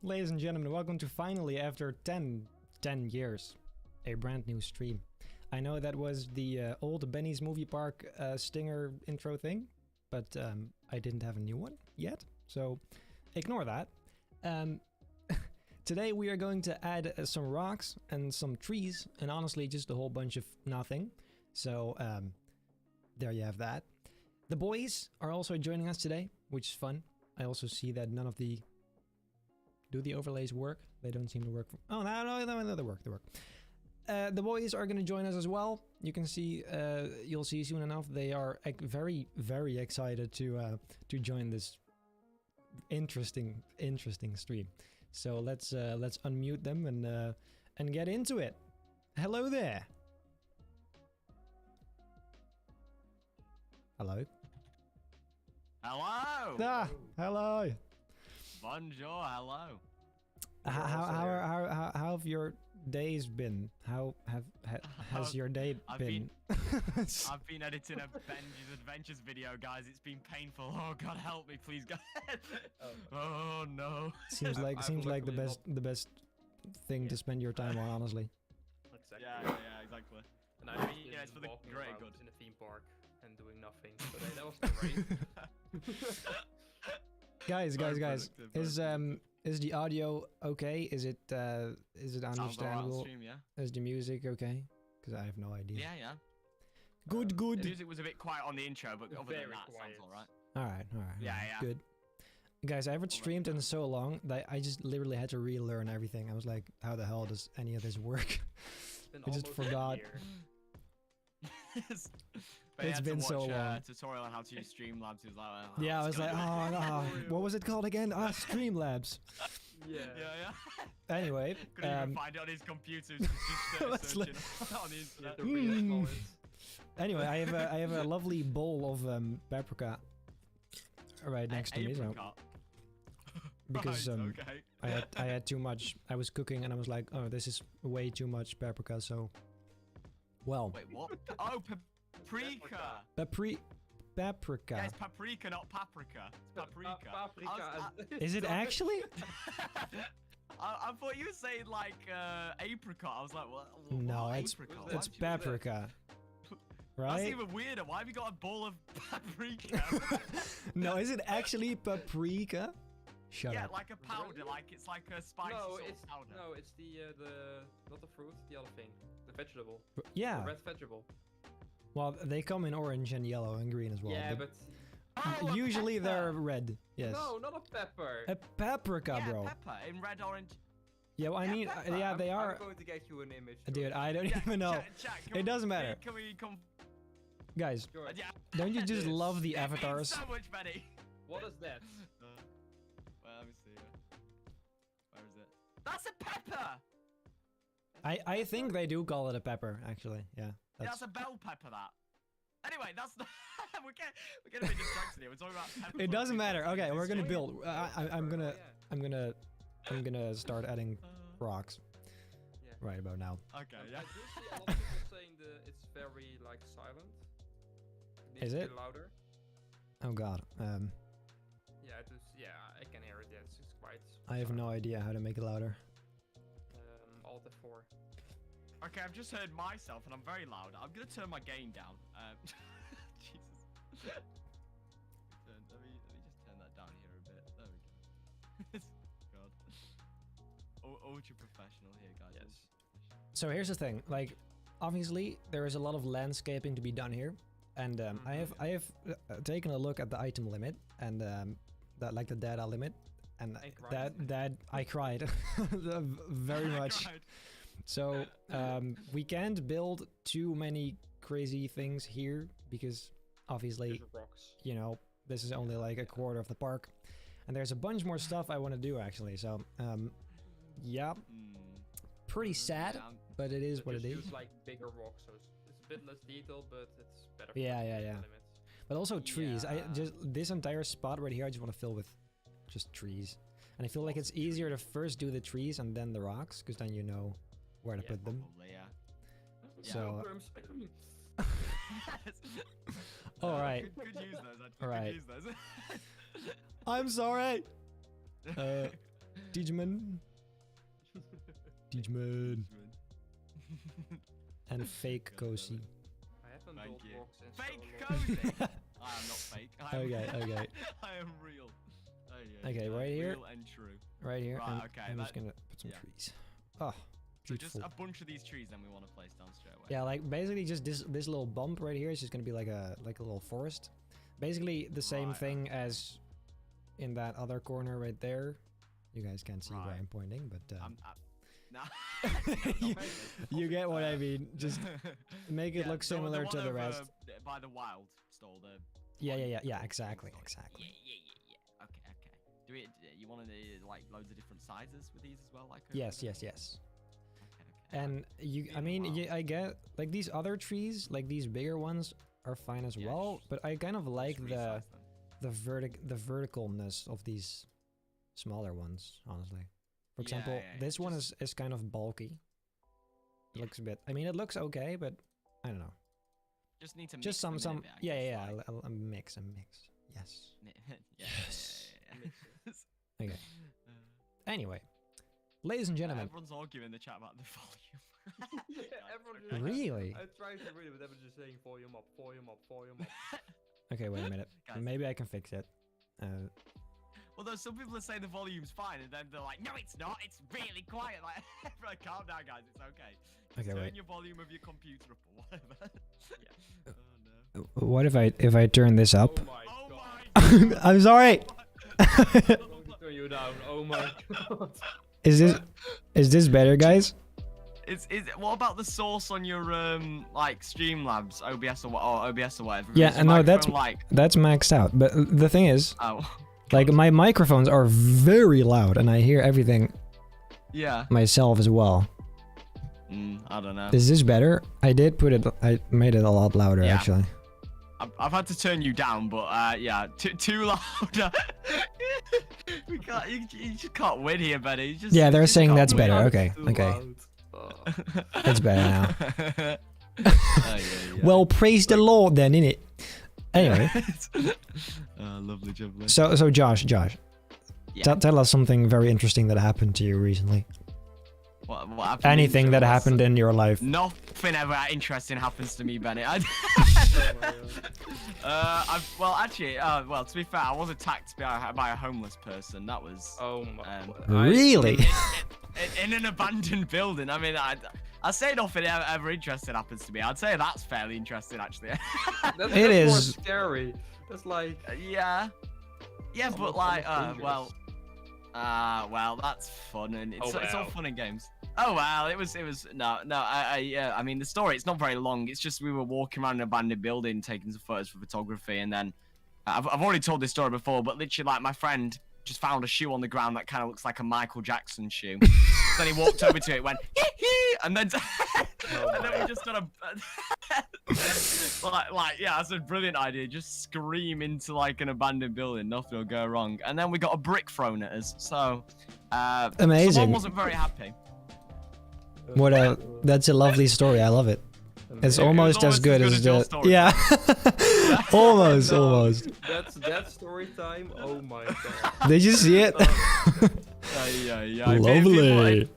Ladies and gentlemen, welcome to finally, after 10 years, a brand new stream. I know that was the old Benny's Movie Park stinger intro thing, but I didn't have a new one yet, so ignore that. Today we are going to add some rocks and some trees, and honestly just a whole bunch of nothing. So there you have that. The boys are also joining us today, which is fun. I also see that none of the... Do the overlays work? They don't seem to work. Oh, no, they work. The boys are going to join us as well. You can see, you'll see soon enough. They are very, very excited to join this interesting stream. So let's unmute them and get into it. Hello there. Hello. Hello. Ah, hello. Bonjour. Hello. How have your days been? How has your day been? I've been editing a Benji's Adventures video, guys. It's been painful. Oh God, help me, please, guys. Oh no. Seems like the best thing to spend your time on, honestly. Exactly. Yeah, exactly. And I was it's for the great good. in a theme park and doing nothing. So that was great. Guys, is the audio okay? Is it understandable? Stream, yeah. Is the music okay? Because I have no idea. Yeah. Good. The music was a bit quiet on the intro, but other than that, sounds alright. Alright. Yeah. Good. Guys, I haven't streamed in so long that I just literally had to relearn everything. I was like, how the hell does any of this work? I just forgot. It's been so long. Tutorial on how to use Streamlabs. He was like, oh, yeah, I was like, oh, what was it called again? Streamlabs. Yeah. Anyway, couldn't even find it on his computer. Just searching on the internet. Anyway, I have a lovely bowl of paprika right next to me, so because okay. I had too much. I was cooking and I was like, oh, this is way too much paprika. So, well. Wait, what? Oh, paprika. Paprika. Yeah, it's paprika, not paprika. It's paprika. Is it actually? I thought you were saying like apricot. I was like, what? No, apricot? it's paprika. Right? That's even weirder. Why have you got a bowl of paprika? No, is it actually paprika? Shut up. Yeah, like a powder, like it's like a spicy powder. No, it's the not the fruit, the other thing, the vegetable. Yeah. The red vegetable. Well, they come in orange and yellow and green as well. Yeah, but usually they're red. Yes. No, not a pepper. A paprika, bro. Yeah, pepper in red, orange. Yeah, well, I mean, yeah, they are. I'm going to get you an image. Dude, I don't even know. Chat, it doesn't matter. Can we come? Guys, Sure. don't you just love the avatars? So much, Benny. What is that? Well, let me see. Where is it? That's a pepper. I think they do call it a pepper, actually. Yeah. That's a bell pepper. That. Anyway, that's not. we're getting a bit distracted here. We're talking about pepper. It doesn't matter. Okay, we're gonna build. I'm gonna start adding rocks. Yeah. Right about now. Okay. I Yeah. do see a lot of people saying it's very like silent. Is it? Louder? Oh god. Yeah, yeah, I can hear it. Yes, it's quite. I have no idea how to make it louder. Alt F4. Okay, I've just heard myself, and I'm very loud. I'm gonna turn my gain down. Jesus. Let me just turn that down here a bit. There we go. God. Ultra professional here, guys. Yes. So here's the thing. Like, obviously, there is a lot of landscaping to be done here, and I have taken a look at the item limit and that like the data limit, and that I cried very much. Cried. So we can't build too many crazy things here because obviously, you know, this is only like a quarter of the park, and there's a bunch more stuff I want to do actually. So yeah, pretty sad, but it is what it is. Use like bigger rocks, so it's a bit less detailed, but it's better. Yeah. Limits. But also trees. I just this entire spot right here, I just want to fill with just trees, and I feel like it's easier to first do the trees and then the rocks, because then you know where to put them. Probably, yeah. So. Yes. All right. Could use those. All right. Could use those. I'm sorry. Digimon. Digimon. And fake Cozy. I haven't Thank built you. blocks in Fake so long. Cozy. I am not fake. Okay. I am real. Okay, right here. Real and true. Right here. Right, and okay, I'm just that- gonna put some yeah. trees. Oh, So just beautiful. a bunch of these trees, then we want to place down straight away. Yeah, like basically just this little bump right here is just gonna be like a little forest. Basically the same Right, thing as in that other corner right there. You guys can't see where Right. I'm pointing, but Nah. you get what I mean. Just make it Yeah, look similar one to the over rest. by the wild stall. Yeah, stall. exactly. Yeah. Okay. Do it. You want to like loads of different sizes with these as well, like. Yes. Okay. And I Been a mean, while. I get like these other trees, like these bigger ones, are fine as Yeah, well. But I kind of like Just the resize them. the verticalness of these smaller ones, honestly. For Yeah, example, yeah, this one just- is kind of bulky. It Yeah. looks a bit. I mean, it looks okay, but I don't know. Just need to Just mix some. them in a bit, I Yeah. guess, like- A mix. Yes. Yes. Okay. Uh, Anyway, ladies and gentlemen, Everyone's arguing in the chat about the volume. Yeah, everyone okay. just- really? I tried to read it, but everyone's just saying volume up. Okay, wait a minute. Guys. Maybe I can fix it. Although some people are saying the volume's fine, and then they're like, "No, it's not. It's really quiet." Like, everyone, calm down, guys. It's okay. Just Okay, turn wait. your volume of your computer up or whatever. Yeah. Oh no. What if I turn this up? Oh my Oh god. my god. I'm sorry. I'm going to turn you down. Oh my god. Is this better, guys? What about the source on your like Streamlabs, OBS or OBS or whatever? Yeah, Is your no, that's microphone, like that's maxed out. But the thing is, oh like my microphones are very loud, and I hear everything yeah. myself as well. I don't know. Is this better? I made it a lot louder Yeah. actually. I've had to turn you down, but yeah, too loud. We can't. You just can't win here, Benny. You just, Yeah, they're you just saying can't that's win. better. Okay, Too okay. loud. Oh. It's better now. Oh, yeah. Well, praise the Lord then, innit? Anyway, Lovely jubbly. so Josh, Yeah. tell us something very interesting that happened to you recently. What happened? Anything that happened in your life. Nothing ever interesting happens to me, Benny. Oh Well, actually, well, to be fair, I was attacked by a homeless person. That was Oh my. Really? in an abandoned building. I mean, I say nothing ever interesting happens to me. I'd say that's fairly interesting, actually. That's It more is. scary. That's like. Yeah, but Almost like, dangerous. well, that's fun, and it's Oh, it's all wow. fun and games. Oh well, it was no. I mean, the story, it's not very long. It's just we were walking around an abandoned building, taking some photos for photography, and then I've already told this story before, but literally, like, my friend just found a shoe on the ground that kind of looks like a Michael Jackson shoe. So then he walked over to it, went hee, and then and then we just got a yeah, that's a brilliant idea. Just scream into like an abandoned building, nothing will go wrong. And then we got a brick thrown at us. So Amazing. someone wasn't very happy. That's a lovely story. I love it. It's It was almost as good as your the story. yeah. almost. That's story time. Oh my god. Did you see it? Yeah. Lovely.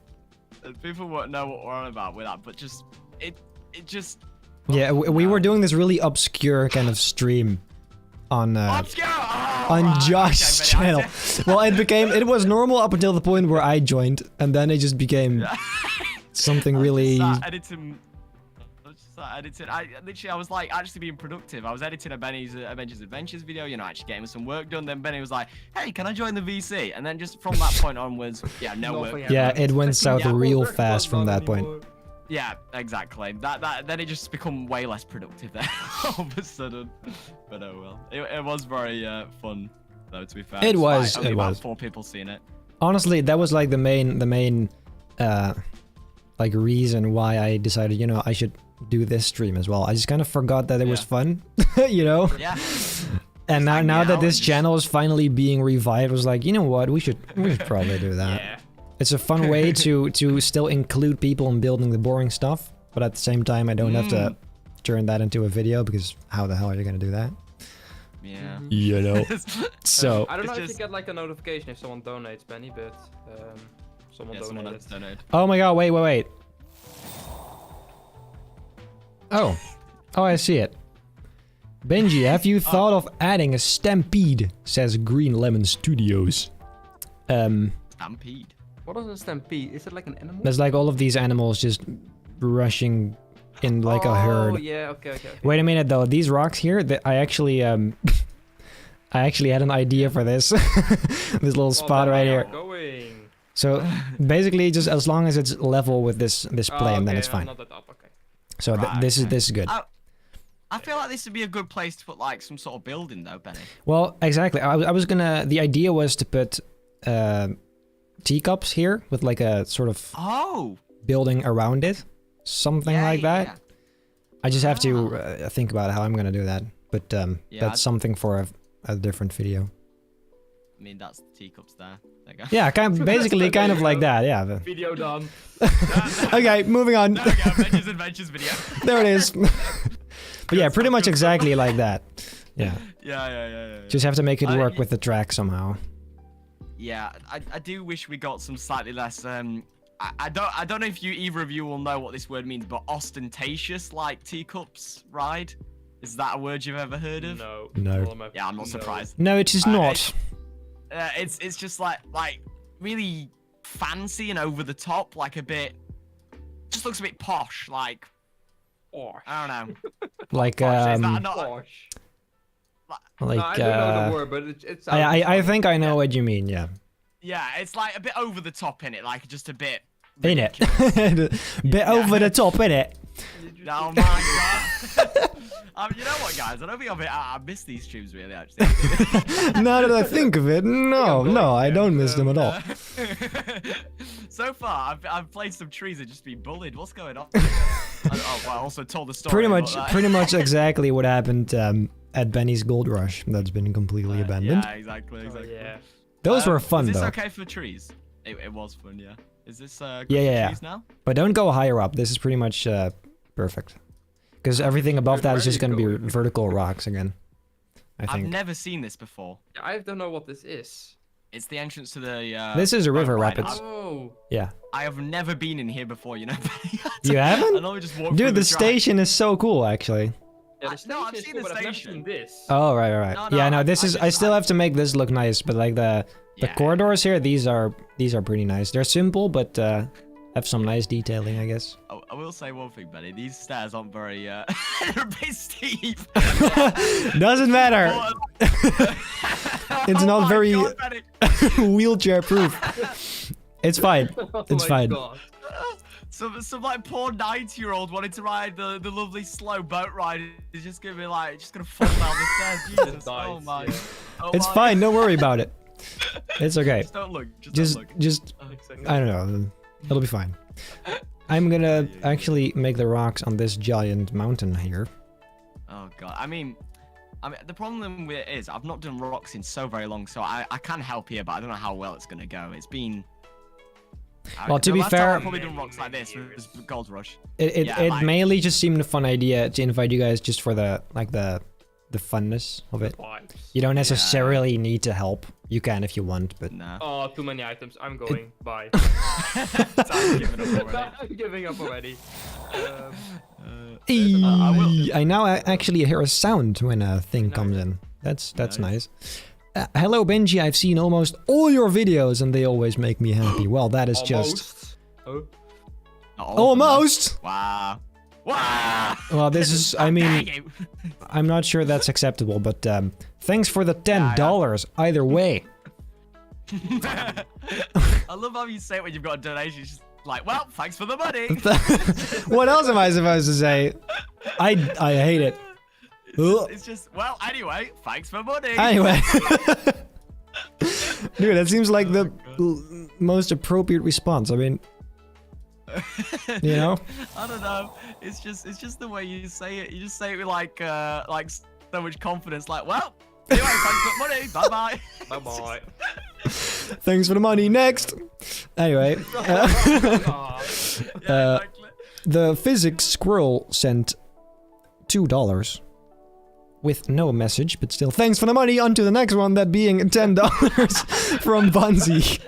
People won't know what we're on about with that, but just it just. Yeah, we were doing this really obscure kind of stream on Obscure! Oh, on right, Josh's okay, channel. Well, it was normal up until the point where I joined, and then it just became something really. Editing. I was like actually being productive. I was editing a Benny's Adventures video, you know, actually getting some work done. Then Benny was like, "Hey, can I join the VC?" And then just from that point onwards, yeah, no work. Nothing Yeah, happened. it went south Yeah. real Work fast was from not that point. anymore. Yeah, exactly. That then it just become way less productive there all of a sudden. But oh well, it was very fun though. To be fair, It despite was, only it about was. 4 people seeing it. Honestly, that was like the main like reason why I decided, you know, I should do this stream as well. I just kind of forgot that it was Yeah. fun, you know. Yeah. And now hang that out this and just- channel is finally being revived, I was like, you know what, we should probably do that. Yeah. It's a fun way to still include people in building the boring stuff, but at the same time, I don't have to turn that into a video because how the hell are you gonna do that? Yeah. You know. So I don't know It's if you just- get like a notification if someone donates, Benny, but someone Yeah, someone donated. else donate. oh my god, wait. Oh. Oh, I see it. Benji, have you thought of adding a stampede? Says Green Lemon Studios. Stampede. What is a stampede? Is it like an animal? There's like all of these animals just rushing in like a herd. Oh yeah, okay. Wait a minute though, these rocks here, I actually I actually had an idea for this. This little spot right here. Going. So basically just as long as it's level with this plane, then it's fine. Not that up, okay. So Right, this okay. is good. I feel like this would be a good place to put like some sort of building though, Benny. Well, exactly. I was gonna. The idea was to put teacups here with like a sort of Oh. building around it, something Yeah, like that. yeah. I just have to think about how I'm gonna do that. But Yeah, that's something for a different video. I mean, that's the teacups there. There you go. Yeah, basically kind of like that. Yeah. Video done. Okay, moving on. There we go. Benji's Adventures video. There it is. But yeah, pretty much exactly like that. Yeah. Yeah. Just have to make it I- work with the track somehow. Yeah, I do wish we got some slightly less. I don't know if either of you will know what this word means, but ostentatious like teacups ride. Is that a word you've ever heard of? No. No. All of my- Yeah, I'm not no. surprised. No, it is not. It's just like really fancy and over the top, like a bit. Just looks a bit posh, like Posh. I don't know. Like Posh, is that not? Posh. like No, I don't know the word, but it's. I think I know what you mean. Yeah. Yeah, it's like a bit over the top in it, like just a bit. In it. ridiculous. Bit Yeah. over the top, in it. Oh my god. You know what, guys? I don't think I miss these streams really. Actually. Now that I think of it, no, I don't miss them at all. So far, I've played some trees and just been bullied. What's going on? I also told the story. Pretty much exactly what happened at Benny's Gold Rush. That's been completely abandoned. Yeah, exactly. Yeah. Those were fun is this though. okay for trees? It was fun, yeah. Is this good Yeah. for trees now? But don't go higher up. This is pretty much perfect. Because everything above that is just going to be vertical rocks again. I I've think. never seen this before. I don't know what this is. It's the entrance to the. This is a river boat ride. rapids. Oh. Yeah. I have never been in here before, you know. You haven't? I know we just walked through Dude, the drive. station is so cool, actually. Yeah, No, I've is seen cool, the but I've never station. seen this. Oh, right. No, Yeah, no, I this is. I just- still have to make this look nice, but like the Yeah. corridors here, these are pretty nice. They're simple, but have some nice detailing, I guess. I will say one thing, Benny. These stairs aren't very. They're a bit steep. Doesn't matter. It's Oh not my very God, Benny. wheelchair proof. It's fine. Oh It's my fine. God. Some like poor 90-year-old wanted to ride the lovely slow boat ride. He's just gonna be like, just gonna fall down the stairs. Jesus, oh Nice, my. yeah. Oh It's my. fine. Don't worry about it. It's okay. Just don't look. Just Just don't look. just Exactly. I don't know. It'll be fine. I'm gonna actually make the rocks on this giant mountain here. Oh god. I mean, the problem with it is I've not done rocks in so very long, so I can help here, but I don't know how well it's gonna go. It's been. Well, to the be last time fair- I've probably done rocks like this was Gold Rush. It Yeah, it like- mainly just seemed a fun idea to invite you guys just for the funness of it. Vibes. You don't necessarily need to help. You can if you want, but No. Oh, too many items. I'm going. Bye. I'm giving up already. I'm giving up already. I will. I now actually hear a sound when a thing comes in. That's nice. Hello Benji, I've seen almost all your videos and they always make me happy. Well, that is just Oh. Not all of them, though. almost. Wow. Wow. Well, this is. I mean, Dang it. I'm not sure that's acceptable, but thanks for the $10. Either way. I love how you say it when you've got a donation. It's just like, well, thanks for the money. What else am I supposed to say? I hate it. Ugh. It's just, well, anyway, thanks for money. Anyway. Dude, that seems like the most appropriate response. I mean, you know? I don't know. It's just the way you say it. You just say it with like so much confidence. Like, well, anyway, thanks for money. Bye bye. Bye bye. Thanks for the money. Next. Anyway. Exactly. The physics squirrel sent $2. with no message, but still, thanks for the money. On to the next one, that being $10 from Bunzi.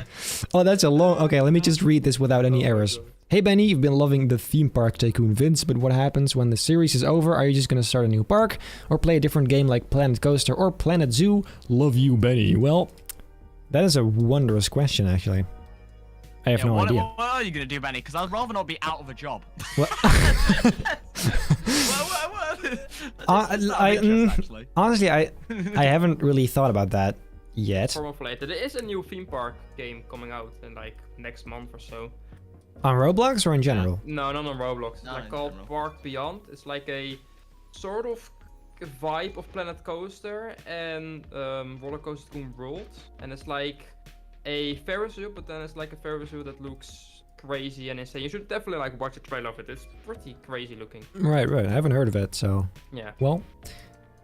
Oh, that's a long... Okay, let me just read this without any errors. Hey Benny, you've been loving the theme park Tycoon Vince, but what happens when the series is over? Are you just gonna start a new park? Or play a different game like Planet Coaster or Planet Zoo? Love you, Benny. Well, that is a wondrous question, actually. I have no idea. What are you going to do, Benny? Because I'd rather not be out of a job. What? Honestly, I haven't really thought about that yet. Probably later. There is a new theme park game coming out in like next month or so. On Roblox or in general? No, not on Roblox. It's No, like in called general. Park Beyond. It's like a sort of vibe of Planet Coaster and Roller Coaster Tycoon World. And it's like a Ferris wheel, but then it's like a Ferris wheel that looks crazy and insane. You should definitely like watch a trailer of it. It's pretty crazy looking. Right. I haven't heard of it, so... Yeah. Well,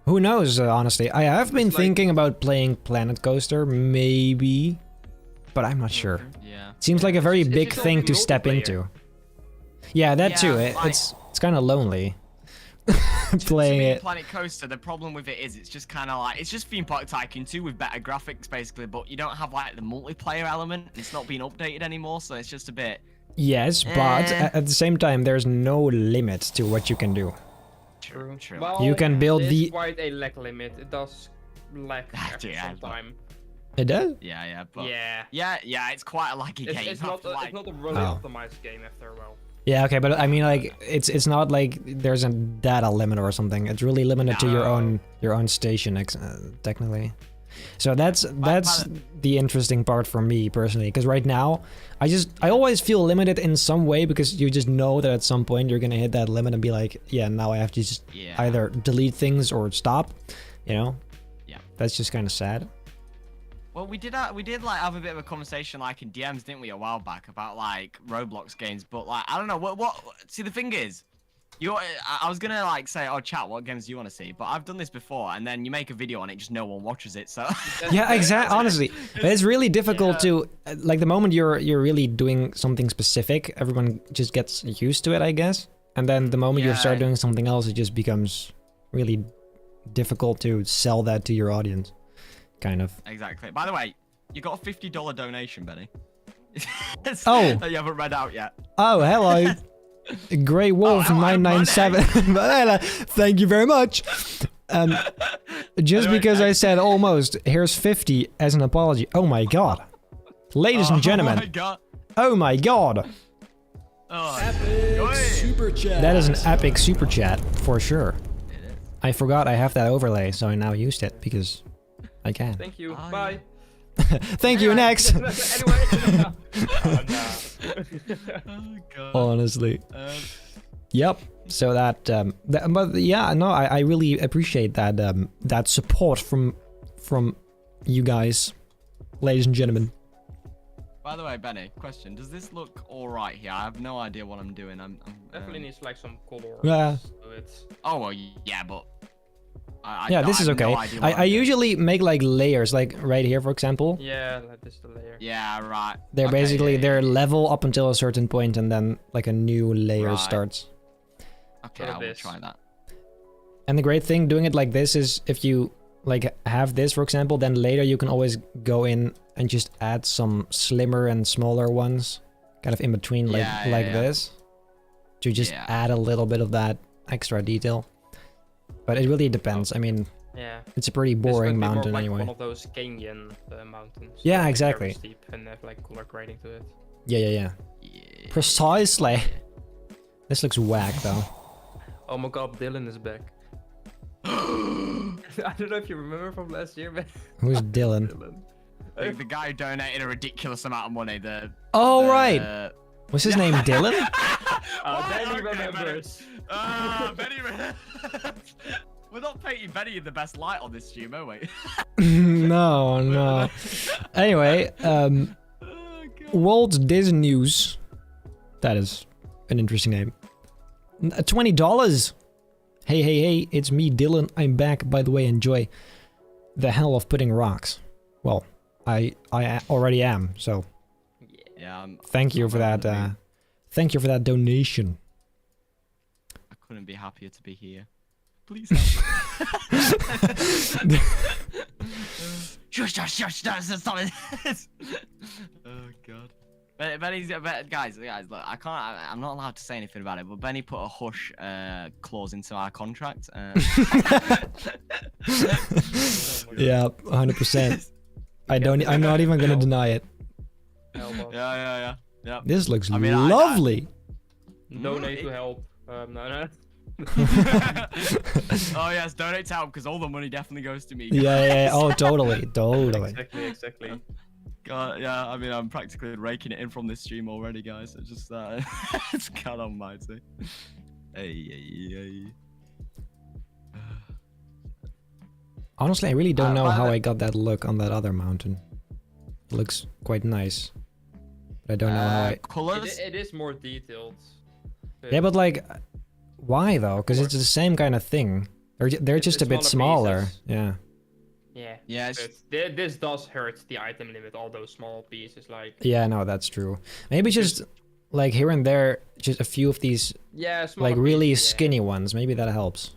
who knows, honestly. I have been thinking about playing Planet Coaster, maybe, but I'm not sure. Yeah. Seems like a very It's big just thing to multiplayer. step into. Yeah, that too. Yeah, like- It's kind of lonely To playing me, it. Planet Coaster, the problem with it is it's just kind of like, it's just Theme Park Tycoon 2 with better graphics, basically, but you don't have like the multiplayer element. It's not being updated anymore, so it's just a bit... Yes, but Eh. at the same time, there's no limit to what you can do. True. True. Well, You can build there's the- quite a lag limit. It does lag after Yeah, some but- time. It does? Yeah, but... Yeah. Yeah, it's quite a laggy game. It's You not have to, it's not a really Oh. optimized game after a while. Yeah, okay, but I mean, like, it's not like there's a data limit or something. It's really limited to No. your own station, technically. So that's the interesting part for me personally, because right now, I always feel limited in some way because you just know that at some point you're gonna hit that limit and be like, yeah, now I have to just Yeah. either delete things or stop, you know? Yeah. That's just kind of sad. Well, we did like have a bit of a conversation like in DMs, didn't we, a while back about like Roblox games, but like I don't know what. See, the thing is, I was gonna like say, oh chat, what games do you want to see? But I've done this before, and then you make a video on it, just no one watches it. So Yeah, exactly. Honestly, it's really difficult Yeah. to like the moment you're really doing something specific, everyone just gets used to it, I guess. And then the moment you start Yeah. doing something else, it just becomes really difficult to sell that to your audience. Kind of. Exactly. By the way, you got a $50 donation, Benny. Oh. That you haven't read out yet. Oh, hello. Grey Wolf hello, 997. Thank you very much. Just Anyway, because I said almost, here's 50 as an apology. Oh my god. Ladies and Oh gentlemen. my god. Oh my god. Oh, Epic super chat. That is an epic super chat for sure. it is. I forgot I have that overlay, so I now used it because I can. Thank you. Oh, Bye. Thank you, next. Anyway. Oh, no. Oh god. Honestly. Yep. So but yeah, no, I really appreciate that that support from you guys, ladies and gentlemen. By the way, Benny, question: does this look all right here? I have no idea what I'm doing. I'm Definitely needs like some color. Yeah. to it. Oh well, yeah, but. Yeah, this I is have no okay. idea what I I'm doing. usually make like layers, like right here, for example. Yeah, like this is the layer. Yeah, right. They're Okay, basically yeah, they're yeah. level up until a certain point, and then like a new layer Right. starts. Okay, Sort of I will this. try that. And the great thing doing it like this is if you like have this, for example, then later you can always go in and just add some slimmer and smaller ones, kind of in between, like Yeah, yeah, yeah. this, to just Yeah. add a little bit of that extra detail. But it really depends. I mean, Yeah. it's a pretty This could boring be more mountain like anyway. One of those canyon mountains. Yeah, like exactly. Very steep and have like color grading to it. Yeah. Yeah. Precisely. This looks whack though. Oh my god, Dylan is back. I don't know if you remember from last year, but Who's Dylan? Like the guy who donated a ridiculous amount of money. Oh the, right. Was his name Dylan? Benny okay, remembers. Benny remembers. We're not painting Benny in the best light on this stream, are we? No. Anyway, Oh, God. Walt Disney News. That is an interesting name. $20. Hey, it's me, Dylan. I'm back. By the way, enjoy the hell of putting rocks. Well, I already am. So Yeah. thank you for that. Thank you for that donation. I couldn't be happier to be here. Please help me. Shush, stop it. Oh god. But guys, look, I'm not allowed to say anything about it, but Benny put a hush clause into our contract. Yeah, 100%. I'm not even gonna deny it. Yeah. This looks I mean, lovely. Donate to help. No. Oh yes, donate to help because all the money definitely goes to me. Yeah. Oh, totally. Exactly. God, yeah, I mean, I'm practically raking it in from this stream already, guys. It's just it's God almighty. Hey. Honestly, I really don't know how I got that look on that other mountain. It looks quite nice. But I don't know how I... Colors? It is more detailed. Yeah, but like, why though? Because it's the same kind of thing. They're just a bit smaller. Pieces. Yeah. Yeah. This does hurt the item limit, all those small pieces. Like. Yeah, no, that's true. Maybe just like here and there, just a few of these. Yeah. Like really skinny ones. Maybe that helps.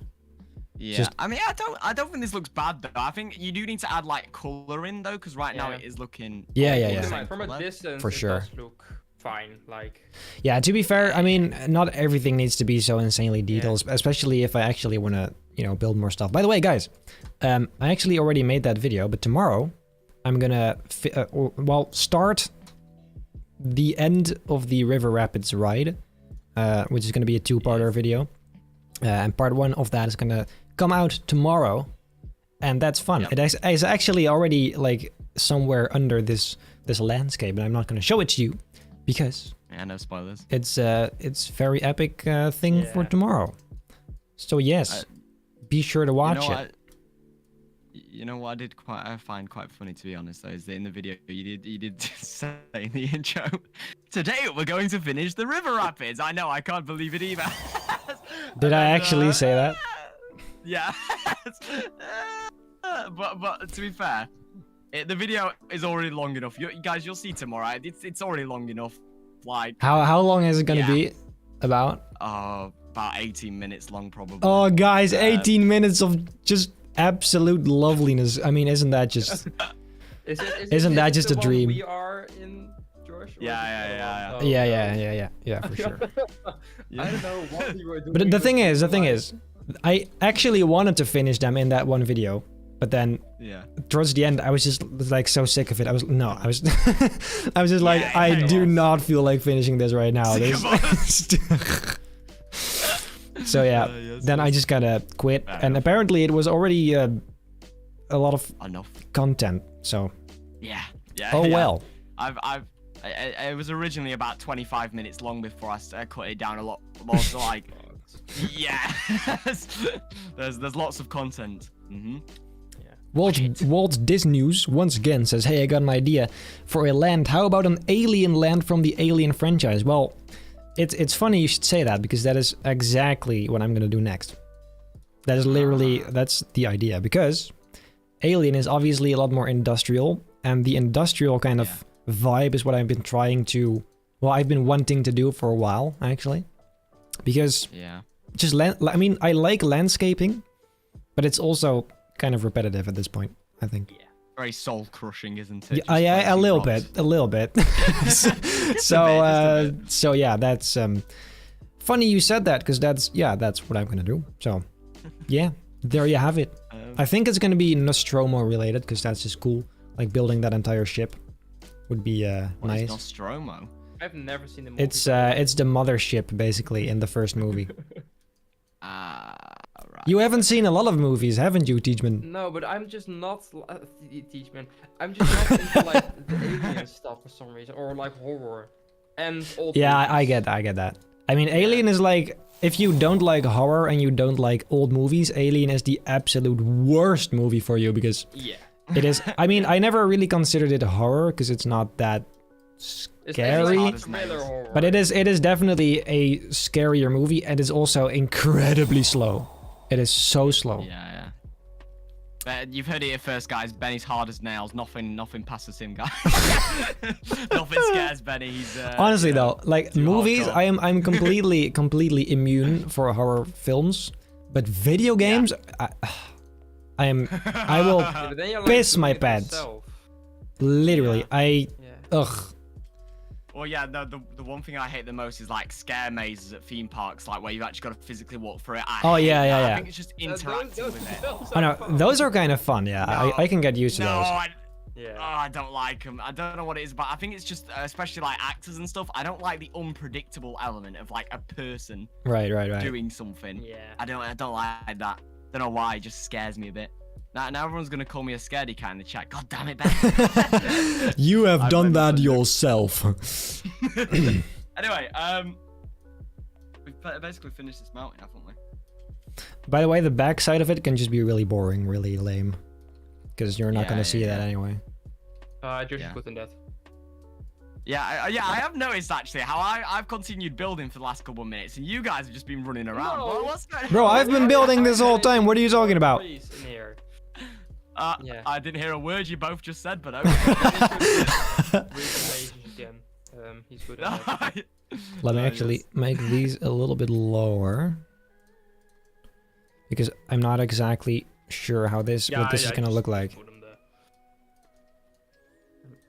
Yeah. I mean, I don't think this looks bad though. I think you do need to add like color in though, because right now it is looking. Yeah. From a distance, for sure. It does look fine. Like. Yeah. To be fair, I mean, not everything needs to be so insanely detailed, especially if I actually want to, build more stuff. By the way, guys, I actually already made that video, but tomorrow I'm gonna start the end of the River Rapids ride, which is gonna be a two-parter video, and part 1 of that is gonna come out tomorrow, and that's fun. It is actually already like somewhere under this landscape, and I'm not gonna show it to you because no spoilers. It's very epic thing for tomorrow. So yes, be sure to watch it. You know what I find quite funny, to be honest, though, is that in the video you did say in the intro, today we're going to finish the River Rapids. I know, I can't believe it either. Did I actually say that? Yeah. But to be fair, the video is already long enough. You guys, you'll see tomorrow. It's already long enough. Like how long is it gonna be? About 18 minutes long, probably. Oh, guys, 18 minutes of just absolute loveliness. I mean, isn't that just? Isn't that just a dream? We are in George. Yeah. Yeah, for sure. I don't know what we were doing. But the thing is, I actually wanted to finish them in that one video, but then towards the end, I was just like so sick of it. I was just like, I do not feel like finishing this right now. So yeah, then I just gotta quit, and apparently it was already a lot of content. So well. It was originally about 25 minutes long before I cut it down a lot more. So like, there's lots of content. Walt Disnews once again says, "Hey, I got an idea for a land. How about an alien land from the Alien franchise?" Well, it's funny you should say that, because that is exactly what I'm gonna do next. That is literally, that's the idea, because Alien is obviously a lot more industrial, and the industrial kind of vibe is what I've been I've been wanting to do for a while, actually. Because just I mean, I like landscaping, but it's also kind of repetitive at this point, I think. Very soul crushing, isn't it? Yeah, a little bit. So yeah, that's funny you said that, because that's what I'm gonna do. So yeah, there you have it. I think it's gonna be Nostromo related, because that's just cool. Like building that entire ship would be nice. Nostromo? I've never seen the movie. It's the mothership basically in the first movie. Right. You haven't seen a lot of movies, haven't you, Teachman? No, but I'm just not Teachman. I'm just not into like the alien stuff for some reason, or like horror and old movies. I get that. I mean, Alien is like, if you don't like horror and you don't like old movies, Alien is the absolute worst movie for you, because it is. I mean, I never really considered it horror because it's not that scary, but it is definitely a scarier movie, and it's also incredibly slow. It is so slow. Yeah. But you've heard it here first, guys. Benny's hard as nails. Nothing passes him, guys. Nothing scares Benny. He's honestly though, like movies, I'm completely immune for horror films, But video games, I will Yeah, but then you're, like, piss doing my it pants. yourself. literally, Yeah. ugh. Well, yeah, the one thing I hate the most is like scare mazes at theme parks, like where you actually got to physically walk through it. Oh, yeah, hate yeah, that. yeah. I think it's just interacting with it. Oh no, those are kind of fun, yeah. No. I can get used to No, those. Yeah. I don't like them. I don't know what it is, but I think it's just, especially like actors and stuff. I don't like the unpredictable element of like a person Right. doing something. Yeah. I don't like that. Don't know why. It just scares me a bit. Now everyone's gonna call me a scaredy cat in the chat. God damn it, Ben. You have I've done never that done it. yourself. Anyway, we've basically finished this mountain, haven't we? By the way, the back side of it can just be really boring, really lame. Because you're not Yeah, gonna see that yeah. anyway. I just Yeah. put in that. Yeah, I have noticed actually how I've continued building for the last couple of minutes, and you guys have just been running around. No. What's going on? Bro, I've been building this whole time. What are you talking about? Trees in here. Yeah. I didn't hear a word you both just said, but okay. Again. He's good at that. Let me Oh, actually yes. make these a little bit lower. Because I'm not exactly sure how this what this is gonna just look like. put 'em there.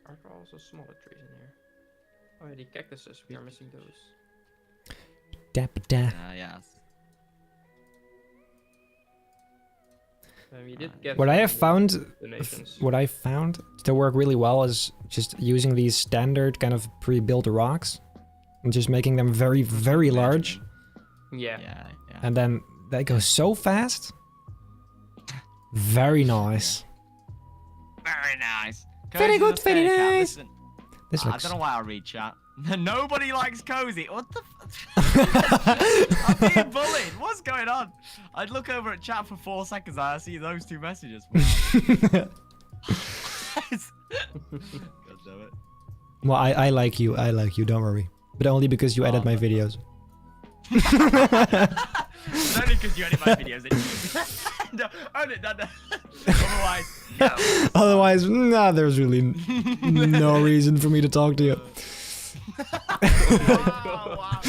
Are there also smaller trees in here? Oh yeah, the cactuses, we are missing those. Dappa-da. Yes. We did get What I have some found donations. What I found to work really well is just using these standard kind of pre-built rocks and just making them very, very large, Yeah. Yeah. and then they go so fast. Very nice. Very nice. Very Cozy's good, a very fake cat. nice. Listen, This I looks. don't know why I read chat. Nobody likes Cozy. What the I'm being bullied. What's going on? I'd look over at chat for 4 seconds and I see those 2 messages. Wow. God damn it. Well, I like you. I like you. Don't worry. But only because you edit my videos. It's only because you edit my videos. No, only that. Otherwise, no. Otherwise, nah, there's really no reason for me to talk to you. Wow.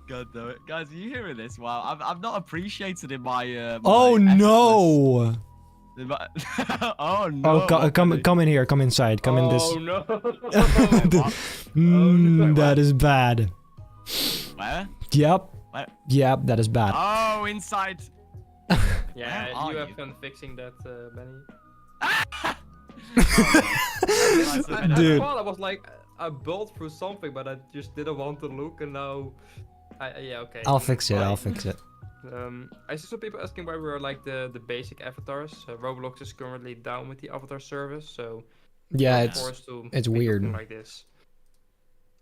God damn it, guys! Are you hearing this? Wow, I'm not appreciated in my. Oh no! Oh no! Oh, come in here. Come inside. Come in this. Oh no! That is bad. Where? Yep. Where? Yep, that is bad. Oh, inside. Yeah, Where are you have you? fun fixing that, Benny. Dude. I thought I was like, I built through something, but I just didn't want to look, and now, yeah, okay. I'll fix it. fine. I'll fix it. I see some people asking why we're like the basic avatars. Roblox is currently down with the avatar service, so Yeah, we're it's forced to it's make weird. something like this.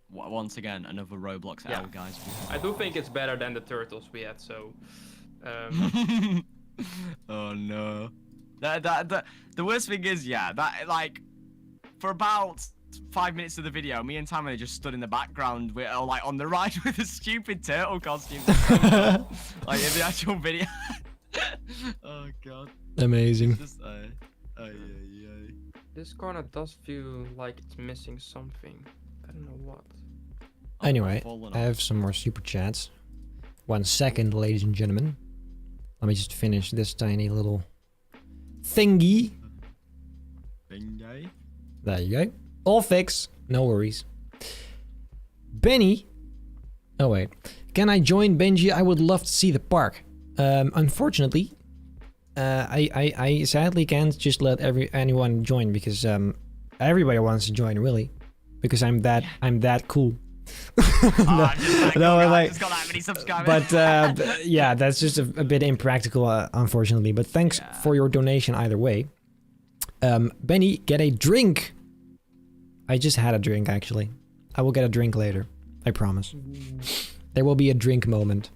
Once again, another Roblox Yeah. L, guys. I do think it's better than the turtles we had, so. Oh no. The worst thing is, yeah, that like for about 5 minutes of the video, me and Tamara just stood in the background, we're all like on the ride with a stupid turtle costume. Like in the actual video. Oh god. Amazing. Just This corner does feel like it's missing something. I don't know what. Anyway, I have some more super chats. 1 second, ladies and gentlemen. Let me just finish this tiny little thingy. There you go. All fixed. No worries. Benny. Oh wait. Can I join Benji? I would love to see the park. Unfortunately, I sadly can't just let anyone join because everybody wants to join really, because I'm that cool. No, no, like, just got that many subscribers. but yeah, that's just a bit impractical, unfortunately. But thanks for your donation either way. Benny, get a drink. I just had a drink actually. I will get a drink later. I promise. There will be a drink moment.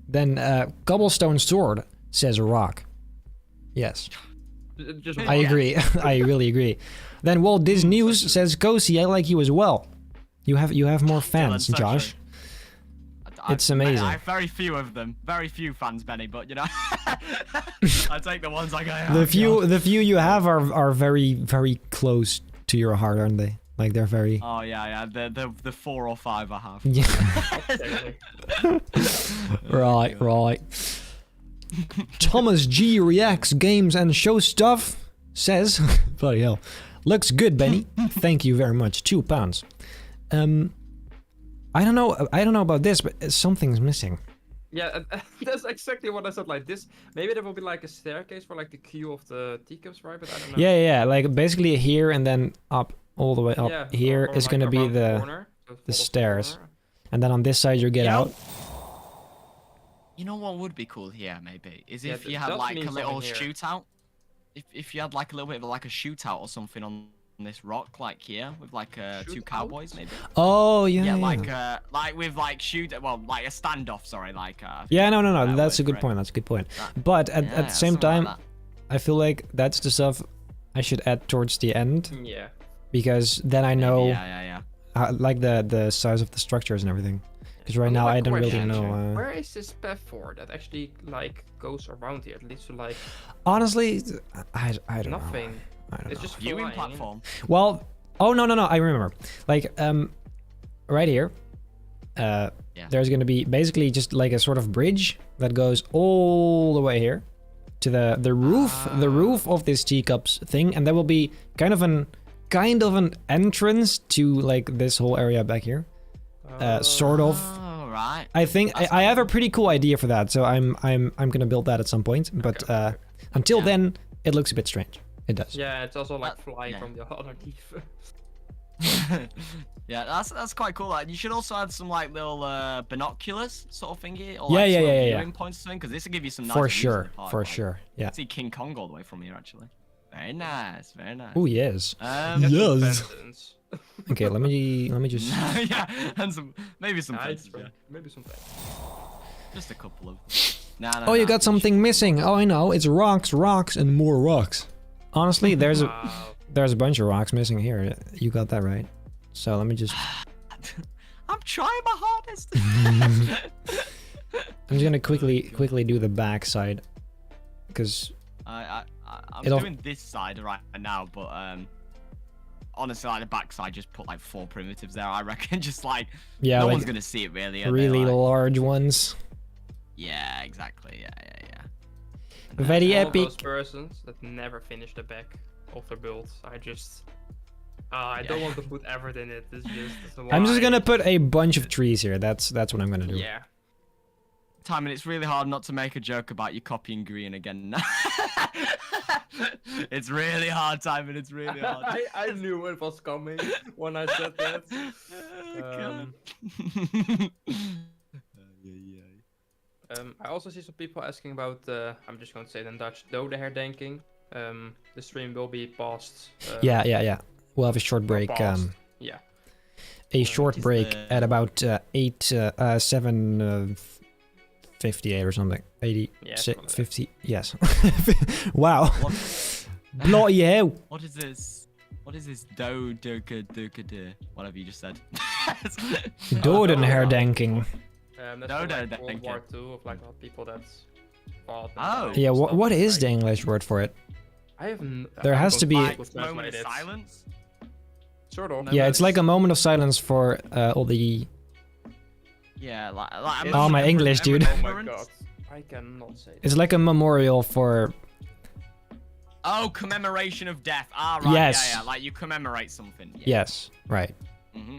Then cobblestone sword says rock. Yes, Just I agree. I really agree. Then Walt Disney News says Kosi, I like you as well. You have more fans, that's so Josh. true. It's amazing. I have very few of them. Very few fans, Benny, but you know. I take the ones I got. The few you have are very, very close to your heart, aren't they? Like they're very. Oh yeah, the 4 or 5 I have. Yeah. Right, God. right. Thomas G reacts games and show stuff. Says, bloody hell, looks good, Benny. Thank you very much. £2. I don't know about this, but something's missing. Yeah, that's exactly what I said. Like this, maybe there will be like a staircase for like the queue of the teacups, right? But I don't know. Yeah. Like basically here and then up all the way up Yeah, here or is like gonna be around the corner, so follow stairs. corner. and then on this side you get Yeah. out. You know what would be cool here, maybe, is Yeah, if you it had does like mean a little something here. shootout. If you had like a little bit of like a shootout or something on this rock, like here, with like 2 Shootout? cowboys, maybe. Oh yeah. Yeah, like with like like a standoff. Sorry, like. Yeah, no. that That's a word good for it. point. That's a good point. That- But at Yeah, the same something like time, I feel like that's the stuff I should add towards the end, Yeah. because then I that. know Yeah. like the size of the structures and everything. Because right now I don't really know. Where is this path for that actually like goes around here? It leads to like Honestly, I don't know. nothing. I don't It's know. just Viewing flying. platform. Well, oh no, I remember. Like right here, there's gonna be basically just like a sort of bridge that goes all the way here to the roof of this teacups thing, and there will be kind of an entrance to like this whole area back here. Sort of. Oh, right. I think That's I have a pretty cool idea for that, so I'm gonna build that at some point. But Okay. until Yeah. then, it looks a bit strange. It does. Yeah, it's also like flying yeah. from the other teeth. Yeah, that's quite cool. Like, you should also add some like little binoculars sort of thingy, or Yeah, like yeah, sort of yeah. viewing points or something, because this will give you some nice For views of sure. the park, For like, sure. you Yeah. can see King Kong all the way from here, actually. Very nice, very nice. Oh yes. Get some Yes. fences. Okay, let me just. Yeah, and maybe some Yeah, fences, it's right. Maybe some fences. just a couple of. No, Oh, you no, got we something should- missing. Oh, I know. It's rocks, and more rocks. Honestly, there's a Wow. bunch of rocks missing here. You got that right. So let me just. I'm trying my hardest. I'm just gonna quickly do the back side, because I'm It'll- doing this side right now, but honestly, like the back side, just put like 4 primitives there. I reckon, just like yeah, no like one's gonna see it really. are they? really Like, large ones. yeah, exactly. Yeah. Very All those epic. persons that never finish the back of their build. I don't Yeah. want to put effort in it. It's just. I'm just why? gonna put a bunch of trees here. That's what I'm gonna do. Yeah. Timon, it's really hard not to make a joke about you copying green again. It's really hard, Timon. It's really hard. I knew it was coming when I said that. I also see some people asking about, I'm just going to say it in Dutch, Dooode herdenking. The stream will be paused. Yeah. We'll have a short break. paused. Yeah. A short is break the- at about 7:58 or something. 80, Yeah, si- something like that. 50. Yes. Wow. What, Bloody hell. what is this? What is this? Whatever you just said. Dooden no, herdenking. That's Dooode for, like, herdenking. World War II of like people that fought. and Oh. died Yeah, and stuff. what is Like, the English word for it? I have. There has to be- Like, With moment of translated. silence. Sort of. No, Yeah, no, it's like a moment of silence for all the. Yeah, like a Oh, moment my of English, dude. Oh my remembrance. god. I cannot say that. It's like a memorial for. Oh, commemoration of death. Ah, right. Yes. Yeah. Like you commemorate something. Yeah. Yes, right. Mm-hmm.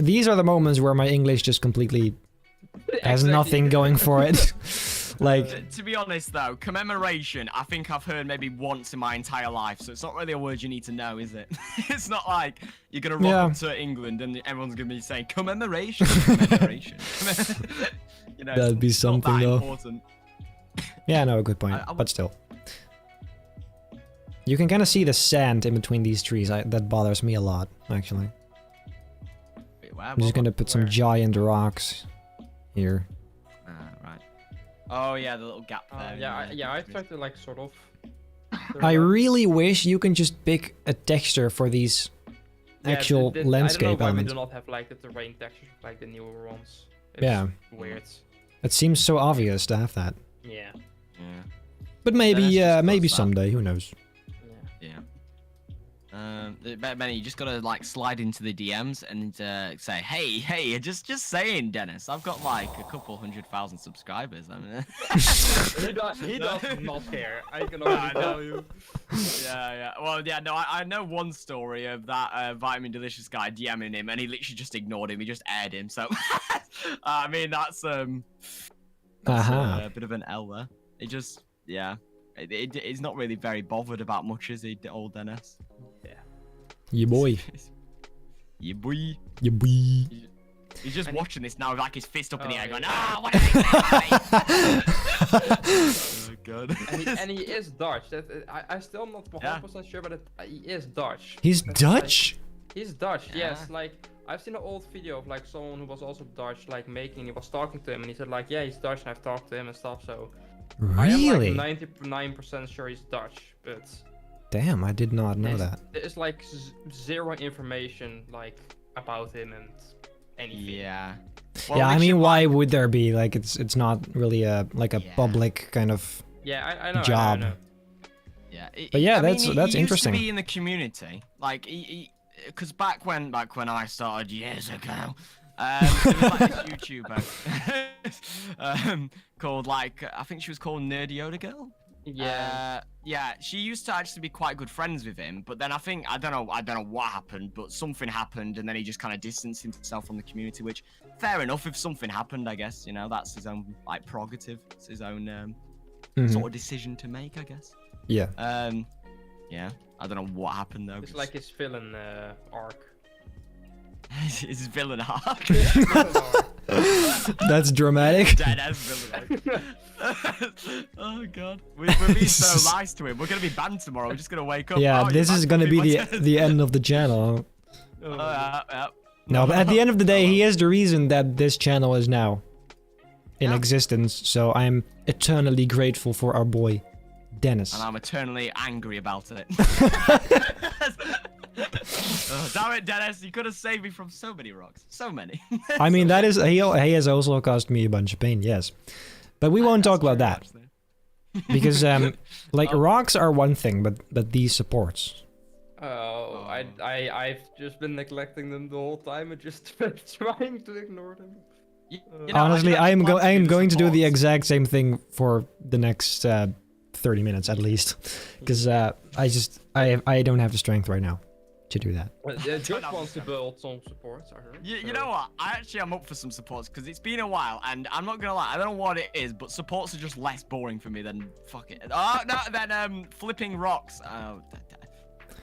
These are the moments where my English just completely has nothing going for it. Like, To be honest, though, commemoration, I think I've heard maybe once in my entire life, so it's not really a word you need to know, is it? It's not like you're gonna rock Yeah. up to England and everyone's gonna be saying commemoration, commemoration. You know, That'd be it's not something, that though. important. yeah, no, good point. I But still. You can kind of see the sand in between these trees. That bothers me a lot, actually. Wait, where, I'm just gonna put some where? giant rocks here. Right. Oh yeah, the little gap there. I tried to like sort of. I really wish you can just pick a texture for these actual landscape I don't know why elements. we do not have like the terrain textures like the newer ones. It's Yeah. Weird. It seems so obvious to have that. Yeah. Yeah. But maybe, let's just maybe close that. someday. Who knows? Yeah. Yeah. Benny, you just gotta like slide into the DMs and say, hey, just saying, Dennis, I've got like a couple 100,000 subscribers. I mean, he does not care. I can already tell you. Yeah. Well, yeah, no, I know one story of that Vitamin Delicious guy DMing him, and he literally just ignored him. He just aired him. So, I mean, that's a bit of an L there. It just, yeah. He's not really very bothered about much, is he, old Dennis? Yeah. Yeah, boy. Yeah, boy. Yeah, boy. He's just watching this now with like his fist up in the air going, yeah. what did I say? Oh, God. And he is Dutch. I still am not 100% sure, but he is Dutch. He's Dutch? He's Dutch, Yeah. yes. Like, I've seen an old video of like someone who was also Dutch, like he was talking to him, and he said like, yeah, he's Dutch, and I've talked to him and stuff, so... Really? I am like 99% sure he's Dutch, but... Damn, I did not know that. There's like zero information like about him and anything. Yeah. Yeah, I mean, why would there be? Like, it's not really a public kind of Yeah, I know. job. I know. Yeah. But yeah, I mean, that's he interesting. Used to be in the community, like because back when I started years ago, there was like this YouTuber called like I think she was called Dooode Girl. Yeah. Yeah, she used to actually be quite good friends with him, but then I don't know what happened, but something happened, and then he just kind of distanced himself from the community. Which, fair enough, if something happened, I guess that's his own like prerogative, it's his own sort of decision to make, I guess. Yeah. Yeah, I don't know what happened though. It's like his villain arc. his villain arc. That's dramatic. Dead-ass villain arc. Oh god, we're being so nice to him. We're gonna be banned tomorrow. We're just gonna wake up. Yeah, oh, this is gonna be the end of the channel. Yeah. No, but at the end of the day, he is the reason that this channel is now in existence. So I'm eternally grateful for our boy, Dennis. And I'm eternally angry about it. Oh, damn it, Dennis! You could have saved me from so many rocks. So many. I mean, that is he has also cost me a bunch of pain. Yes, but we won't talk about that because like rocks are one thing, but these supports. Oh, I've just been neglecting them the whole time and just trying to ignore them. You know, Honestly, I am going to do the supports. exact same thing for the next 30 minutes at least, because I don't have the strength right now to do that. Just wants to build some supports, I heard. You know what? I actually am up for some supports because it's been a while, and I'm not gonna lie, I don't know what it is, but supports are just less boring for me than fuck it. Oh no, than flipping rocks. Oh, I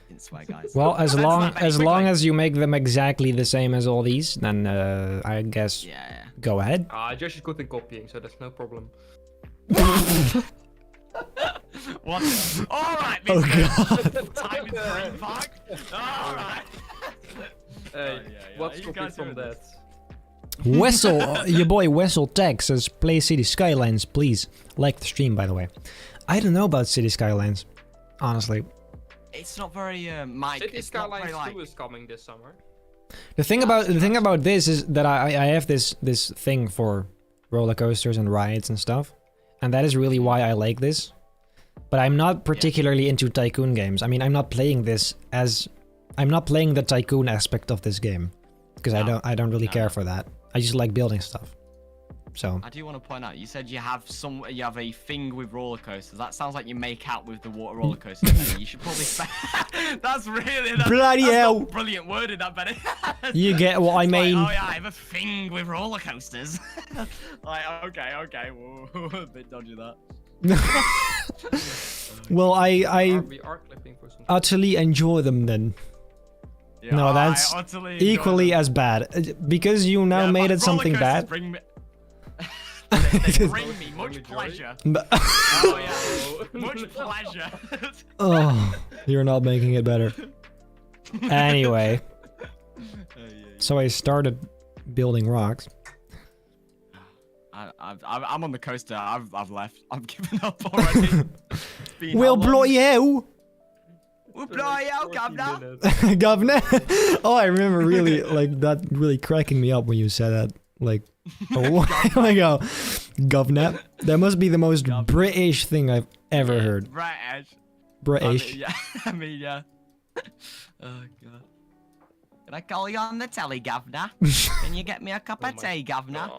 didn't swear, guys. Well, as long as you make them exactly the same as all these, then I guess Yeah. go ahead. Josh is good in copying, so that's no problem. What? All right, Oh Mr. god. Time is brain fog. All right. Hey, yeah, what's you copy guys from are- that? Wessel, your boy Wessel Tech says, play City Skylines, please. Like the stream, by the way. I don't know about City Skylines, honestly. It's not very Mike. City It's not Skylines very like. 2 is coming this summer. The thing about this is that I have this thing for roller coasters and rides and stuff, and that is really why I like this. But I'm not particularly into Tycoon games. I mean, I'm not playing the Tycoon aspect of this game because I don't really care for that. I just like building stuff. So I do want to point out, you said you have a thing with roller coasters. That sounds like you make out with the water roller coaster. You should probably say that's Bloody hell. not brilliant worded, that Benny. you get what I It's like, mean. oh yeah, I have a thing with roller coasters. Like okay, whoa, a bit dodgy that. Well, I We are clipping for some. utterly enjoy them then. Yeah, No, I that's utterly enjoy equally them. as bad. Because you now Yeah, made but it something roller coasters bad. Bring me, they bring me much Joy? pleasure. But Oh yeah, much pleasure. oh, you're not making it better. Anyway, so I started building rocks. I'm on the coaster. I've left. I've given up already. It's been We'll how long? blow you, We'll blow you out, governor. governor. Oh, I remember really like that really cracking me up when you said that like a while ago. Governor. That must be the most Governor. British thing I've ever heard. British. British. Yeah. I mean, yeah. Oh god. Can I call you on the telly, governor? Can you get me a cup of tea, governor?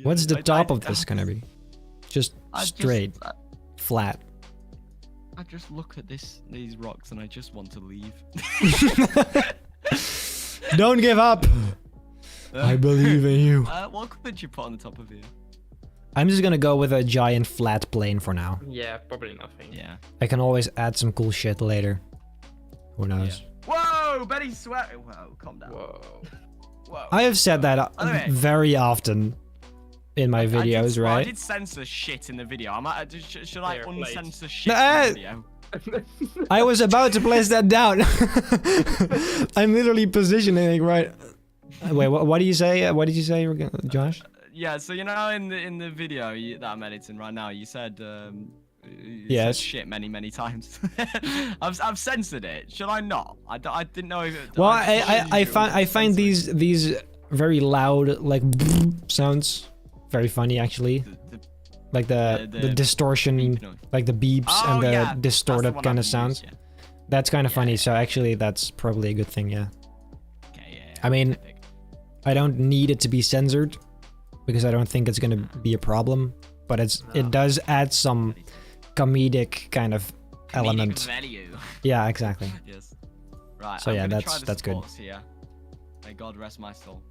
What's the top of this gonna be? Just straight, flat. I just look at these rocks and I just want to leave. Don't give up. I believe in you. What could you put on the top of here? I'm just gonna go with a giant flat plane for now. Yeah, probably nothing. Yeah. I can always add some cool shit later. Who knows? Yeah. Whoa, Betty's sweating. Whoa, calm down. Whoa. Whoa. I have said that very often in my videos, right? I did censor shit in the video. Should I uncensor shit in the video? I was about to place that down. I'm literally positioning right. Wait, what do you say? What did you say, Josh? Yeah, so you know in the video that I'm editing right now, you said yes. said shit many times. I've censored it. Should I not? I didn't know if it, well, I find these very loud like sounds very funny actually. Like the distortion, like the beeps and the distorted kind of sounds. Yeah. That's kind of funny. So actually, that's probably a good thing. Yeah. Okay. Yeah. I mean, I don't need it to be censored because I don't think it's gonna be a problem. But it does add some comedic kind of element. Value. Yeah, exactly. Yes. Right. So yeah, that's good. Here. May God rest my soul.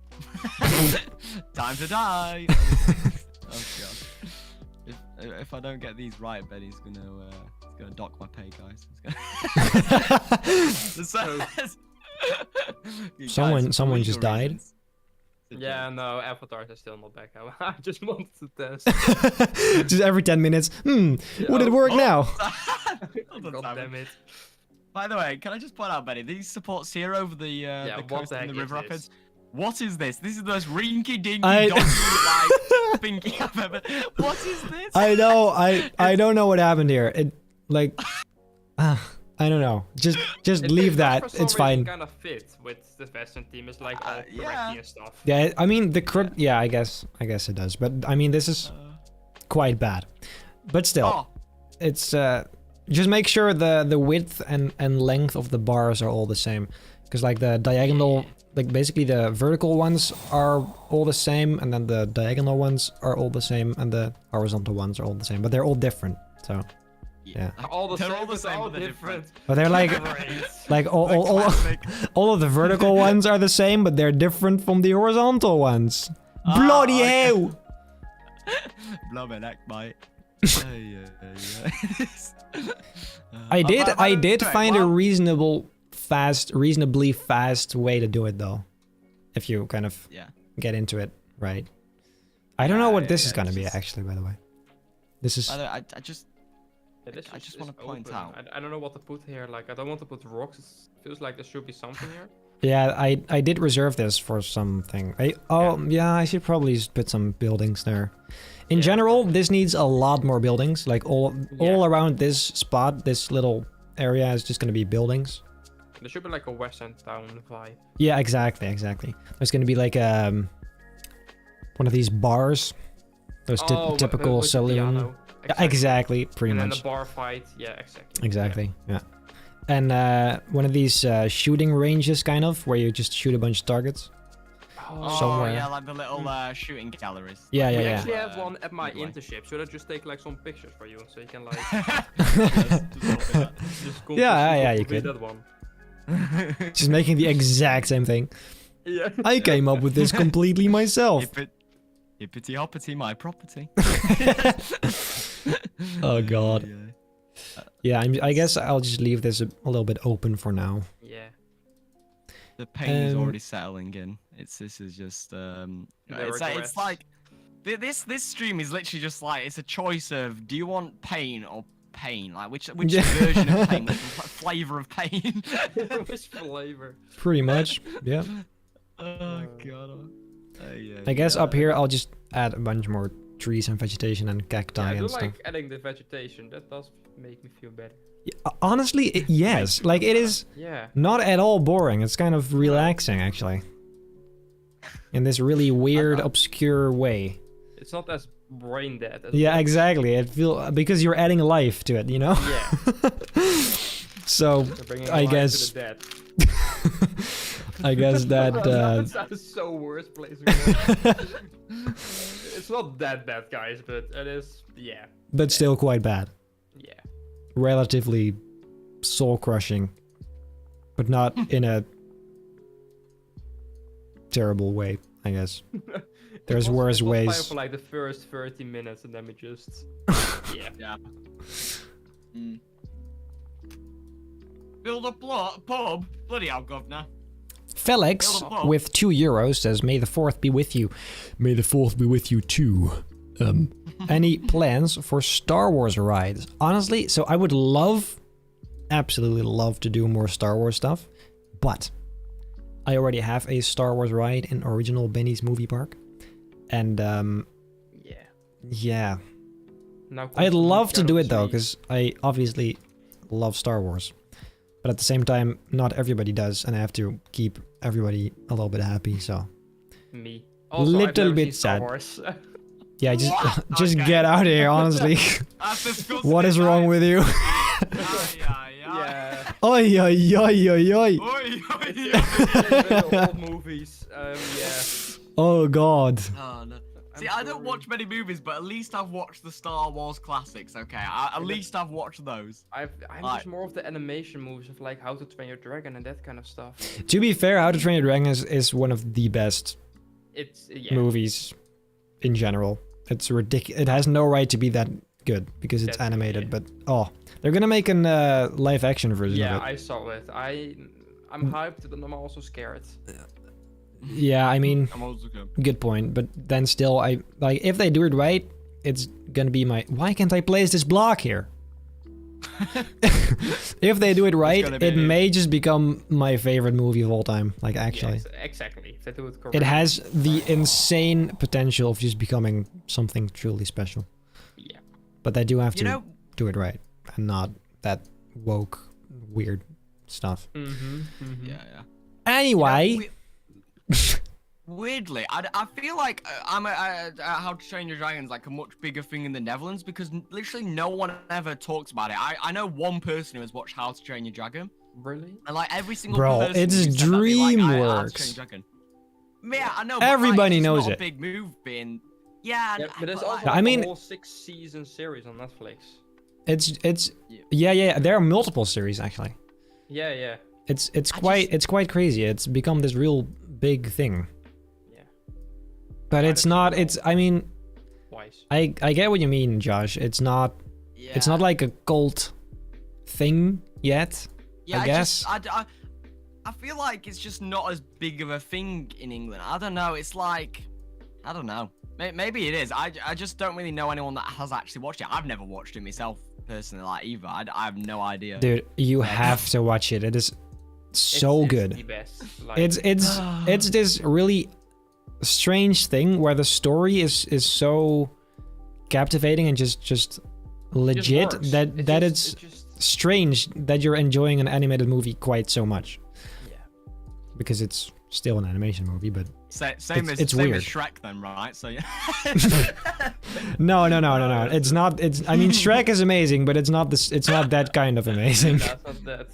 Time to die. Oh god. If I don't get these right, Betty's gonna dock my pay, guys. Someone just died. Yeah, no, avatars are still not back. I just wanted to test. Just every 10 minutes. Would it work now? God damn it. By the way, can I just point out, Betty, these supports here over the coast and the river rapids. What is this? This is the most rinky dinky dodgy like pinky I've ever. What is this? I know. I don't know what happened here. It like I don't know. Just leave that. It's fine. Kind of fit with the Western team. It's like all correcty and stuff. Yeah, I mean yeah, I guess it does. But I mean this is quite bad. But still, it's just make sure the width and length of the bars are all the same, because like the diagonal. Like basically the vertical ones are all the same, and then the diagonal ones are all the same, and the horizontal ones are all the same, but they're all different. So yeah, all the they're same, all different. But they're like all of the vertical ones are the same, but they're different from the horizontal ones. Bloody hell! Blubber neck, mate. I did find a reasonably fast way to do it though, if you kind of get into it right. I don't know what this is gonna be actually, by the way. This is I just want to point out I don't know what to put here. Like I don't want to put rocks. It feels like there should be something here. Yeah, I did reserve this for something. I should probably just put some buildings there. In general, this needs a lot more buildings. Like all around this spot, this little area is just gonna be buildings. There should be like a western town vibe. Yeah, exactly. There's gonna be like one of these bars, those typical saloon. Exactly, pretty much. And then the bar fight. Yeah, exactly. Exactly. Yeah. And one of these shooting ranges, kind of, where you just shoot a bunch of targets. Somewhere. Yeah, like the little shooting galleries. Yeah. We actually have one at my internship. Should I just take like some pictures for you so you can like? Yeah, you could. That one. Just making the exact same thing. Yeah. I came up with this completely myself. Hippity hoppity, my property. Oh god. Yeah, I guess I'll just leave this a little bit open for now. Yeah. The pain is already settling in. This is just it's like this stream is literally just like it's a choice of, do you want pain or pain? Like which version of pain, which flavor of pain? Which flavor? Pretty much, yeah. Oh god. I guess up here I'll just add a bunch more trees and vegetation and cacti and stuff. I do like adding the vegetation. That does make me feel better. Yeah, honestly, yes. Like it is not at all boring. It's kind of relaxing actually. In this really weird, obscure way. It's not as brain dead. Yeah, exactly. It feel because you're adding life to it, you know. Yeah. So They're bringing I life guess to the dead. I guess that That is so worst place. It's not that bad, guys, but it is. Yeah. but still quite bad. Yeah. Relatively soul crushing, but not in a terrible way, I guess. There's worse it was fine ways. for like the first 30 minutes, and then we just. Yeah. Yeah. Build a pub? Bloody hell, governor. Felix with €2 says, "May the 4th be with you." May the 4th be with you too. Any plans for Star Wars rides? Honestly, so I would absolutely love to do more Star Wars stuff, but I already have a Star Wars ride in original Benny's movie park, and yeah, Now I'd love to Shadow do of it though, Tree. because I obviously love Star Wars, but at the same time, not everybody does, and I have to keep everybody a little bit happy. So Me. Also, I've little never bit seen Star sad. Wars. yeah, just What? just Okay. get out of here, honestly. That's disgusting. What is wrong with you? Yeah. Oi, oi, oi, oi, oi. Oi, oi, The old movies. Yeah. Oh god. Oh, no. See, I'm I don't sorry. watch many movies, but at least I've watched the Star Wars classics, okay? At least I've watched those. I'm Like- just more of the animation movies of like How to Train Your Dragon and that kind of stuff. To be fair, How to Train Your Dragon is one of the best It's yeah. movies in general. It's ridiculous. It has no right to be that good because it's Definitely. animated, but oh, they're gonna make an live action version Yeah, of it. I saw it. I'm hyped, but I'm also scared. Yeah, I mean, I'm also good. good point, but then still, I like if they do it right, it's gonna be my. Why can't I place this block here? If they do it right, gonna be- it may just become my favorite movie of all time. Like actually, Yeah, exactly. If they do it correctly. it has the insane potential of just becoming something truly special. Yeah. But they do have You to know, do it right and not that woke, weird stuff. yeah. Anyway, Weirdly, I feel like How to Train Your Dragon is like a much bigger thing in the Netherlands because literally no one ever talks about it. I know one person who has watched How to Train Your Dragon, Really? and like every single Bro, person it's who said that, they like, How to Train DreamWorks. Your Dragon. Yeah, I know. But Everybody like, it's knows not it. A big movie, and yeah, Yeah, but there's like- also I like, mean- a whole 6-season series on Netflix. it's yeah. There are multiple series actually. Yeah, yeah. It's I quite crazy. It's become this real big thing. Yeah. But Quite it's a not. few It's. I mean, Twice. I get what you mean, Josh. It's not. It's yeah. not like a cult thing yet. Yeah, I just- guess. I feel like it's just not as big of a thing in England. I don't know. It's like, I don't know. Maybe it is. I just don't really know anyone that has actually watched it. I've never watched it myself personally, like either. I have no idea. Dude, you Yeah. have to watch it. It is so It's good. the best. Like, It's this really strange thing where the story is so captivating and just it just legit works. that It that just- it's it just- strange that you're enjoying an animated movie quite so much yeah. because it's still an animation movie, but Same it's same weird. as Shrek then, right? So yeah. no. It's not. It's. I mean, Shrek is amazing, but it's not this. It's not that kind of amazing. That's not that.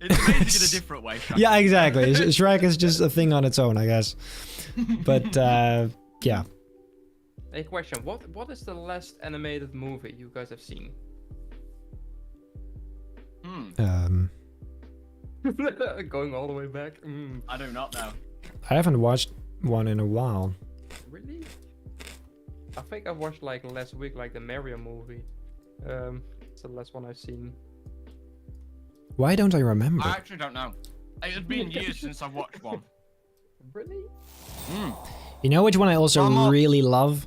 It's amazing in a different way. Shrek. Yeah, exactly. Shrek is just a thing on its own, I guess. But yeah. A question: What is the last animated movie you guys have seen? Going all the way back. I do not know. I haven't watched one in a while. Really? I think I watched like last week, like the Mario movie. It's the last one I've seen. Why don't I remember? I actually don't know. It's been years since I've watched one. Really? You know which one I also Mama. really love?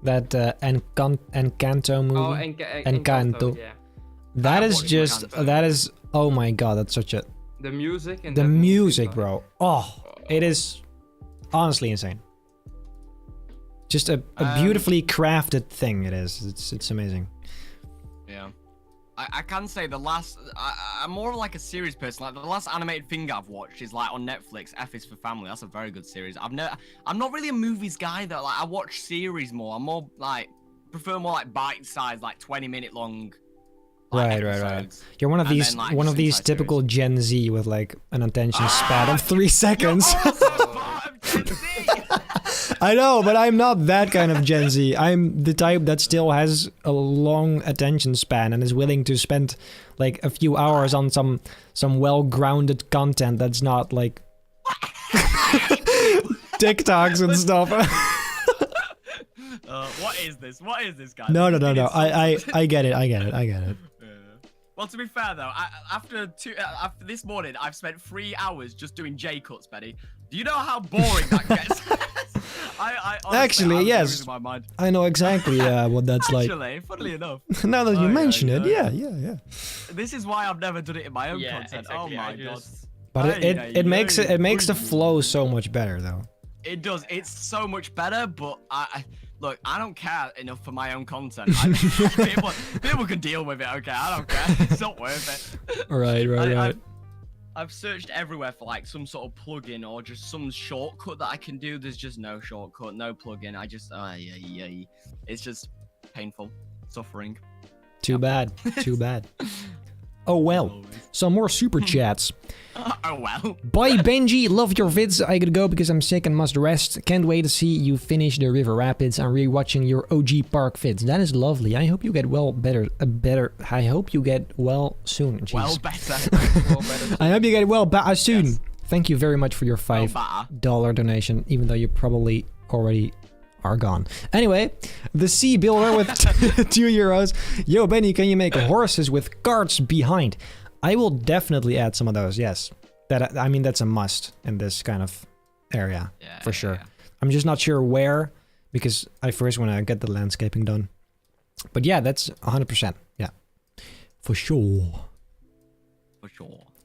That Encanto movie. Oh, Encanto. Yeah. That I is watched just. Encanto. That is. Oh my god, that's such a. The music and The that movie, music, like- bro. Oh, it is honestly insane. Just a beautifully crafted thing. It is. It's amazing. Yeah. I can say the last. I'm more like a series person. Like the last animated thing I've watched is like on Netflix. F is for Family. That's a very good series. I'm not really a movies guy though. Like I watch series more. I'm more like prefer more like bite-sized, like 20-minute long. Like, Right. episodes. You're one of And these then, like, one of just these inside typical series. Gen Z with like an attention span of 3 seconds. You're also part of Gen Z. I know, but I'm not that kind of Gen Z. I'm the type that still has a long attention span and is willing to spend like a few hours on some well-grounded content that's not like TikToks and stuff. What is this? What is this, guy? No. This is I get it. Yeah. Well, to be fair though, after this morning, I've spent 3 hours just doing J cuts, Benny. Do you know how boring that gets? I honestly, Actually, I'm yes. losing my mind. I know exactly what that's like. Actually, funnily enough, Now that you mention it, yeah. this is why I've never done it in my own Yeah, content. exactly. Oh I my god. just- But it Ay, makes ay, it makes the ay. flow so much better though. It does. It's so much better, but look, I don't care enough for my own content. People can deal with it, okay? I don't care. It's not worth it. Right. I've searched everywhere for like some sort of plugin or just some shortcut that I can do. There's just no shortcut, no plugin. I just, it's just painful, suffering. Too bad. Oh well. Some more super chats. Oh well. Bye Benji, love your vids. I gotta go because I'm sick and must rest. Can't wait to see you finish the River Rapids. I'm rewatching your OG Park vids. That is lovely. I hope you get well I hope you get well soon. Jeez. Well better. I hope you get well soon. Yes. Thank you very much for your Well $5 donation, even though you probably already are gone. Anyway, the Sea Builder with 2 euros. Yo, Benny, can you make horses with carts behind? I will definitely add some of those, yes. I mean, that's a must in this kind of area, for sure. I'm just not sure where, because I first want to get the landscaping done. But yeah, that's 100%, yeah. For sure.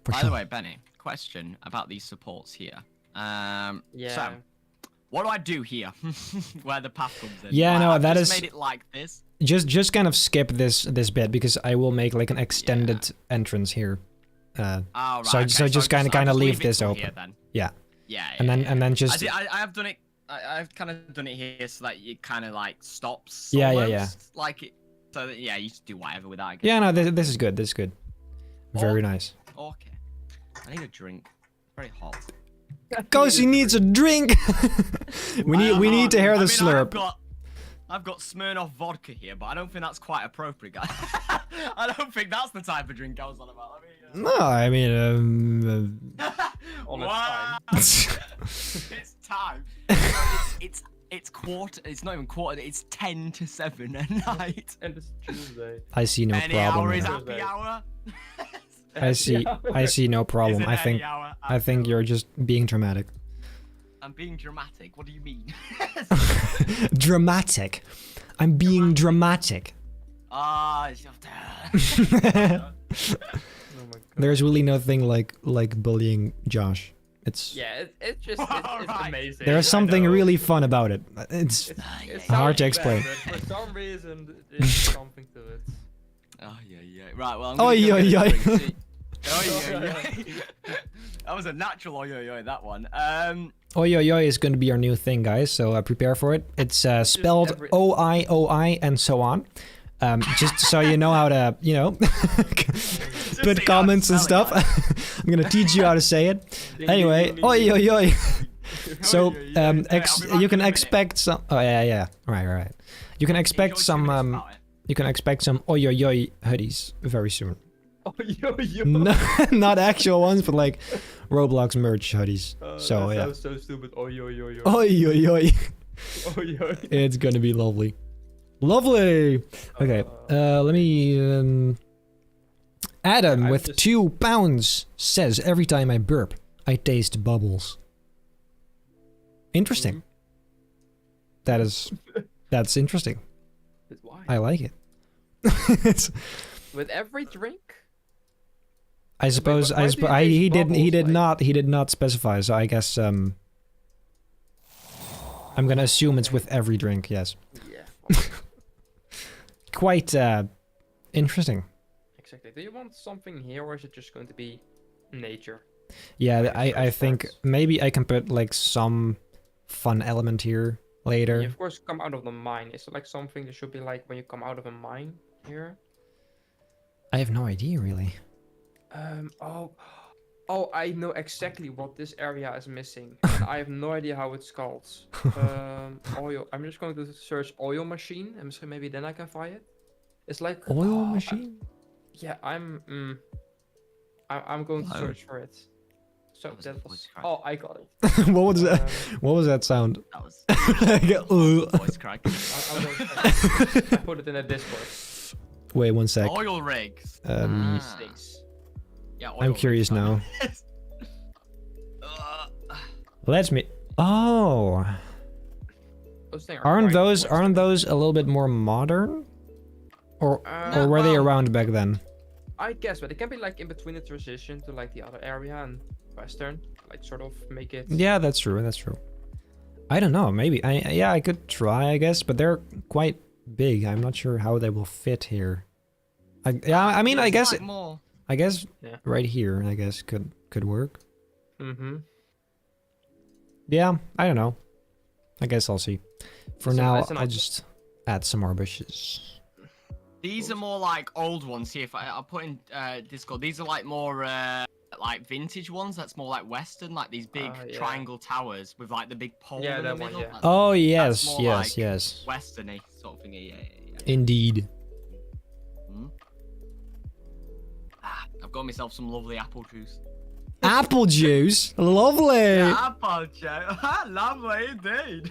By the way, Benny, question about these supports here. So, what do I do here? Where the path comes in? Yeah, no, I've that just is- made it like this. Just kind of skip this bit because I will make like an extended entrance here. Oh, right. So okay, just kind I'll of leave it this till open. here, then. Yeah. Yeah. And then just I have done it. I've kind of done it here so that it kind of like stops. Yeah. almost, Like it. So that, yeah, you just do whatever with that. I guess. yeah, no, this is good. This is good. Very nice. Okay. I need a drink. It's very hot. Cozy needs a drink. we need to hear the slurp. I've got Smirnoff vodka here, but I don't think that's quite appropriate, guys. I don't think that's the type of drink I was on about. No, I mean, Wow. It's time. It's quarter. It's not even quarter. It's 10 to 7 at night. And it's Tuesday. I see no Any problem. hour is here. happy hour. I see no problem. Is it I think any hour I think happy you're just being dramatic. I'm being dramatic. What do you mean? Dramatic. I'm being dramatic. Ah, it's your turn. Oh my god. There's really nothing like bullying Josh. It's Yeah, it's just it's Alright. amazing. there's I something know. really fun about it. It's It hard to sounds explain. bad, but for some reason, there's something to it. Oh yeah. Right. Well. I'm Oi, gonna go oi, get a oi. drink. See- That was a natural oi. That one. Oi oi oi is going to be our new thing, guys. So prepare for it. It's spelled every- OI and so on. Just so you know how to, put comments and stuff. I'm gonna teach you how to say it. Ding, Anyway, ding, ding, oi ding. oi oi. So Oi, oi, oi. I'll be back you can in a minute. expect some. Oh yeah. Right. You can expect some You can expect some oi oi oi hoodies very soon. Oh, yo. No, not actual ones, but like Roblox merch hoodies. So that yeah. sounds so stupid. Oh, yo. Oi oi oi. Oh, yo. It's gonna be lovely. Lovely. Okay. Let me. Adam I'm with just- 2 pounds says every time I burp, I taste bubbles. Interesting. That's interesting. That's why. I like it. It's- With every drink. I suppose. why do you taste He bubbles, did not specify. So I guess I'm gonna assume it's with every drink. Yes. Yeah. Quite interesting. exactly. Do you want something here, or is it just going to be nature? Yeah, Like I think parts. maybe I can put like some fun element here later. You of course come out of the mine. Is it like something that should be like when you come out of a mine here? I have no idea really. Oh, I know exactly what this area is missing, and I have no idea how it's called. Oil. I'm just going to search oil machine, and maybe then I can find it. It's like Oil oh, machine? yeah, I'm going to Oh. search for it. So That was a that voice was. crack. Oh, I got it. What was that? Um, What was that sound? That was Like, voice crack. I put it in a Discord. Wait 1 sec. Oil rigs. Six. Yeah, I'm oil curious rigs, now. Uh, Let's me. Oh, Those things aren't quite those Western. a little bit more modern? Or No, were they well- around back then? I guess, but it can be like in between the transition to like the other area and Western, like sort of make it. Yeah, that's true. That's true. I don't know. Maybe I could try. I guess, but they're quite big. I'm not sure how they will fit here. I mean, I it's guess like more. Yeah. right here. I guess could work. Mm-hmm. Yeah, I don't know. I guess I'll see. For It's a- now, it's an I'll op- just add some more bushes. These are more like old ones. See if I'll put in Discord. These are like more like vintage ones. That's more like Western, like these big Yeah. triangle towers with like the big pole Yeah, in the that one, middle. yeah. That's Oh yes, more yes, like- yes. Westerny sort of thingy. Yeah. Indeed. Hmm? I've got myself some lovely apple juice. Apple juice, lovely. Apple juice, lovely indeed.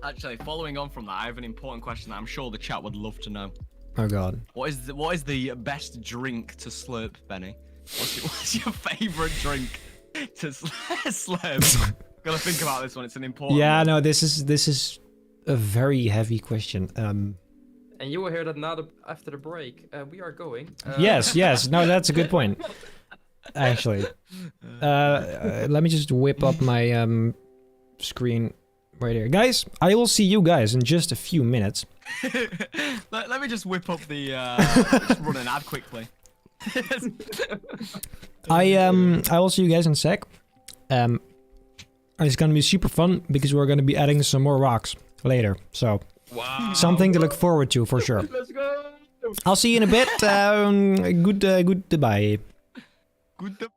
Actually, following on from that, I have an important question that I'm sure the chat would love to know. Oh god. What is the best drink to slurp, Benny? What's your favorite drink to slurp? Gotta think about this one. It's an important. Yeah, one. no, this is a very heavy question. And you will hear that now after the break. We are going. Yes, no, that's a good point. Actually, let me just whip up my screen right here, guys. I will see you guys in just a few minutes. Let me just whip up the. Just run an ad quickly. I will see you guys in a sec. It's gonna be super fun because we're gonna be adding some more rocks later. So Wow. something to look forward to for sure. Let's go. I'll see you in a bit. Goodbye. Good.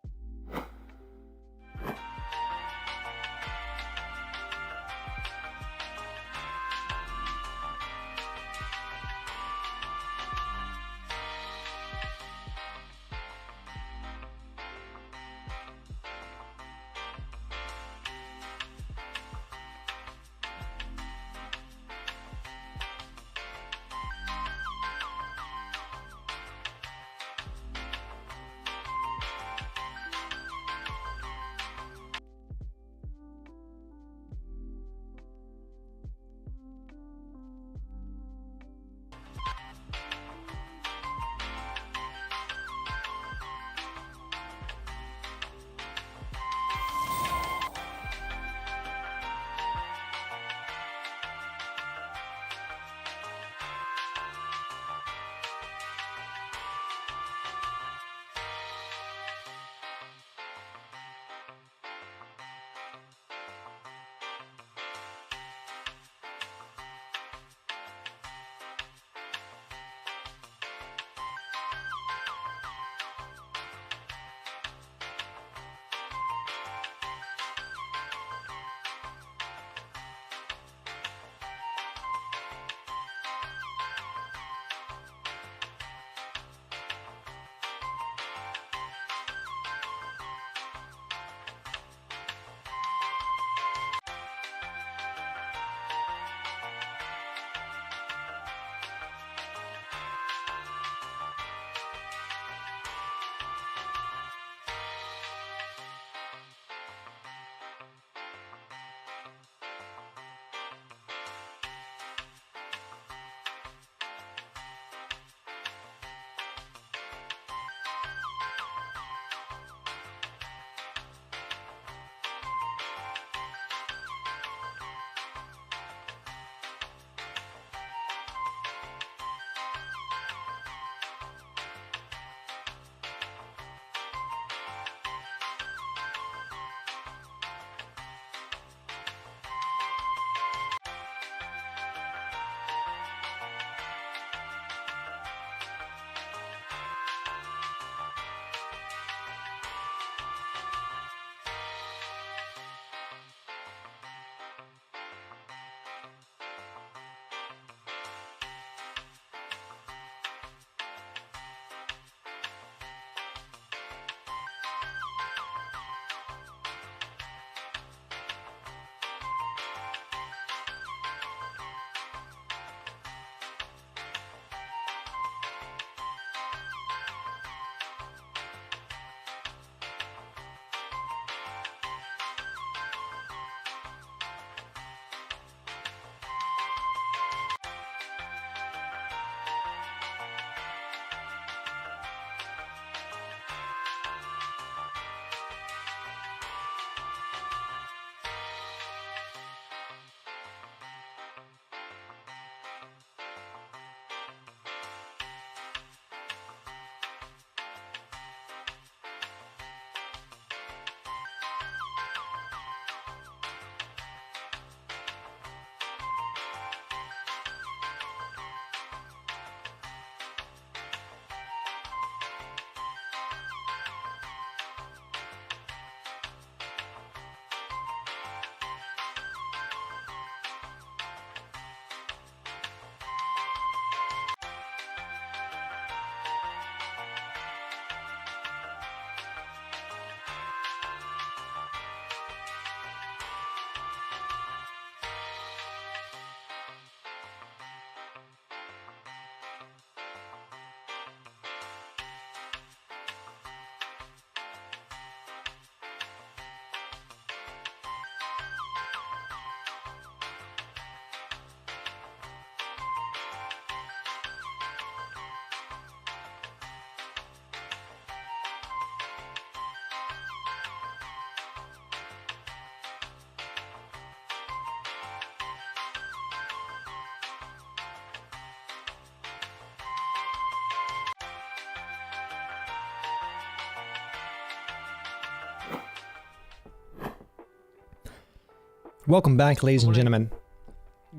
Welcome back, ladies and gentlemen.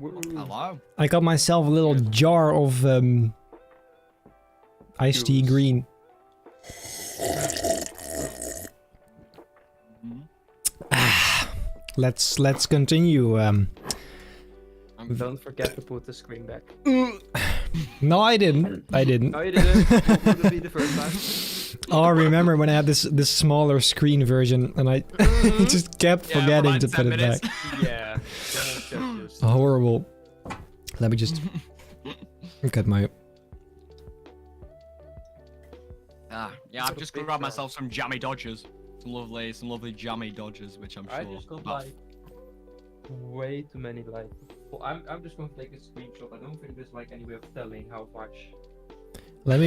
Hello. I got myself a little jar of iced tea Juice. green. Let's continue. Don't forget to put the screen back. No, I didn't. I didn't. No, you didn't. It would be the first time. Oh, I remember when I had this smaller screen version, and I just kept Yeah, forgetting right, to 10 put it minutes. back. Yeah. the whole chat just- Horrible. Let me just cut my. Yeah, I've just grabbed myself some jammy dodgers. Some lovely jammy dodgers, which I'm sure. I just got buff. like way too many like. Well, I'm just gonna take a screenshot. I don't think there's like any way of telling how much. Let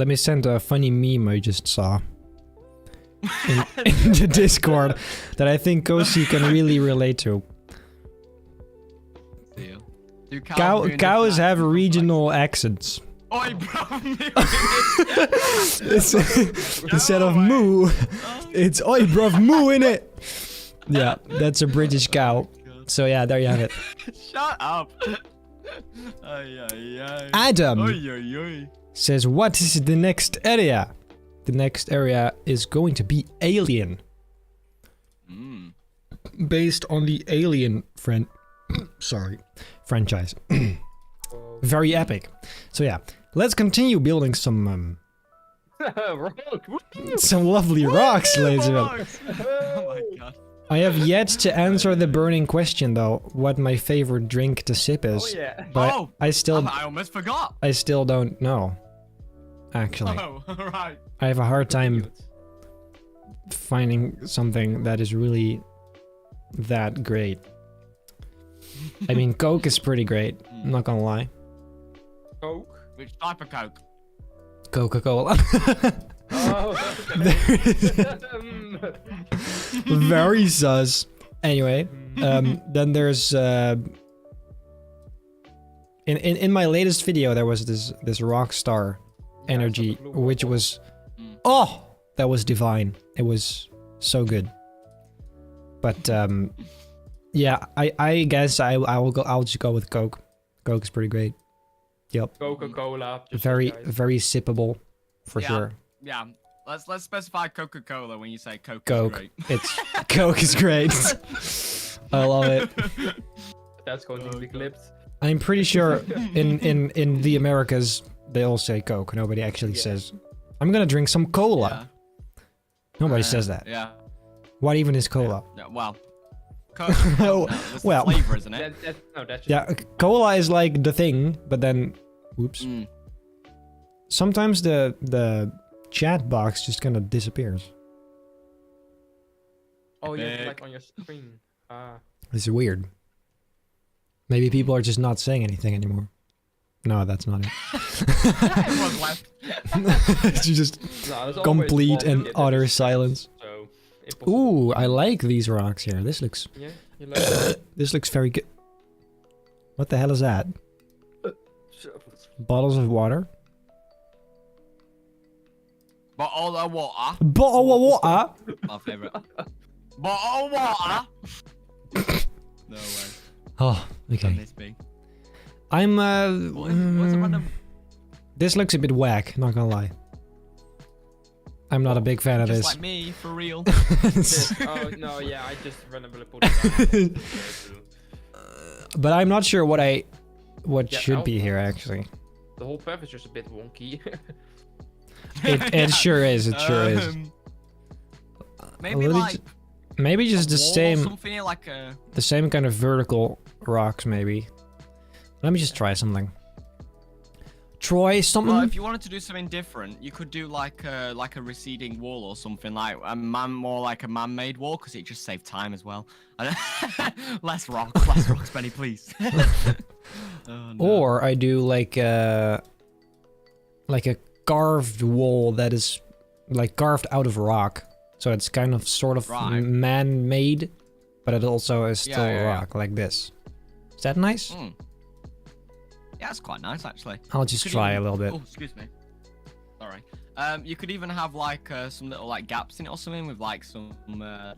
me send a funny meme I just saw in the Discord that I think Kosi can really relate to. Yeah. Do cows ruin Cows different have accents? regional accents. Oi, bro. Instead of moo, it's oi bruv moo in it. Yeah, that's a British cow. So yeah, there you have it. Shut up. Ay, ay, ay. Adam Oy, oy, oy. says, what is the next area? The next area is going to be Alien. Mm. Based on the Alien franchise. Very epic. So yeah, let's continue building some lovely rocks, ladies and gentlemen. Oh my god. I have yet to answer the burning question though, what my favorite drink to sip is. Oh yeah. But Oh, I still almost forgot. don't know. Actually, Oh, right. I have a hard time finding something that is really that great. I mean, Coke is pretty great, I'm not gonna lie. Coke. Which type of Coke? Coca-Cola. Oh. Very sus. Anyway, then there's in my latest video there was this Rockstar energy, which was that was divine. It was so good. But yeah, I guess I'll just go with Coke. Coke is pretty great. Yep. Coca-Cola. Very sippable for Yeah. sure. Yeah. Let's specify Coca-Cola when you say Coke. Coke. Is great. It's Coke is great. I love it. That's going to be clipped. I'm pretty sure in the Americas they all say Coke. Nobody actually says, I'm gonna drink some cola. Nobody says that. Yeah. What even is cola? Yeah, well. Coke. Oh, That's well. the flavor, isn't it? That's just Yeah, cola is like the thing, but then, whoops. Mm. Sometimes the chat box just kind of disappears. Oh yeah, Big. like on your screen. Ah. This is weird. Maybe people are just not saying anything anymore. No, that's not Everyone's left. it. It's just No, there's always complete one and that utter is silence. So, impossible. Ooh, I like these rocks here. This looks Yeah, you like that? this looks very good. What the hell is that? Bottles of water? Bottle of water. Bottle of water? My favorite. Bottle of water. No way. Oh, Can okay. this be? I'm What is it random? this looks a bit whack, not gonna lie. I'm not a big fan of Just this. like me, for real. This- oh no, yeah, I just randomly put it down. But I'm not sure what Yeah, should be I'll- here actually. The whole path is just a bit wonky. It sure is, it sure is. Maybe little like Maybe a just the wall or same something here, like a. the same kind of vertical rocks maybe. Let me just try something. Try something? Well, if you wanted to do something different, you could do like a receding wall or something, like more like a man-made wall, because it just saved time as well. less rocks, Benny, please. Oh, no. Or I do like a carved wall that is like carved out of rock. So it's kind of sort of Right. man-made, but it also is still Yeah. rock like this. Is that nice? Mm. Yeah, it's quite nice actually. I'll just Could try you- a little bit. Oh, excuse me. Sorry. You could even have like some little like gaps in it or something with like some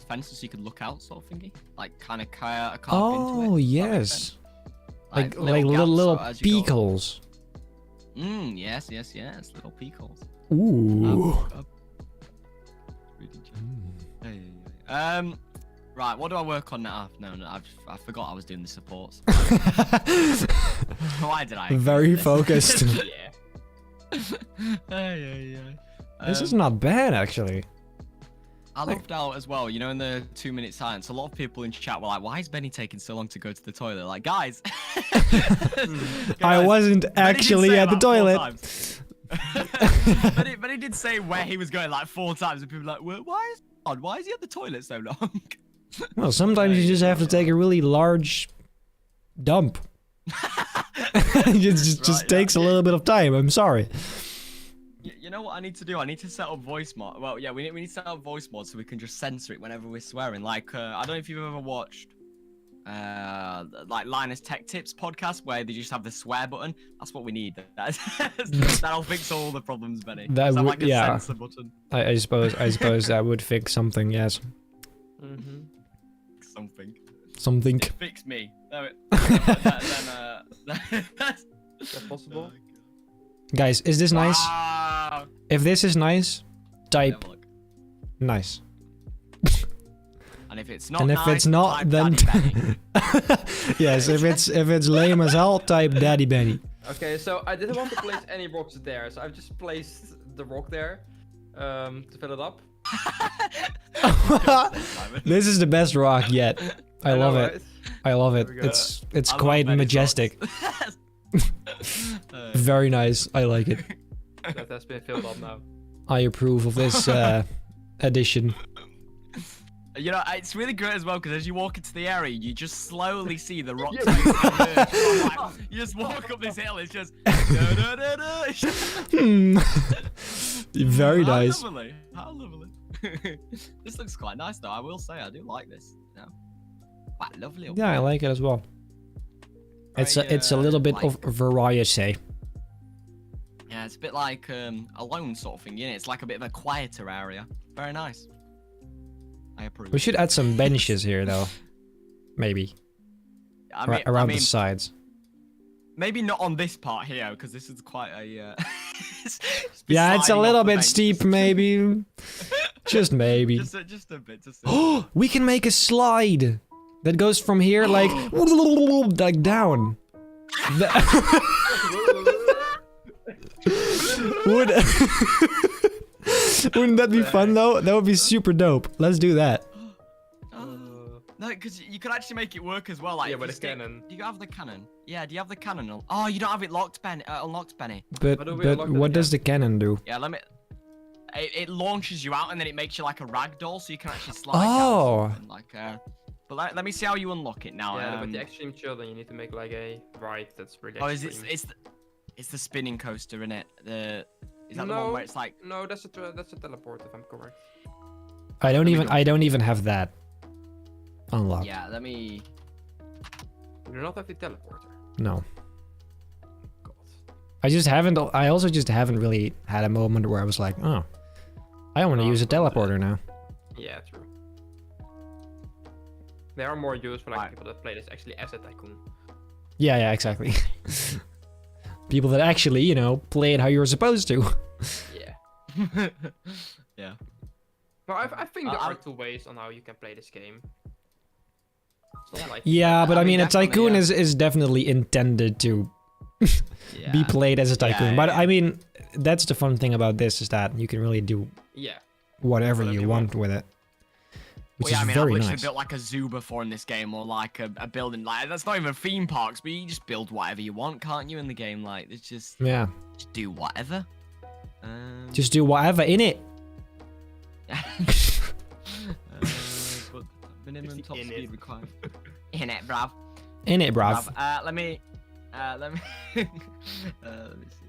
fences so you could look out sort of thingy. Like kind of carve into it. Oh, yes. Like little gaps as you go. peekholes. Yes, little peekholes. Ooh. Right, what do I work on now? No, I forgot I was doing the supports. Why did I? Very focused. This is not bad, actually. I loved out as well, you know, in the 2-minute silence, a lot of people in chat were like, why is Benny taking so long to go to the toilet? Like, guys. I wasn't actually at the toilet. But he did say where he was going like 4 times, and people were like, well, why is he at the toilet so long? Well, sometimes you just have to take a really large dump. It just takes a little bit of time. I'm sorry. You know what I need to do? I need to set up voice mod. Well, yeah, we need to set up voice mod so we can just censor it whenever we're swearing. Like, I don't know if you've ever watched, like Linus Tech Tips podcast where they just have the swear button. That's what we need. That'll fix all the problems, Benny. That would, like a yeah. censor button. I suppose that would fix something. Yes. Something. It fixed me. No, Is that possible? Guys, is this nice? Wow. If this is nice, type nice. And if it's not, And if nice, it's not, type then Daddy Benny. yes. If it's lame as hell, type Daddy Benny. Okay, so I didn't want to place any rocks there, so I've just placed the rock there to fill it up. This is the best rock yet. I love know, it. right? I love it. There we go. It's I love quite Benny's majestic. rocks. Very nice. I like it. That has been filled up now. I approve of this addition. You know, it's really great as well because as you walk into the area, you just slowly see the rocks. You just walk up this hill. It's just. Very nice. How lovely. How lovely. This looks quite nice, though. I will say, I do like this. Yeah. Quite lovely. Yeah, I like it as well. It's a little bit like, of variety. Yeah, it's a bit like a lone sort of thing, you know? It's like a bit of a quieter area. Very nice. I approve. We should add some benches here, though. Maybe. Around the sides. Maybe not on this part here, because this is quite a... Yeah, it's a little bit bench. steep, maybe. Just maybe. Just a bit. Oh, we can make a slide that goes from here, like down. Wouldn't that be fun, though? That would be super dope. Let's do that. No, because you could actually make it work as well. Like, Yeah, with a cannon. Do you have the cannon? Yeah, do you have the cannon? Oh, you don't have it locked, unlocked, Benny. But what does the cannon do? Yeah, let me... It launches you out and then it makes you like a ragdoll, so you can actually slide Oh. down. Like, but let me see how you unlock it now. Yeah, with the extreme children, you need to make like a ride that's really extreme. It's the spinning coaster, isn't it? Is that the one where it's like... No, that's a teleport, if I'm correct. I don't even have that unlocked. Yeah, let me... You do not have the teleporter. No. God. I also just haven't really had a moment where I was like, oh, I want to use a teleporter now. Yeah, true. There are more used for like people that play this actually as a tycoon. Yeah, exactly. People that actually, you know, play it how you're supposed to. Yeah. Yeah. But I think there are 2 ways on how you can play this game. It's not like Yeah, but I mean, a definitely, tycoon yeah. is definitely intended to be played as a tycoon. But I mean, that's the fun thing about this is that you can really do whatever you want with it. Which is I've very literally nice. built like a zoo before in this game, or like a building. Like that's not even theme parks, but you just build whatever you want, can't you? In the game, like it's just just do whatever. Just do whatever in it. But minimum top speed required. In it, bruv. In it, bruv. Let me see.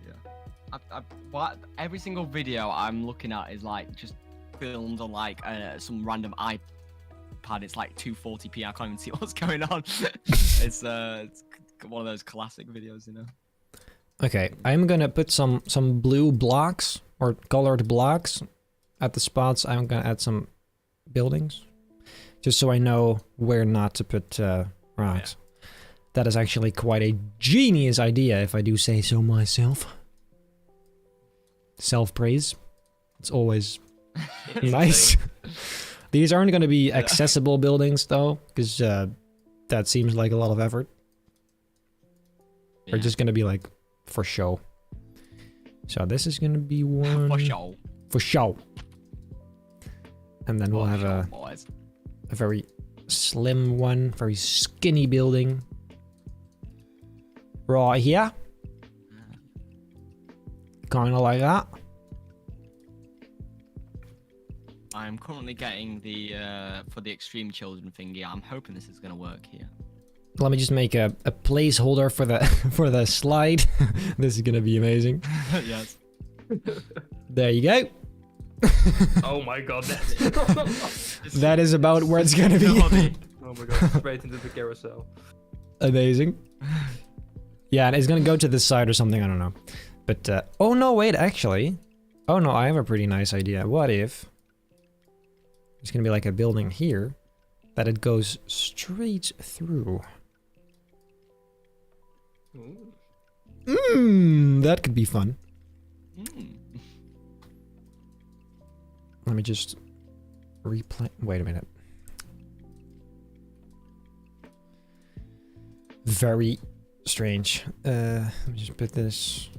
Yeah. Every single video I'm looking at is like just filmed on like some random iPad. It's like 240p. I can't even see what's going on. It's one of those classic videos, you know. Okay, I'm gonna put some blue blocks or colored blocks at the spots. I'm gonna add some buildings, just so I know where not to put rocks. That is actually quite a genius idea, if I do say so myself. Self-praise. It's always nice. These aren't gonna be accessible buildings though, because that seems like a lot of effort. They're just gonna be like for show. So this is gonna be one For show. for show. And then we'll For have show, a boys. very slim one, very skinny building. Right here. Kinda like that. I'm currently getting the for the extreme children thingy. I'm hoping this is gonna work here. Let me just make a placeholder for the for the slide. This is gonna be amazing. Yes. There you go. Oh my god, That is about where it's gonna be. oh my god, straight into the carousel. Amazing. Yeah, and it's gonna go to this side or something, I don't know. But, oh no, wait, actually. Oh no, I have a pretty nice idea. What if it's gonna be like a building here that it goes straight through? That could be fun. Let me just replay. Wait a minute. Very strange. Let me just put this.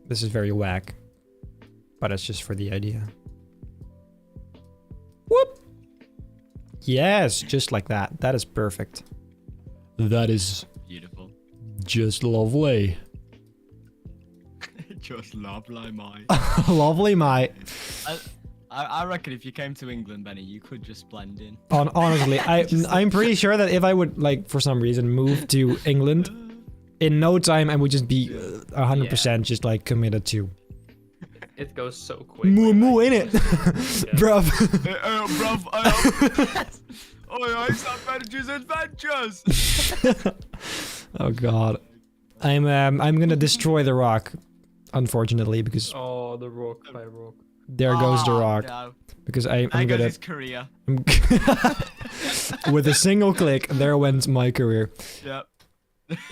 This is very whack, but it's just for the idea. Whoop! Yes, just like that. That is perfect. That is Beautiful. just lovely. Just lovely, mate. Lovely, mate. I reckon if you came to England, Benny, you could just blend in. Honestly, I'm pretty sure that if I would, like, for some reason, move to England, in no time I would just be 100% just, like, committed to. It goes so quick. Moo in it, bruv. Bruv, I saw Benji's adventures. Oh god, I'm gonna destroy the rock, unfortunately, because Oh, the rock by rock. there goes the rock. No. Because I'm There goes gonna his career. with a single click, there went my career. Yep.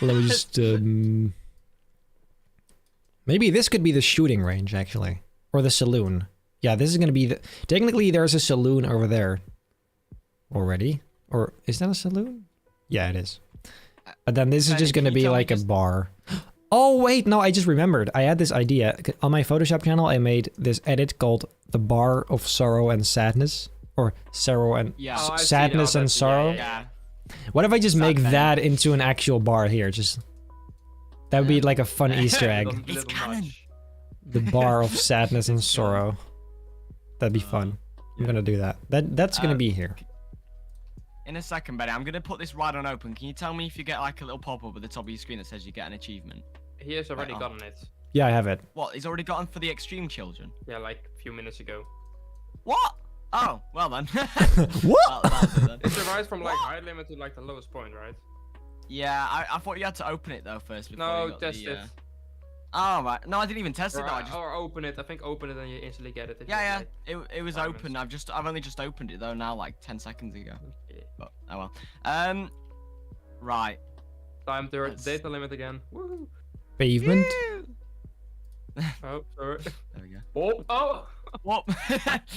Let me just maybe this could be the shooting range, actually, or the saloon. Yeah, this is gonna be the. Technically, there's a saloon over there already, or is that a saloon? Yeah, it is. But then this is Benny, just can gonna you be tell me like a just- bar. Oh wait, no, I just remembered. I had this idea on my Photoshop channel. I made this edit called "The Bar of Sorrow and Sadness," or "Sorrow and Yeah. Oh, I've seen it. Sadness Oh, and that's- Sorrow." Yeah. What if I just Sad make Benny. that into an actual bar here? Just that would be like a fun Easter egg. Little- It's little canon. nudge. The Bar of Sadness and It's fun. Sorrow. That'd be fun. I'm gonna do that. That's gonna be here. In a second, Benny, I'm gonna put this right on open. Can you tell me if you get like a little pop-up at the top of your screen that says you get an achievement? He has already Oh. gotten it. Yeah, I have it. What? He's already gotten for the extreme children. Yeah, like a few minutes ago. What? Oh, well then. What? That's it then. It's a rise from like high limit to like the lowest point, right? Yeah, I thought you had to open it though first before No, you got test the, it. Oh right, no, I didn't even test it Or, though. I just or open it. I think open it and you instantly get it. if yeah, you, yeah, like, it was diamonds. open. I've only just opened it though now, like 10 seconds ago. Okay. But oh well. Right. Time to Let's- data limit again. Woo! Pavement. Oh, sorry. There we go. Oh! Whoop.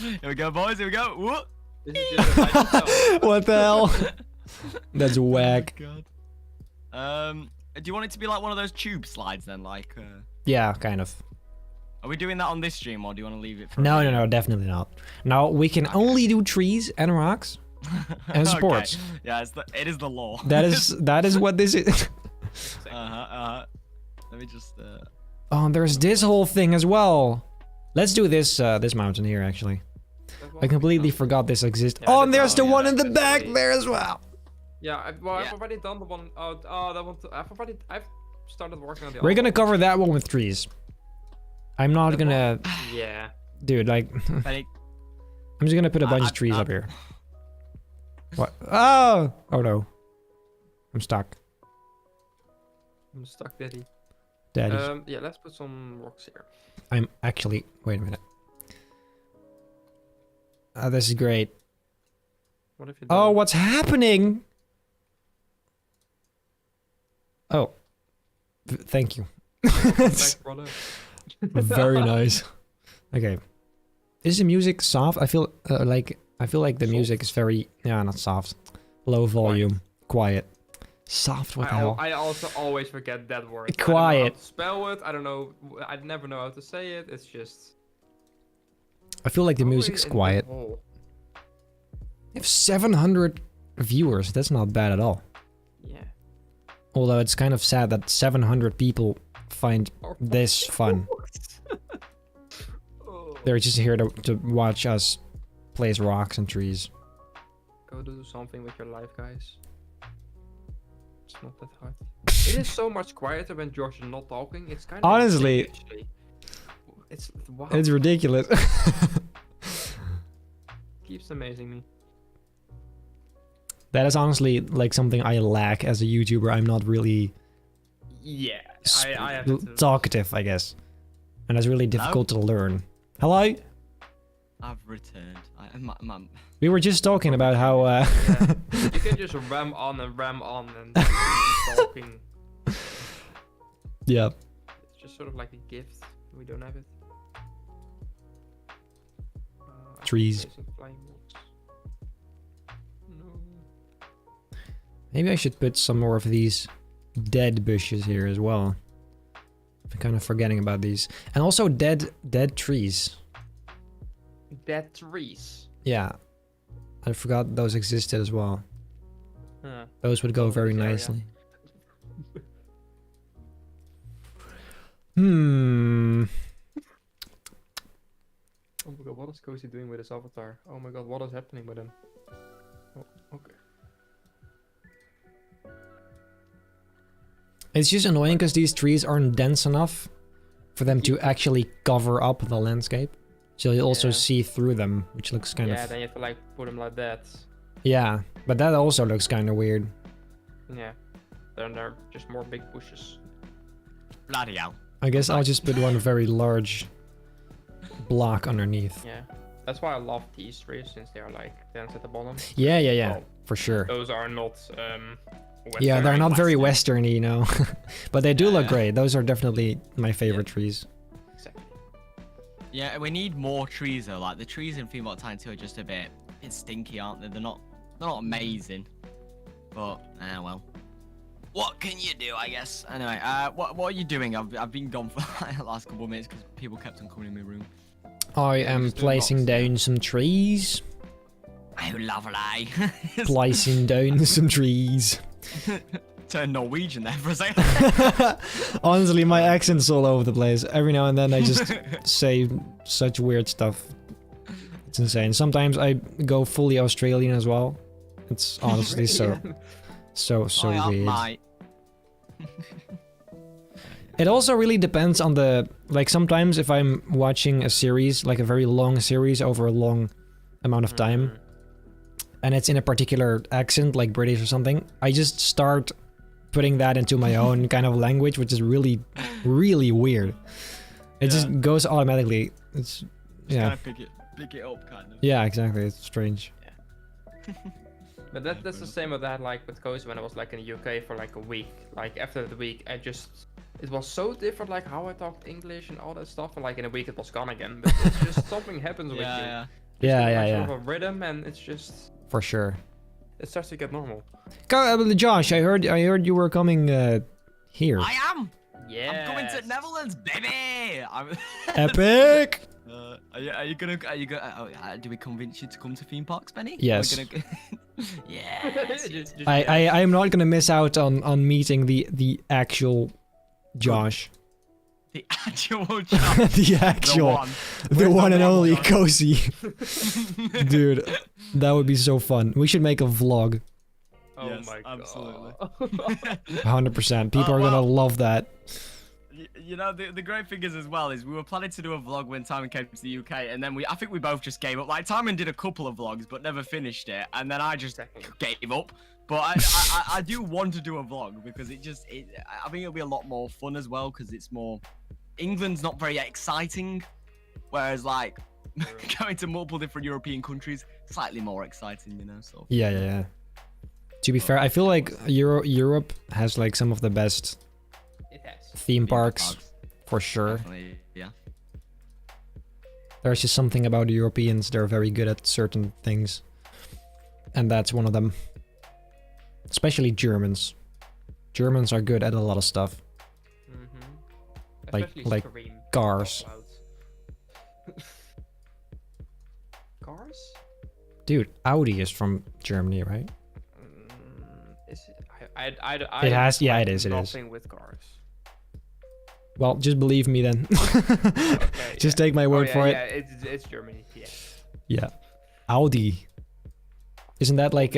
Here we go, boys. Here we go. Whoop. This is just a nice hotel. What the hell? That's Oh my whack. God. Do you want it to be like one of those tube slides then? Like, Yeah, kind of. are we doing that on this stream or do you want to leave it for? No, definitely not. Now we can only do trees and rocks and Okay. sports. Yeah, it is the law. That is what this is. Let me just. Oh, and there's this whole thing as well. Let's do this this mountain here actually. I completely forgot this exists. Yeah, Oh, that's and there's the all, one yeah, in the that's back really- there as well. Yeah, I've Yeah. already done the one. That one. I've started working on the. We're other gonna one. cover that one with trees. I'm not That gonna, Yeah. dude. Like, Benny, I'm just gonna put a bunch I- of trees I- up here. What? Oh! Oh no. I'm stuck. I'm stuck, Daddy. Daddy. Yeah, let's put some rocks here. I'm actually... Wait a minute. Oh, this is great. What if you Oh, don't? what's happening? Oh. Thank you. Thanks, brother. Very nice. Okay. Is the music soft? I feel like the music is very not soft. Low volume, quiet. Soft. What the hell? I also always forget that word. Quiet. I don't know how to spell it. I don't know. I never know how to say it. It's just. I feel like the Always music's in the quiet. hole. You have 700 viewers. That's not bad at all. Yeah. Although it's kind of sad that 700 people find this fun. Oh. They're just here to watch us place rocks and trees. Go do something with your life, guys. It's not that hard. It is so much quieter when Josh is not talking. It's kind of Honestly, insane, actually. It's wow. it's ridiculous. Keeps amazing me. That is honestly like something I lack as a YouTuber. I'm not really Yeah, I have to. talkative, I guess, and it's really difficult to learn. Hello. I've returned. We were just talking about how. Yeah. You can just ram on and keep talking. Yeah. It's just sort of like a gift. We don't have it. I Trees. think there's some flying wolves. No. Maybe I should put some more of these dead bushes here as well. I'm kind of forgetting about these, and also dead trees. Dead trees. Yeah, I forgot those existed as well. Huh. Those would go very Yeah, yeah. nicely. Hmm. Oh my god, what is Cozy doing with his avatar? Oh my god, what is happening with him? Oh, okay. It's just annoying because these trees aren't dense enough for them to actually cover up the landscape. So you also Yeah. see through them, which looks kind Yeah, of... then you have to like put him like that. Yeah, but that also looks kind of weird. Yeah. Then they're just more big bushes. Bloody hell. I guess I'll just put one very large block underneath. Yeah. That's why I love these trees, since they are like dense at the bottom. Yeah, Well, for sure. those are not Yeah, they're very not very Western. westerny, you know. But they do look Yeah. great. Those are definitely my favorite trees. Exactly. Yeah, we need more trees though. Like the trees in Femont Time 2 are just a bit stinky, aren't they? They're not amazing. But well. What can you do, I guess? Anyway, what are you doing? I've been gone for like, the last couple of minutes because people kept on coming in my room. I am just doing placing lots, yeah. down some trees. Oh, lovely. Placing down some trees. Turn Norwegian there for a second. Honestly, my accent's all over the place. Every now and then I just say such weird stuff. It's insane. Sometimes I go fully Australian as well. It's honestly so Oh, weird. mate. It also really depends on the, like, sometimes if I'm watching a series, like a very long series over a long amount of time, and it's in a particular accent, like British or something, I just start putting that into my own kind of language, which is really, really weird. It just goes automatically. It's, yeah. Kind of pick it up, kind of. Yeah, exactly. It's strange. But that's the same with that, like with Cozy when I was like in the UK for like a week. Like after the week, it was so different, like how I talked English and all that stuff. And like in a week, it was gone again. But it's just something happens with you. Yeah. Yeah. Sort of a rhythm, and it's just For sure. it starts to get normal. Josh, I heard you were coming here. I am. Yeah. I'm coming to Netherlands, baby. Epic. Are you gonna? Do we convince you to come to theme parks, Benny? Yes. Yes. I am not gonna miss out on meeting the actual Josh. The actual Josh. The actual, the Where's one the and vlog, only Josh? Cozy. Dude, that would be so fun. We should make a vlog. Oh Yes, my god. absolutely. 100%. People are gonna well- love that. You know, the great thing is as well is we were planning to do a vlog when Timon came to the UK, and then I think we both just gave up. Like Timon did a couple of vlogs, but never finished it, and then I just gave up. But I do want to do a vlog because I think it'll be a lot more fun as well because it's more. England's not very exciting, whereas like going to multiple different European countries, slightly more exciting, you know. So. Yeah. To be fair, I feel like Europe has like some of the best theme parks for sure. Definitely, yeah. There's just something about the Europeans, they're very good at certain things. And that's one of them. Especially Germans. Germans are good at a lot of stuff. Like cars. Cars? Dude, Audi is from Germany, right? Is it? I It has, yeah, it is. Nothing with cars. Well, just believe me then. Okay, Just take my word for it. Yeah, it's Germany. Yeah. Yeah. Audi. Isn't that like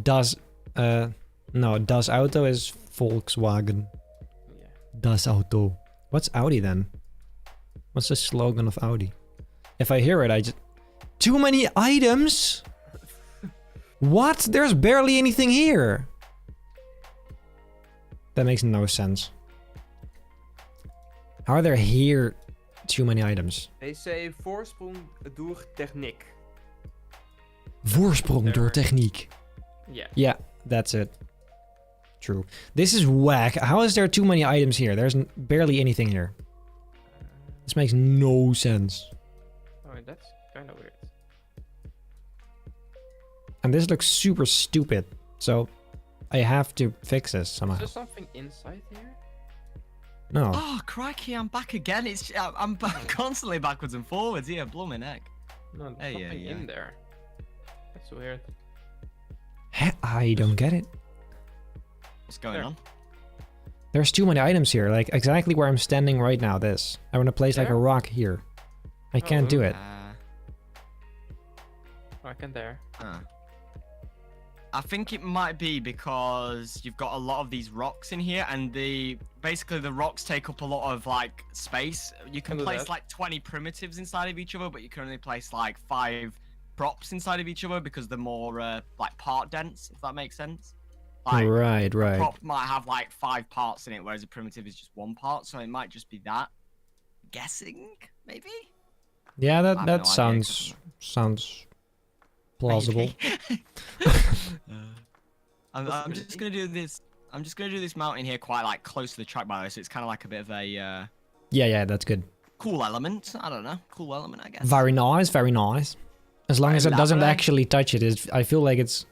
Das Auto is Volkswagen. Yeah. Das Auto. What's Audi then? What's the slogan of Audi? If I hear it, I just... Too many items? What? There's barely anything here. That makes no sense. How are there here too many items? They say voorsprong door techniek. Voorsprong door techniek. Yeah. Yeah, that's it. True. This is whack. How is there too many items here? There's barely anything here. This makes no sense. Oh, that's kind of weird. And this looks super stupid. So I have to fix this somehow. Is there something inside here? No. Oh, crikey, I'm back again. I'm constantly backwards and forwards here, blooming heck. No, there's something in there. That's weird. I don't get it. What's going on? There's too many items here. Like exactly where I'm standing right now. This. I want to place like a rock here. I can't do it. I can there. I think it might be because you've got a lot of these rocks in here, and basically the rocks take up a lot of like space. You can place like 20 primitives inside of each other, but you can only place like 5 props inside of each other because they're more like part dense, if that makes sense. Like, right. A prop might have like 5 parts in it, whereas a primitive is just 1 part, so it might just be that. Guessing, maybe? Yeah, that no sounds plausible. I'm just gonna do this. I'm just gonna do this mountain here quite like close to the track, by the way, so it's kind of like a bit of a Yeah, that's good. cool element. I don't know, cool element, I guess. Very nice, very nice. As long as it doesn't actually touch it, I feel like it's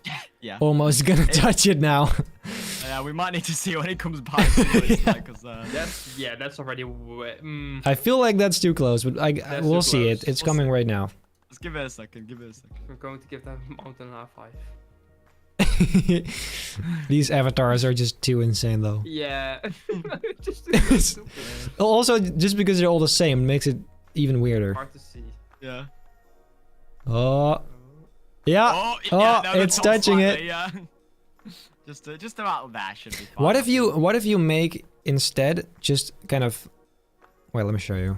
almost gonna touch it now. Yeah, we might need to see when it comes by. Because that's already. I feel like that's too close, but we'll see it. It's coming right now. Let's give it a second. Give it a second. I'm going to give that mountain a high 5. These avatars are just too insane, though. Yeah. Also, just because they're all the same makes it even weirder. Hard to see. Yeah. Oh. Yeah. No, it's touching it. Yeah. Just about there should be fine. What if you make instead just kind of, well, let me show you.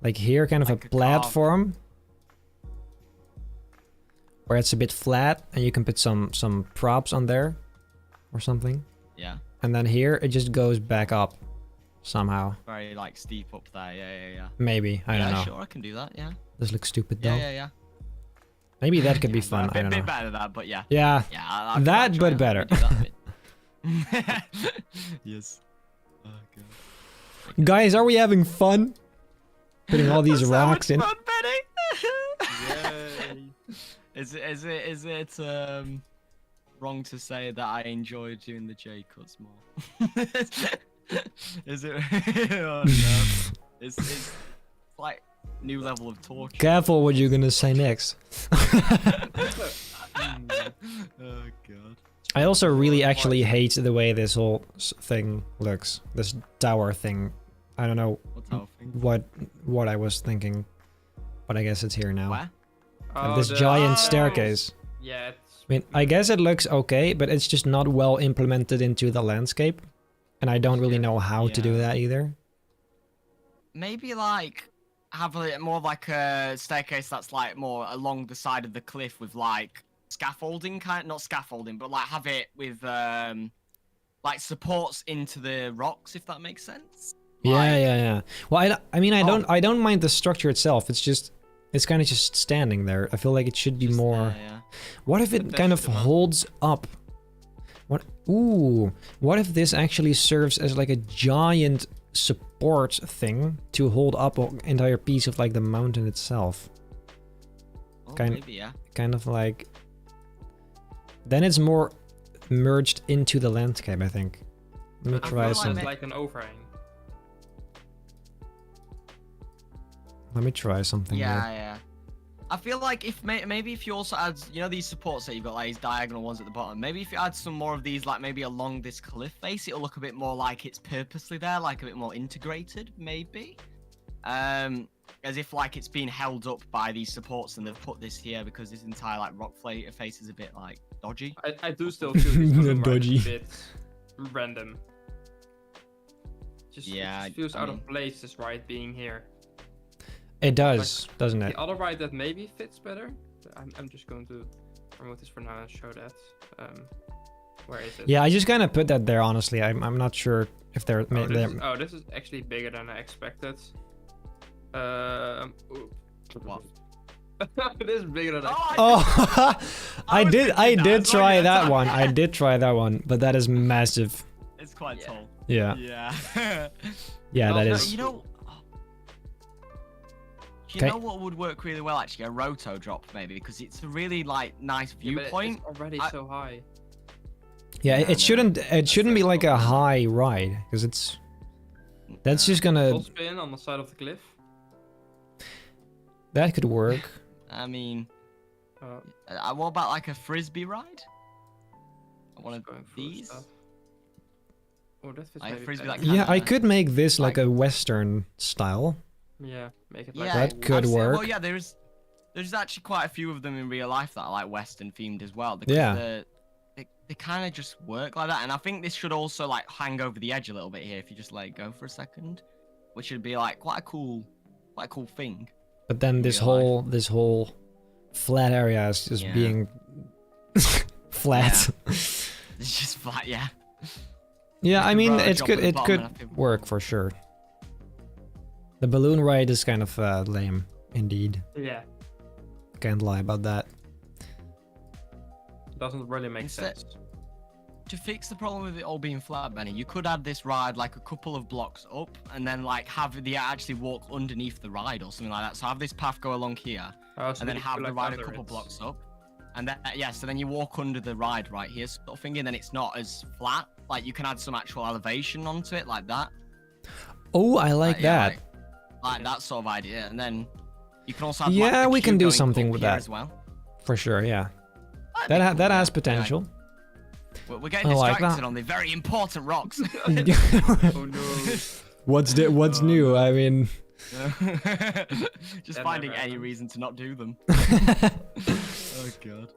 Like here, kind of Like a a platform where it's a bit flat, and you can put some props on there or something. Yeah. And then here it just goes back up somehow. Very like steep up there. Yeah. Maybe, I don't know. Sure, I can do that. Yeah. This looks stupid though. Yeah. Maybe that could be fun. I don't know. A bit better than that, but yeah. Yeah. Yeah. That, but better. Yes. Oh, God. Guys, are we having fun? Putting all these rocks in. Fun, Benny. Is it wrong to say that I enjoy doing the J cuts more? Is it? Oh, no. It's like new level of torture. Careful what you're gonna say next. Oh god. I also really actually hate the way this whole thing looks. This tower thing. I don't know what I was thinking, but I guess it's here now. Where? And this giant staircase. Yeah. I mean, I guess it looks okay, but it's just not well implemented into the landscape, and I don't really know how to do that either. Yeah, I mean, Maybe that could be fun. I don't know. I think maybe like have a more like a staircase that's like more along the side of the cliff with like scaffolding not scaffolding, but like have it with like supports into the rocks, if that makes sense. Yeah. Well, I mean, I don't mind the structure itself. It's kind of just standing there. I feel like it should be more. Yeah. What if it kind of holds up? What if this actually serves as like a giant support thing to hold up an entire piece of like the mountain itself? Maybe, yeah. Kind of like. Then it's more merged into the landscape, I think. Let me try feel some. like an overhang. Let me try something. Yeah. I feel like if maybe if you also add, you know, these supports that you've got, like these diagonal ones at the bottom. Maybe if you add some more of these, like maybe along this cliff face, it'll look a bit more like it's purposely there, like a bit more integrated, maybe. As if like it's being held up by these supports, and they've put this here because this entire like rock face is a bit like dodgy. I do still feel this Dodgy. a bit random. Just feels out of place, this ride being here. It does, doesn't it? The other ride that maybe fits better. I'm just going to remove this for now and show that. Where is it? Yeah, I just kind of put that there. Honestly, I'm not sure if they're. This is actually bigger than I expected. What? This is bigger than Oh, I did try that. that one. I did try that one, but that is massive. It's quite tall. Yeah. Yeah. That is. You know what would work really well, actually? A roto drop, maybe, because it's a really like nice viewpoint. It's already so high. Yeah, it shouldn't be like a high ride, because that's just gonna. Full spin on the side of the cliff. That could work. I mean, what about like a frisbee ride? One of these. Oh, that fits Like maybe frisbee, better. like Yeah, I could make this like a Western style. Yeah, make it like That could work. Well, yeah, there's actually quite a few of them in real life that are like Western themed as well. Yeah. They kind of just work like that, and I think this should also like hang over the edge a little bit here if you just like go for a second, which would be like quite a cool thing. But then this whole flat area is just being flat. Yeah. It's just flat, yeah. Yeah, I mean, It could work for sure. The balloon ride is kind of lame, indeed. Yeah. Can't lie about that. Doesn't really make sense. To fix the problem with it all being flat, Benny, you could add this ride like a couple of blocks up, and then like have the actually walk underneath the ride or something like that. So have this path go along here, So and then have the ride a couple blocks up, and then so then you walk under the ride right here, sort of thing, and then it's not as flat. Like you can add some actual elevation onto it, like that. Oh, I like that. Like that sort of idea, and then you can also have, yeah, like, we can do going something up with here that as well. for sure. Yeah, That'd be that cool, has yeah. potential. We're getting I like distracted that. on the very important rocks. Oh no. What's new? I mean, Just That finding never any happens. reason to not do them. Oh god.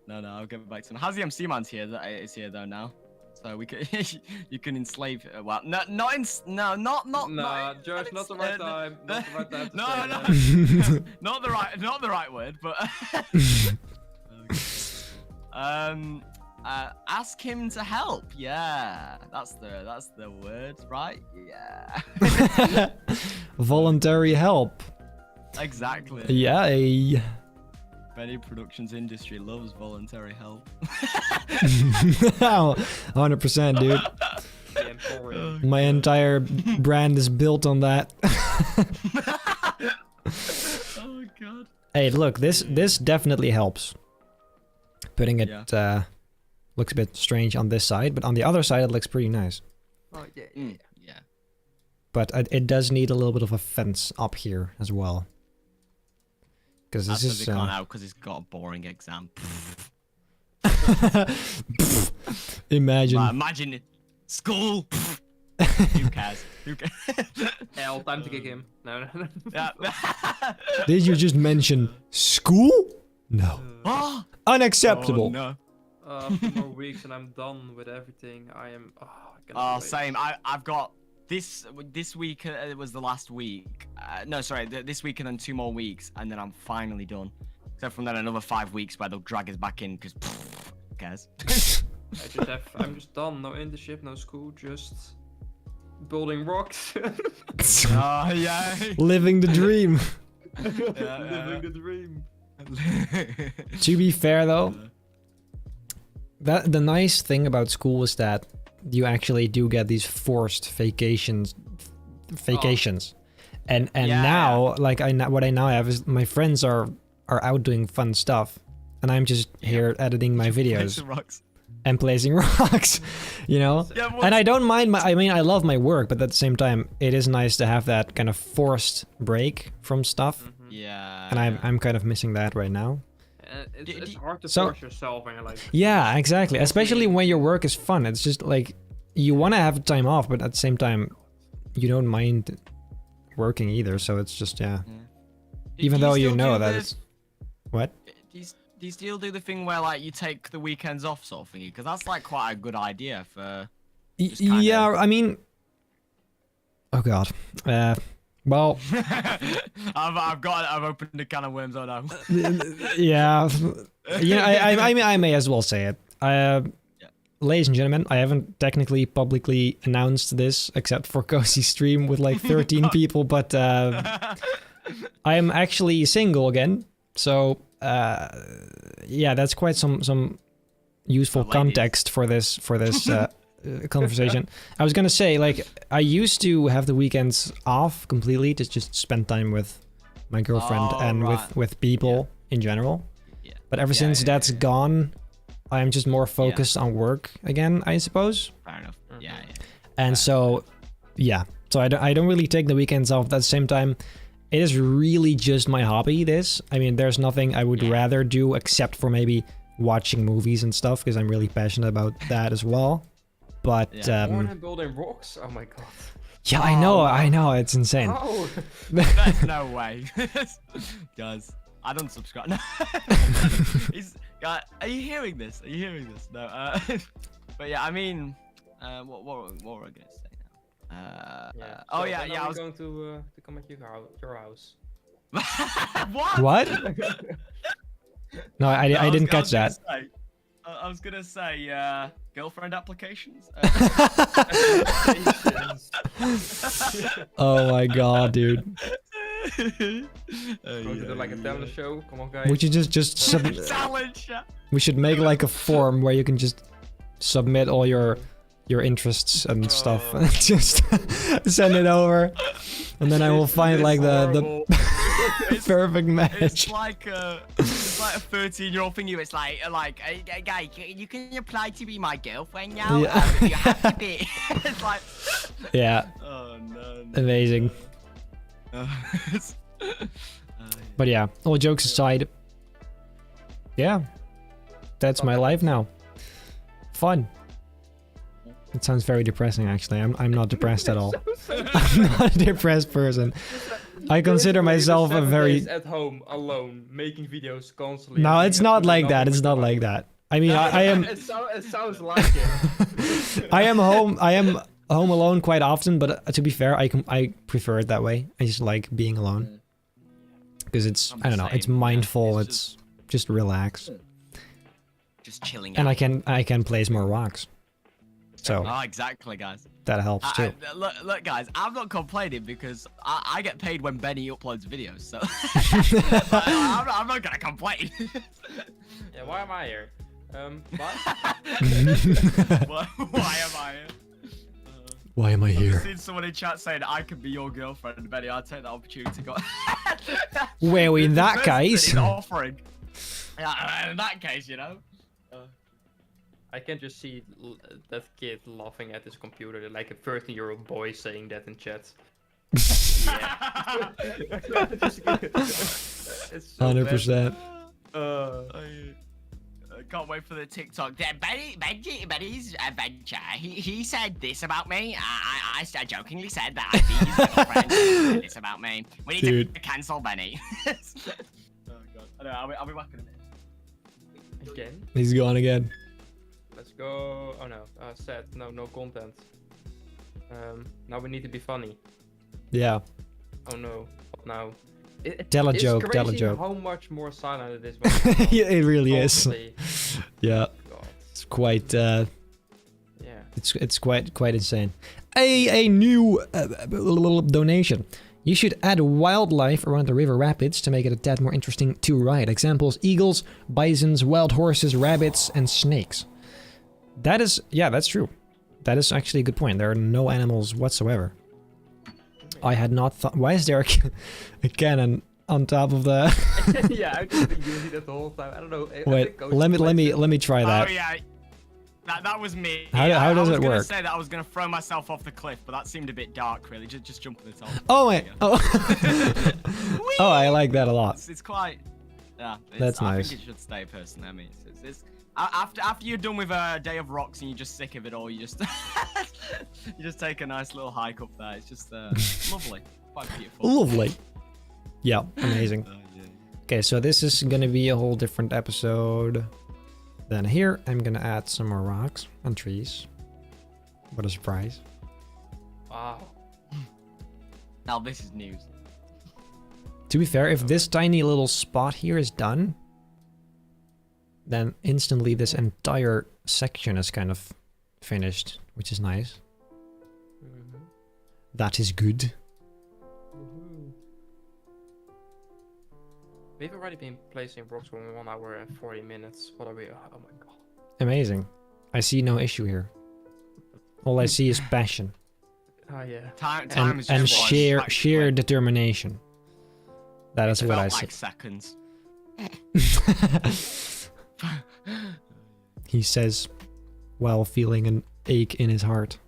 No, I'll get back to him. How's the MC man's here? That is here though now, so we can you can enslave. Well, not Nah, Josh, not the right time. Not the right time to No, say that. not the right word, but ask him to help. Yeah, that's the word, right? Yeah. voluntary help. Exactly. Yeah. Benny Productions industry loves voluntary help. 100%, dude. The Emporium. My entire brand is built on that. Oh god. Hey, look, this definitely helps. Putting it looks a bit strange on this side, but on the other side it looks pretty nice. Oh yeah. Yeah. But it does need a little bit of a fence up here as well. Because this is. It can't out because it's got a boring exam. Imagine. Imagine it. School. Who cares? Hell, time to kick him. No. Yeah. Did you just mention school? No. Oh, Unacceptable. no. A few more weeks and I'm done with everything. I am. Oh, same. I've got this week was the last week. No, sorry, this week and then 2 more weeks, and then I'm finally done. So from then another 5 weeks where they'll drag us back in because who cares? I'm just done. No internship, no school, just building rocks. Oh yeah. Living the dream. Living the dream. To be fair though, the nice thing about school is that you actually do get these forced vacations, and Yeah. now like what I now have is my friends are out doing fun stuff, and I'm just here editing my videos Rocks. and placing rocks, you know. Yeah, And I don't mind I mean, I love my work, but at the same time, it is nice to have that kind of forced break from stuff, Yeah. and I'm kind of missing that right now. It's hard to So- force yourself when you're like. Yeah, exactly. Especially when your work is fun. It's just like you want to have time off, but at the same time, you don't mind working either. So it's just even though you know that it's what. Do you still do the thing where like you take the weekends off sort of thingy? Because that's like quite a good idea for. Just kinda- Yeah, I mean, oh god. Well, I've opened a can of worms. Oh no. yeah, I may as well say it. Ladies and gentlemen, I haven't technically publicly announced this except for Cozy Stream with like 13 people, but I am actually single again. So yeah, that's quite some useful Ladies. context for this conversation. I was gonna say, like, I used to have the weekends off completely to just spend time with my girlfriend Oh, and right. with people in general. Yeah. But ever since that's gone, I am just more focused on work again, I suppose. Fair enough. Yeah. And so, yeah. So I don't really take the weekends off. At the same time, it is really just my hobby, this. I mean, there's nothing I would rather do except for maybe watching movies and stuff, because I'm really passionate about that as well. But, More than building rocks? Oh my god. yeah, I know, it's insane. Oh. There's no way. Guys, I don't subscribe. No. Guys, are you hearing this? Are you hearing this? No. But yeah, I mean, what were I gonna say now? So yeah. when I are was we going to come at your house. what? What? No, I I didn't catch that. I was gonna say, girlfriend applications. Oh my god, dude. Going to do like a talent show. Come on, guys. We should just Challenge. we should make like a form where you can just submit all your interests and stuff and just send it over, and then I will find like the perfect match. It's like a 13-year-old thing. It's like, guy, you can apply to be my girlfriend now. Yeah. You have to be. It's like, Yeah, oh no. amazing. But yeah, all jokes aside, yeah, that's my life now. Fun. It sounds very depressing, actually. I'm not depressed at all. I'm not a depressed person. I consider myself a very... at home alone making videos constantly. No, it's not like that. It's not like that. I mean, I am... It sounds like it. I am home alone quite often, but to be fair, I prefer it that way. I just like being alone. Because it's, I'm I don't the know, it's same, yeah. mindful, It's it's just relax. Just chilling And out. I can place more rocks. So Oh, exactly, guys. that helps too. Look, guys, I'm not complaining because I get paid when Benny uploads videos, so I'm not gonna complain. Yeah, why am I here? What? Why am I here? Why am I I've here? just seen someone in chat saying I could be your girlfriend, Benny. I'll take that opportunity to go. Well, in The that person that case... he's offering. Yeah, in that case, you know. I can just see that kid laughing at his computer, like a 13-year-old boy saying that in chat. Yeah. It's so 100%. I can't wait for the TikTok. Yeah, Benji's adventure. He said this about me. I jokingly said that I'd be his girlfriend. He said this about me. We need Dude. to cancel Benny. Oh god. I know. I'll be back in a minute. Again? He's gone again. Let's go. Oh no. Sad. No content. Now we need to be funny. Yeah. Oh no, what now? Tell a It's joke, tell a crazy joke. how much more silent it is. When you talk. Yeah, it really is. Honestly. Yeah, God. it's quite. Yeah. It's quite insane. A new donation. You should add wildlife around the river rapids to make it a tad more interesting to ride. Examples: eagles, bisons, wild horses, rabbits, and snakes. That is, yeah, that's true. That is actually a good point. There are no animals whatsoever. I had not thought. Why is there a cannon on top of the? Yeah, I've just been using that the whole time. I don't know. I Wait, think Coach let me try that. Oh yeah, that was me. How Yeah, does it I was work? gonna say that I was gonna throw myself off the cliff, but that seemed a bit dark. Really, just jump on the top. Oh wait. Oh. Oh, I like that a lot. It's quite. Yeah, That's I nice. think it should stay personally. I mean, it's after you're done with a day of rocks and you're just sick of it all, you just you just take a nice little hike up there. It's just lovely, quite beautiful. Lovely. Yeah, amazing. Yeah. Okay, so this is gonna be a whole different episode. Then here, I'm gonna add some more rocks and trees. What a surprise. Wow. Now this is news. To be fair, if this tiny little spot here is done, then instantly this entire section is kind of finished, which is nice. Mhm. That is good. Woohoo. We've already been placing blocks for 1 hour and 40 minutes. What are we? Oh my god. Amazing. I see no issue here. All I see is passion Oh yeah. Time is and just sheer determination. That is It what I felt see. like seconds. He says, while feeling an ache in his heart.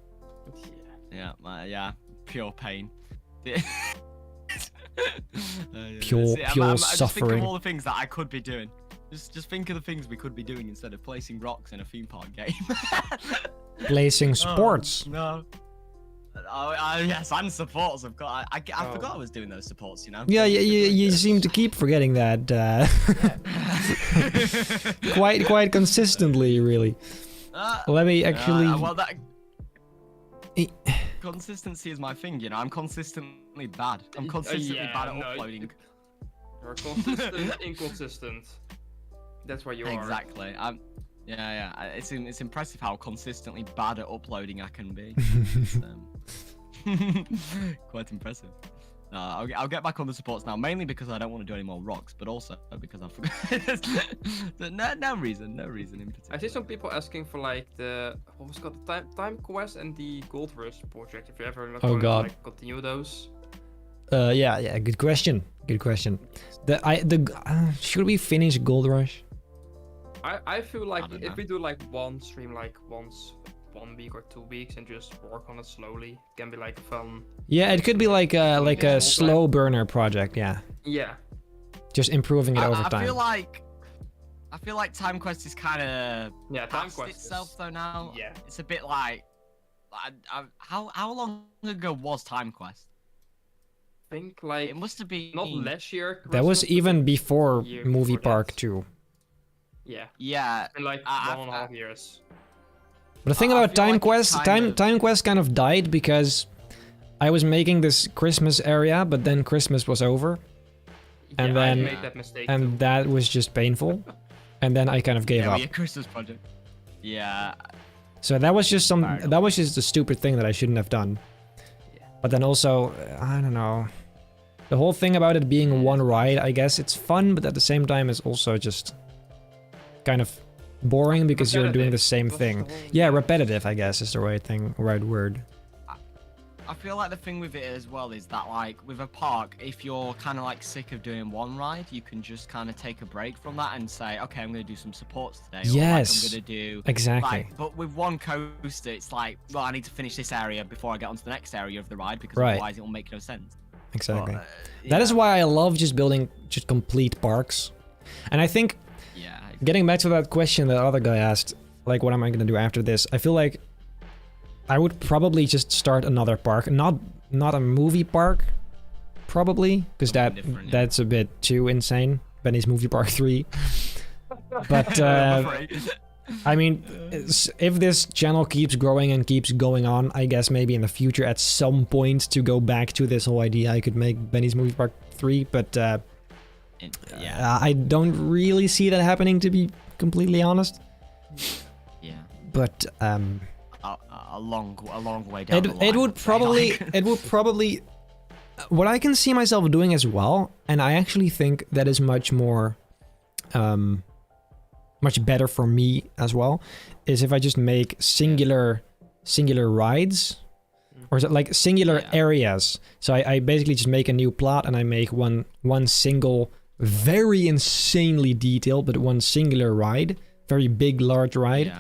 Yeah, pure pain. Pure Just think suffering. of all the things that I could be doing. Just think of the things we could be doing instead of placing rocks in a theme park game. Placing sports. Oh, no. Yes, and supports. I forgot I was doing those supports. You know. Yeah, you seem to keep forgetting that quite consistently, really. Let me actually. Well, that consistency is my thing. You know, I'm consistently bad. I'm consistently bad at uploading. You're consistent, inconsistent. That's what you are. Exactly. Yeah. It's impressive how consistently bad at uploading I can be. Quite impressive. I'll get back on the supports now, mainly because I don't want to do any more rocks, but also because I forgot. no reason in particular. I see some people asking for like the what was it called, the time quest and the gold rush project. If you ever Oh, want to God. like, continue those. Yeah. Good question. Should we finish Gold Rush? I feel like I don't if know. we do like one stream like once 1 week or 2 weeks and just work on it slowly, it can be like a fun. Yeah, it could be like a Yeah. slow burner project. Yeah, Yeah. just improving it over I time. feel like Time Quest is kind of Yeah. Time past quest itself is- though now. Yeah. It's a bit like, how long ago was Time Quest? I think like It must have been not last year. That was Christmas, but even the before year Movie before Park that. 2. Yeah. Yeah. In like I- 1.5 years. But the thing I about feel Time like it's Quest, kind of- Time Quest kind of died because I was making this Christmas area, but then Christmas was over, And yeah, then- I made that mistake too. and that was just painful. And then I kind of gave Yeah, up. your Christmas project. Yeah. So that was just Fair enough. that was just a stupid thing that I shouldn't have done. Yeah. But then also, I don't know. The whole thing about it being one ride, I guess it's fun, but at the same time it's also just kind of boring because you're doing the Repetitive. same That's the thing. whole- Yeah, repetitive, I guess is the right word. I feel like the thing with it as well is that, like, with a park, if you're kind of like sick of doing one ride, you can just kind of take a break from that and say, okay, I'm going to do some supports today. Or, like, Yes. I'm going to do Exactly. like, but with one coaster, it's like, well, I need to finish this area before I get onto the next area of the ride because Right. otherwise it will make no sense. Exactly. But, That is yeah, why I love just building just complete parks. And I think Yeah. getting back to that question that other guy asked, like what am I gonna do after this? I feel like I would probably just start another park, not a movie park, probably, because Something different, yeah. that's a bit too insane. Benny's Movie Park 3. But I'm afraid. I mean, if this channel keeps growing and keeps going on, I guess maybe in the future at some point to go back to this whole idea, I could make Benny's Movie Park 3, but I don't really see that happening, to be completely honest. Yeah. But A long way down the line. it would probably what I can see myself doing as well, and I actually think that is much more much better for me as well, is if I just make singular rides, or is it like singular areas. So I basically just make a new plot and I make one single, very insanely detailed, but one singular ride, very big, large ride,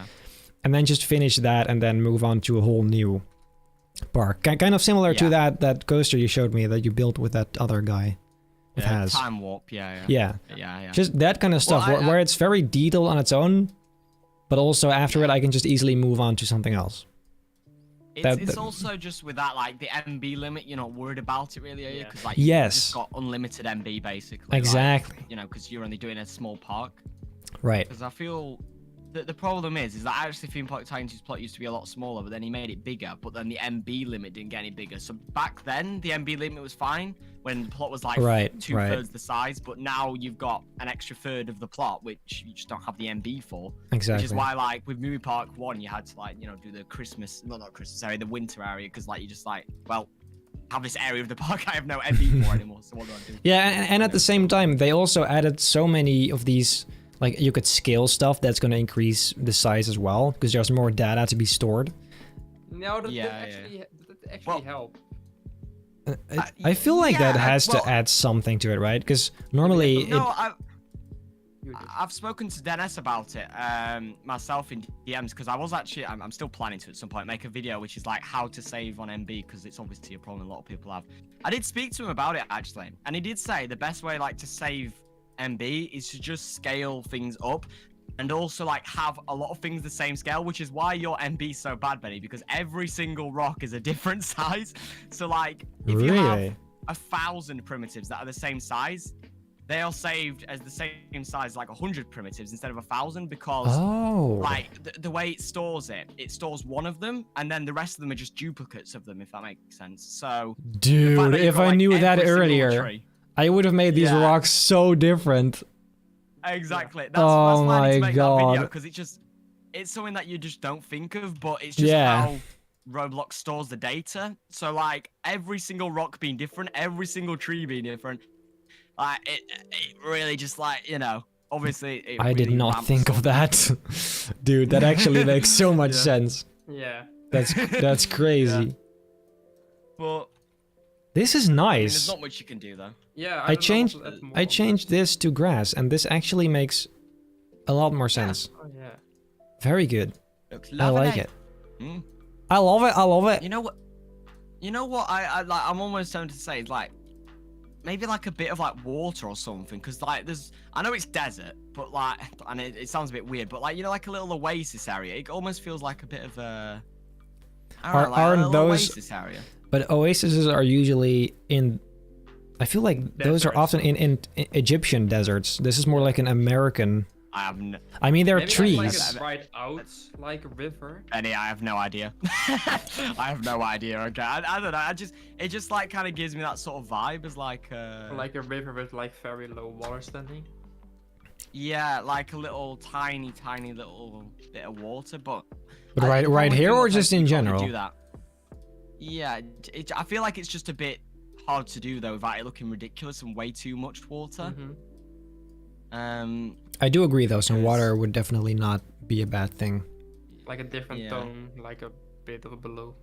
and then just finish that and then move on to a whole new park. Kind of similar to that coaster you showed me that you built with that other guy. Has. Time warp, yeah. Just that kind of stuff, where it's very detailed on its own, but also after it I can just easily move on to something else. It's also just with that, like, the MB limit, you're not worried about it really, are you? Because, like, yes, you've just got unlimited MB basically. Exactly. Like, you know, because you're only doing a small park. Right. Because I feel the problem is that actually Theme Park Tycoon's plot used to be a lot smaller, but then he made it bigger, but then the MB limit didn't get any bigger. So back then, the MB limit was fine when the plot was like two-thirds the size, but now you've got an extra third of the plot, which you just don't have the MB for. Exactly. Which is why, like, with Movie Park 1, you had to, like, you know, do the the winter area, because, like, you just, like, well, have this area of the park I have no MB for anymore, so what do I do? Yeah, and at the same time, they also added so many of these, like, you could scale stuff that's going to increase the size as well, because there's more data to be stored. No, that actually help. I feel like that has to add something to it, right? Because normally I've spoken to Dennis about it myself in DMs, because I was actually I'm still planning to at some point make a video which is like how to save on MB, because it's obviously a problem a lot of people have. I did speak to him about it actually, and he did say the best way, like, to save MB is to just scale things up, and also, like, have a lot of things the same scale, which is why your MB is so bad, Benny, because every single rock is a different size. So, like, if you have 1,000 primitives that are the same size, they are saved as the same size, like 100 primitives instead of 1,000, because like the way it stores stores one of them, and then the rest of them are just duplicates of them, if that makes sense. So, dude, if I knew that earlier, I would have made these rocks so different. Exactly. That's why I need to make that video, because it's something that you just don't think of, but it's just how Roblox stores the data. So, like, every single rock being different, every single tree being different, like, it really just, like, you know, obviously I did not think of that. Dude, that actually makes so much sense. Yeah. That's crazy. But this is nice. I mean, there's not much you can do though. Yeah, I changed this to grass, and this actually makes a lot more sense. Oh yeah. Very good. Looks I lovely. like it. I love it. I love it. You know what? I like. I'm almost tempted to say, like, maybe like a bit of like water or something, because like I know it's desert, but like, and it sounds a bit weird, but like, you know, like a little oasis area. It almost feels like a bit of a. Aren't those oasis area? But oases are usually in. I feel like those are often in Egyptian deserts. This is more like an American. I mean, there are trees. Like right out, like a river. Benny, I have no idea. I have no idea. Okay, I don't know. It just like kind of gives me that sort of vibe as like a river with like very low water standing. Yeah, like a little tiny little bit of water, but right here or just in general? Do that. Yeah, I feel like it's just a bit hard to do though without it looking ridiculous and way too much water. I do agree though, some water would definitely not be a bad thing. Like a different tone, like a bit of below.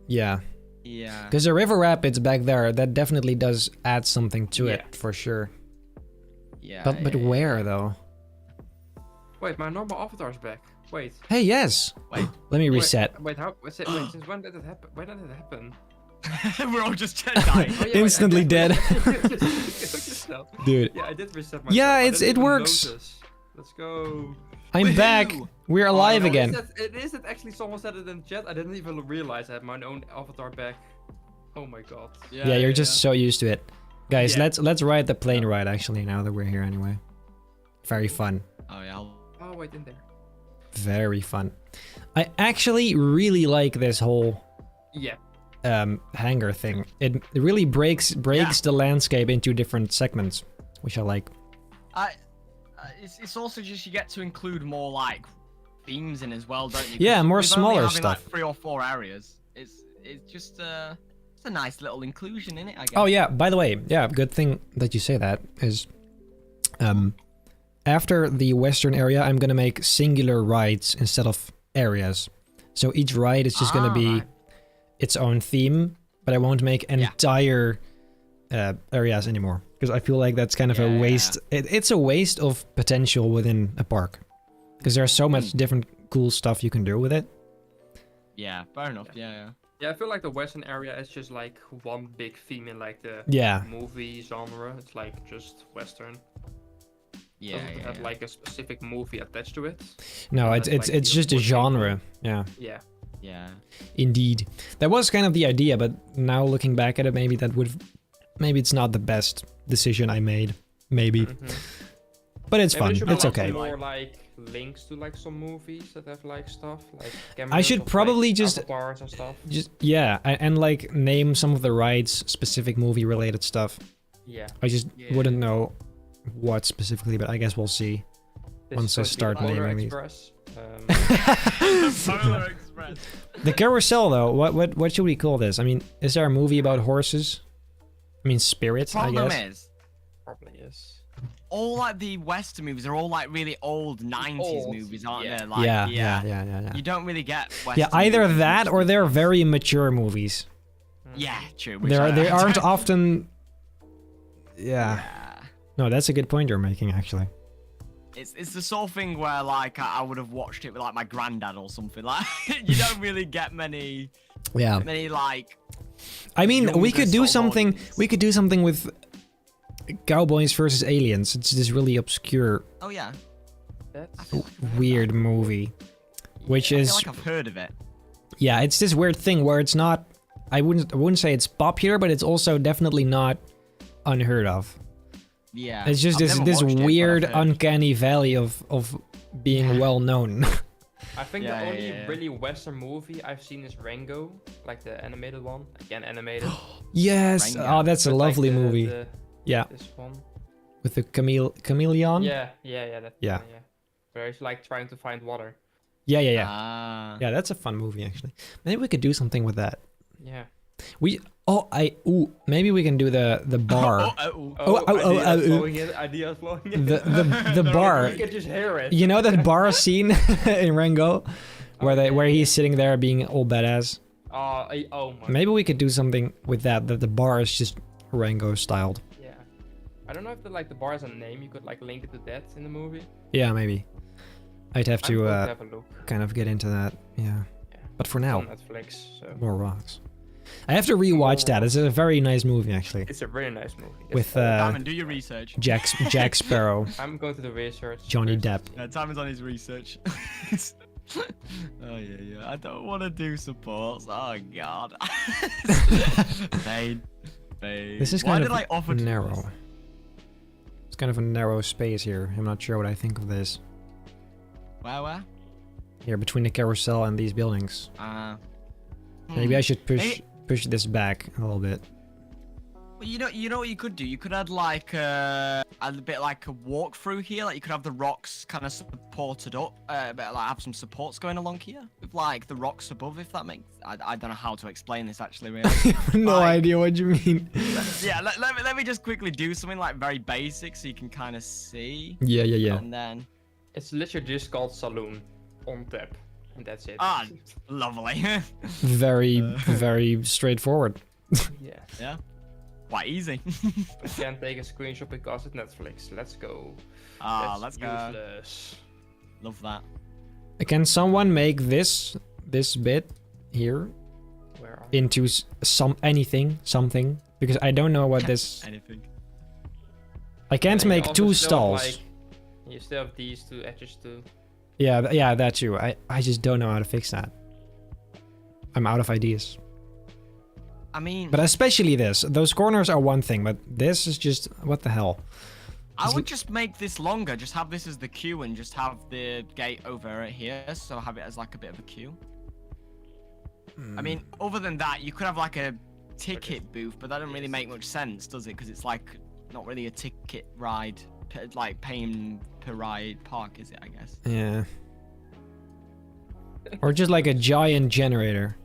Yeah. Yeah. Because the river rapids back there, that definitely does add something to it for sure. Yeah. But where though? Wait, my normal avatar's back. Wait. Hey, yes. Wait. Let me reset. Wait, since when did it happen? When did it happen? We're all just dying. Instantly dead. Dude. Yeah, I did reset myself. Yeah, it works. Let's go. I'm back. We're alive again. It is that actually someone said it in chat. I didn't even realize I had my own avatar back. Oh my god. Yeah, you're just so used to it. Guys, let's ride the plane ride actually now that we're here anyway. Very fun. Oh yeah. Oh wait, in there. very fun. I actually really like this whole Yeah. hangar thing. It really breaks the landscape into different segments, which I like. It's also just you get to include more like themes in as well, don't you? Yeah, 'Cause more with only smaller having, stuff. Like 3 or 4 areas. It's just it's a nice little inclusion in it, I guess. Oh yeah, by the way, yeah, good thing that you say that is after the western area, I'm gonna make singular rides instead of areas. So each ride is just gonna be its own theme, but I won't make entire areas anymore because I feel like that's kind of a waste. It's a waste of potential within a park because there's so much different cool stuff you can do with it. Yeah, fair enough. Yeah. Yeah, I feel like the western area is just like one big theme in like the movie genre. It's like just western. Yeah. Doesn't have like a specific movie attached to it. No, That's it's like it's the just a important genre. thing. Yeah. Yeah. Yeah. Indeed. That was kind of the idea, but now looking back at it, maybe it's not the best decision I made. Maybe. But it's Maybe fun. there should be, It's like, okay. some more like links to like some movies that have like stuff like I should cameos of, probably like, just- avatars and stuff. And like name some of the rides specific movie related stuff. Yeah. I just wouldn't know what specifically, but I guess we'll see. This Once is I going to be start the Polar naming these. Express. Polar Express. The carousel though, what should we call this? I mean, is there a movie about horses? I mean, spirits, I Problem guess. is, Probably is. all like the Western movies are all like really old 90s Old, movies, aren't yeah. they? Like, Yeah. You don't really get Western Yeah, either movies that much or these they're days. very mature movies. Yeah, true. They aren't often. Yeah. No, that's a good point you're making, actually. It's the sort of thing where like I would have watched it with like my granddad or something. Like you don't really get many like. I mean, we younger could do sort of something. audience. We could do something with Cowboys versus Aliens. It's this really obscure, Oh yeah. That's weird movie, which I is feel like I've heard of it. yeah, it's this weird thing where it's not. I wouldn't say it's popular, but it's also definitely not unheard of. Yeah. It's just I've this never watched it, but I've weird, heard. uncanny valley of being well known. I think Yeah, the only yeah. really Western movie I've seen is Rango, like the animated one. Again, animated. Yes. Rango. Oh, that's a But, like, lovely movie. Yeah, This one. with the chameleon. Yeah. That Yeah. one, yeah. Where it's like trying to find water. Yeah. Ah. Yeah, that's a fun movie actually. Maybe we could do something with that. Yeah. Maybe we can do the bar. Ideas flowing in. The bar. You can just hear it. You know that bar scene in Rango, where he's sitting there being all badass. Oh my. Maybe we could do something with that. That the bar is just Rango styled. Yeah. I don't know if the bar has a name. You could like link it to that in the movie. Yeah, maybe. I'd have I'm to going to have a look. kind of get into that. Yeah. But for now, On Netflix. So. more rocks. I have to rewatch that. It's a very nice movie actually. It's a really nice movie. It's With old. Diamond, do your research. Jack Sparrow, I'm going to the research. Johnny first. Depp. Diamond's on his research. Oh yeah. I don't want to do supports. Oh god. Pain. This is Why kind did of I offer to do narrow. this? It's kind of a narrow space here. I'm not sure what I think of this. Where? Here between the carousel and these buildings. Maybe I should push this back a little bit. Well, you know what you could do? You could add like a bit like a walkthrough here. Like you could have the rocks kind of supported up, but like have some supports going along here with like the rocks above. If that makes, I don't know how to explain this actually. Really. No Like- idea what you mean. Yeah, let me just quickly do something like very basic so you can kind of see. Yeah. And then It's literally just called Saloon on tap. And that's it. lovely. Very straightforward. Yeah. Quite easy. I can't take a screenshot because it's Netflix. Let's go. Let's go. Useless. Love that. Can someone make this bit here Where are into something? Because I don't know what this. Anything. I can't And you make also two still have, stalls. you still have these two edges too. Yeah, that too. I just don't know how to fix that. I'm out of ideas. I mean, But especially this. Those corners are one thing, but this is just what the hell. I would just make this longer. Just have this as the queue and just have the gate over here. So have it as like a bit of a queue. I mean, other than that, you could have like a ticket booth, but that doesn't really make much sense, does it? Because it's like not really a ticket ride, like paying per ride park, is it? I guess. Yeah. Or just like a giant generator.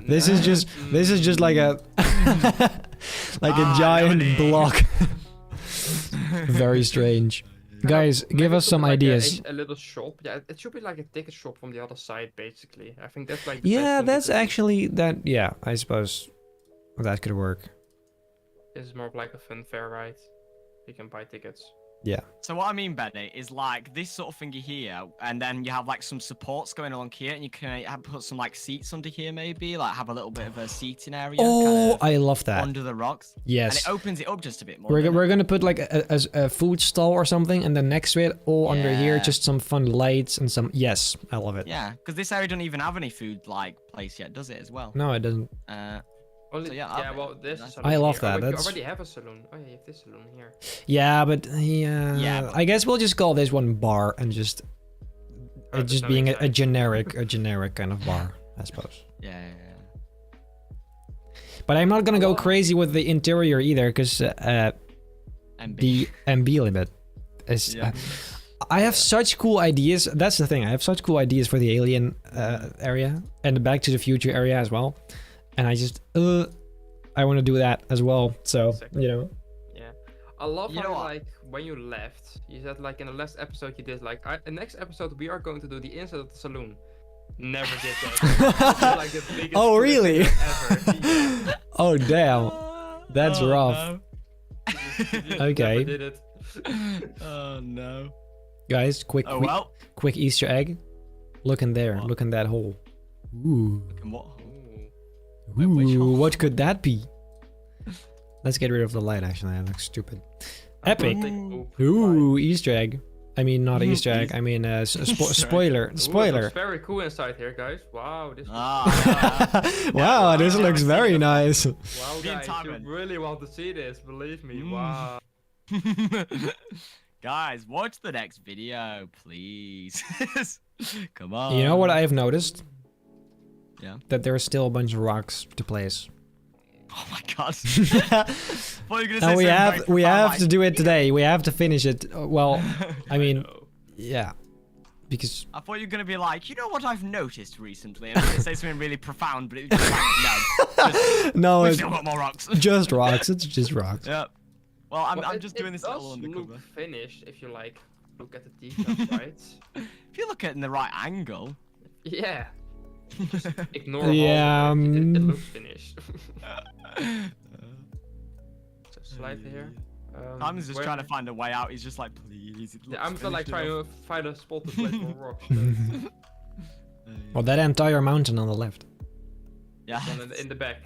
This is just like a like a giant block. Very strange. Guys, give us some Like ideas. a little shop. Yeah, it should be like a ticket shop from the other side, basically. I think that's like. The Yeah, best that's thing to do. actually that. Yeah, I suppose that could work. This is more of like a fun fair ride. You can buy tickets. Yeah. So what I mean, Benny, is like this sort of thingy here, and then you have like some supports going along here, and you can put some like seats under here, maybe like have a little bit of a seating area. Oh, kind of I love that. under the rocks. Yes. And it opens it up just a bit more. We're gonna put like a food stall or something, and then next to it, all under here, Yeah. just some fun lights and some. Yes, I love it. Yeah, because this area doesn't even have any food like place yet, does it? As well. No, it doesn't. Only, So, yeah, yeah, I'll- well, this nice. salon I love here. that, Oh, wait, that's- you already have a saloon. Oh yeah, you have this saloon here. Yeah, but Yeah, but- I guess we'll just call this one bar and just Oh, it just that being makes a generic kind of bar, I suppose. Yeah. But I'm not gonna go crazy with the interior either, because MB. the MB limit is. Yeah. I have such cool ideas. That's the thing. I have such cool ideas for the alien area and the Back to the Future area as well. And I just I want to do that as well. So Exactly. you know. Yeah, I love You how know what? like when you left, you said like in the last episode you did like the next episode we are going to do the inside of the saloon. Never did that. You're, like, the biggest Oh really? criticism ever. Yeah. Oh damn. That's Oh, rough. no. You just Okay. never did it. Oh no. Guys, quick Oh well. quick Easter egg. Look in there. What? Look in that hole. Ooh. Look at what? Ooh. Wait, which Ooh, hole? what could that be? Let's get rid of the light. Actually, that looks stupid. Epic. Ooh, Easter egg. I mean, not an Easter egg. I mean, spoiler. Spoiler. Very cool inside here, guys. Wow, this. Ah. Wow, this Yeah, looks I've very seen it. nice. Wow, Me and guys, Tyrone. you really want to see this? Believe me. Mm. Wow. Guys, watch the next video, please. Come on. You know what I've noticed? Yeah. That there are still a bunch of rocks to place. Oh my god. Thought you were gonna say Now we something have very we profound, have like- to do it today. We have to finish it. Well, I mean, know. yeah, because I thought you were gonna be like, you know what I've noticed recently? And I was gonna say something really profound, but it was just like, no. Just, no, we've it's still got more rocks. just rocks. It's just rocks. Yeah. Well, I'm Well, just doing this it all does undercover. look finished if you like look at the details, right? If you look at it in the right angle. Yeah. Just ignore Yeah, all of it. It looks finished. So slide here. Simon's just where- trying to find a way out. He's just like, please. It Yeah, looks I'm still like finished trying enough." to find a spot to place more rocks. You know? Well, that entire mountain on the left. Yeah. One in the back.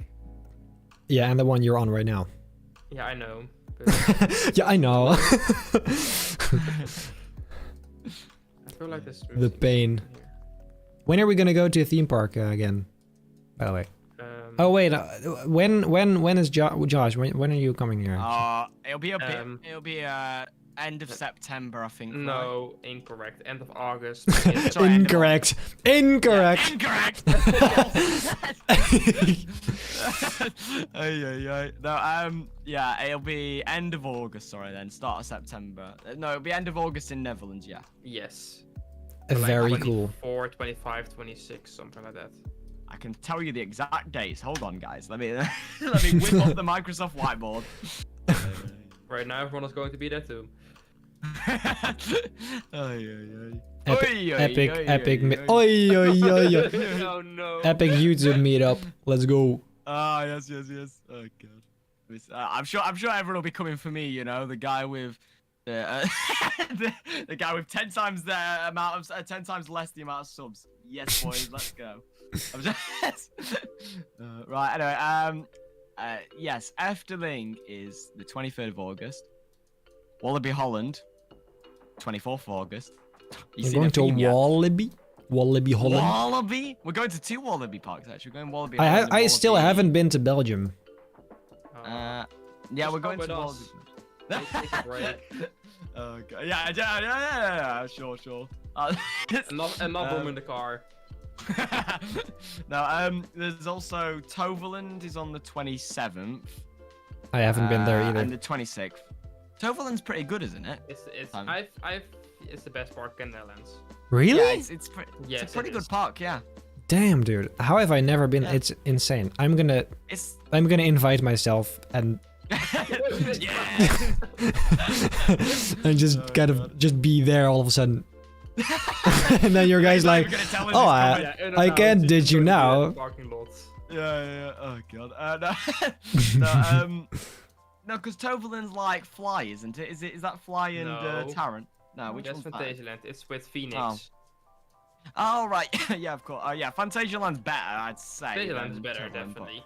Yeah, and the one you're on right now. Yeah, I know. But Yeah, I know. I feel like this. The pain. When are we gonna go to a theme park again? By the way. Oh wait, when is Josh? When are you coming here? It'll be a bit. Um, It'll be end of September, I think. right? No, incorrect. End of August. Sorry, end of Incorrect. Incorrect. Yeah, incorrect. Ay, ay, ay. No, yeah, it'll be end of August. Sorry, then start of September. No, it'll be end of August in Netherlands. Yeah. Yes. Very cool. 24, 25, 26, something like that. I can tell you the exact dates. Hold on, guys. Let me let me whip up the Microsoft whiteboard. Right now, everyone is going to be there too. Epic. Oi, oi, oi, oi. Oh no. Epic YouTube meetup. Let's go. Ah, yes. Oh god. I'm sure everyone will be coming for me. You know, the guy with the the guy with 10 times the amount of 10 times less the amount of subs. Yes, boys, let's go. I'm just right. Anyway, yes, Efteling is the 23rd of August. Wallaby Holland, 24th of August. You We're seen going a to theme yet? Wallaby Holland. Wallaby? We're going to 2 Wallaby parks actually. We're going Wallaby. I Holland and I still Wallaby- haven't been to Belgium. Yeah, Just we're going come to with Wallaby. us. Take a break. Oh god. Yeah. Sure. Enough room in the car. No, there's also Toverland is on the 27th. I haven't been there either. And the 26th. Toverland's pretty good, isn't it? It's the best park in the Netherlands. Really? Yeah, it's Yes, a pretty it good is. Yeah. Yeah. Damn, dude. How have I never been? Yeah. It's insane. I'm gonna invite myself and Yeah. and just kind of just be there all of a sudden. And then your guy's like, "Oh, I can't ditch you now." Parking lots. Yeah. Oh god. No, because Toverland's like Fly, isn't it? Is that Fly and No. Tarrant? No, which That's one's that? Fantasyland. It's with Phoenix. Oh. Oh right, yeah, of course. Yeah, Fantasialand's better, I'd say. Fantasyland is than better, Toverland, but- definitely.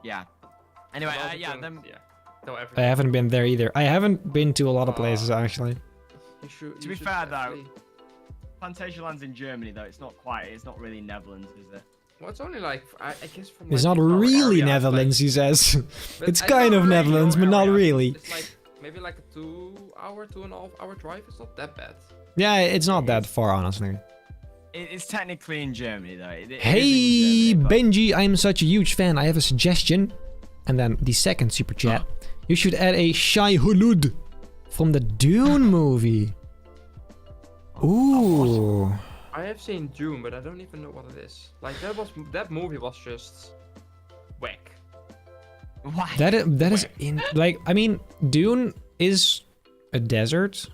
Yeah. Anyway, But yeah, also then tell I everything. haven't been there either. I haven't been to a lot of places actually. To be fair, though, Fantasialand's in Germany though. It's not really Netherlands, is it? Well, it's only like I guess from. It's like, not our really area, Netherlands, he says. but It's I kind know of already Netherlands, your but not area. really. It's like maybe like a 2.5-hour drive. It's not that bad. Yeah, it's not that far, honestly. It's technically in Germany though. It is Hey, in Germany, but- Benji, I'm such a huge fan. I have a suggestion. And then the second super chat. You should add a Shai Hulud from the Dune movie. Ooh. I have seen Doom, but I don't even know what it is. Like that movie was just whack. Why? That is in like I mean Dune is a desert,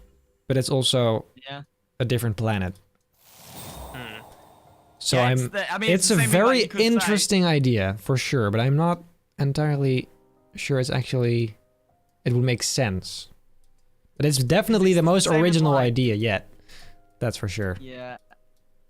but it's also Yeah. a different planet. So Yeah, I'm it's the a same thing, like, very you could say- interesting idea for sure, but I'm not entirely sure it will make sense. But it's definitely the most same as, original like- idea yet. That's for sure. Yeah.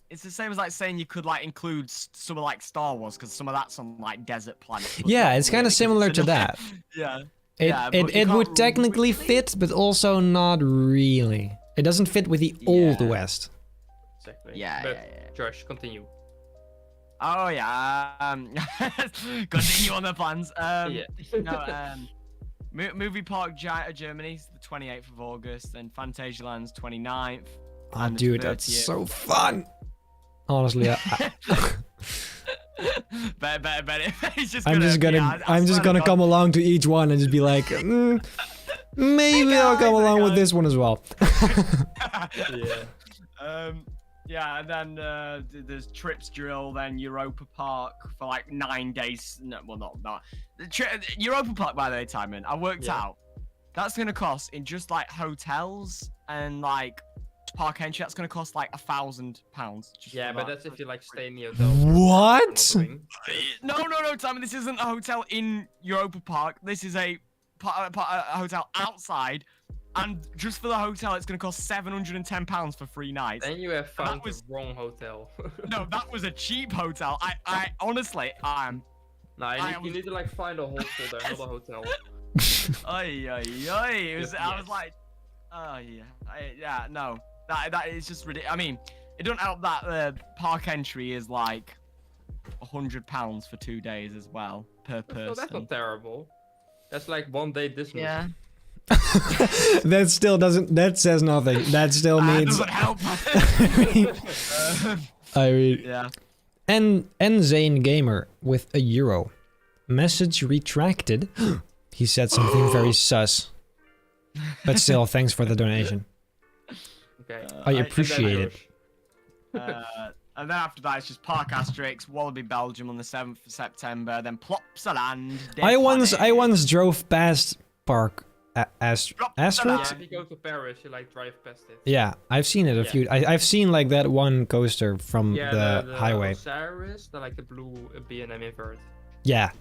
It's the same as like saying you could like include some of like Star Wars because some of that's on like desert planets. but Yeah, not it's kind really, of 'cause similar it's to another- that. Yeah. It Yeah, but you it would can't technically really- fit, but also not really. It doesn't fit with the old Yeah. West. Exactly. Yeah, But yeah. Josh, continue. Oh yeah. Continue on the plans. Yeah. No, Movie Park Germany's the 28th of August, and Fantasialand's 29th. Oh, and the dude, that's 30th. so fun. Honestly, But he's just I'm just gonna yeah, I I'm just swear to gonna God. come along to each one and just be like, maybe I'll come guys, along with guys." this one as well. Yeah. Yeah, and then there's Trips Drill, then Europa Park for like 9 days. No, well, not. Europa Park, by the way, Timon, I worked Yeah. out. That's gonna cost in just like hotels and like park entry. That's gonna cost like £1,000. Yeah, for but that. that's if you like stay in the hotel. What? No, Timon. This isn't a hotel in Europa Park. This is a hotel outside. And just for the hotel, it's going to cost £710 for 3 nights. Then you have found was- the wrong hotel. No, that was a cheap hotel. I honestly, Nah, you need to like find a hostel there, not a hotel. It was, I was Yes. like, oh yeah, no, that is just ridiculous. I mean, it don't help that the park entry is like £100 for 2 days as well per person. So that's not terrible. That's like 1 day Disney. Yeah. That still doesn't. That says nothing. That still That means. doesn't help. I mean, Yeah. and Zane Gamer with €1. Message retracted. He said something very sus. But still, thanks for the donation. Okay. I appreciate it. And then after that, it's just Park Asterix, Wallaby, Belgium on the 7th of September, then Plopsaland. I once drove past Park Asterix. Yeah, if you go to Paris, you like drive past it. Yeah, I've seen it a few. I've seen like that one coaster from Yeah, the highway. Osiris, the like the blue B&M invert. Yeah.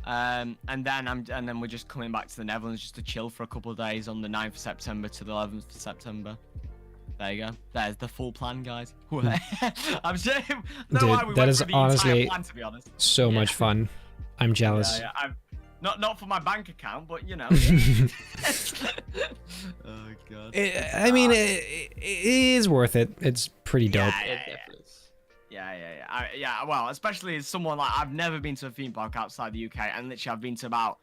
And then we're just coming back to the Netherlands just to chill for a couple of days on the 9th of September to the 11th of September. There you go. There's the full plan, guys. I'm sure. Dude, that is honestly plan, to be honest. so much fun. I'm jealous. Yeah, I'm not for my bank account, but you know. Oh god. I mean, it is worth it. It's pretty dope. Yeah. It definitely is. Yeah. Well, especially as someone like I've never been to a theme park outside the UK, and literally I've been to about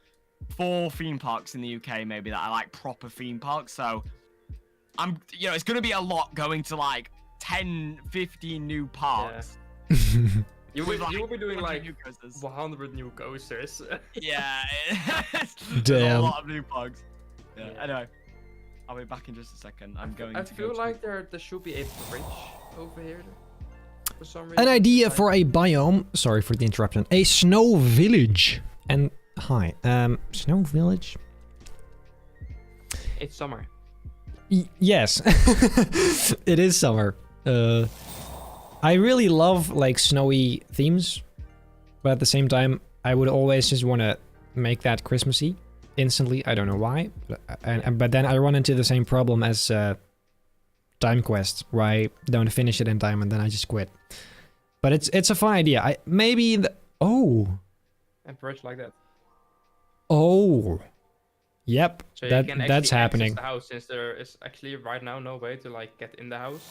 4 theme parks in the UK maybe that are like proper theme parks. So it's gonna be a lot going to like 10, 15 new parks. You will be doing like new coasters. 100 new coasters. Yeah, Damn. There's a lot of new parks. Yeah, anyway, I'll be back in just a second. I'm going. I to feel go like there should be a bridge over here. For some reason. An idea for a biome. Sorry for the interruption. A snow village. And hi, snow village. It's summer. Yes, it is summer. I really love like snowy themes, but at the same time, I would always just want to make that Christmassy instantly. I don't know why, but then I run into the same problem as Time Quest, where I don't finish it in time and then I just quit. But it's a fun idea. Oh, And bridge like that. oh, yep, So that's you can actually happening. access the house, since there is actually right now no way to like get in the house.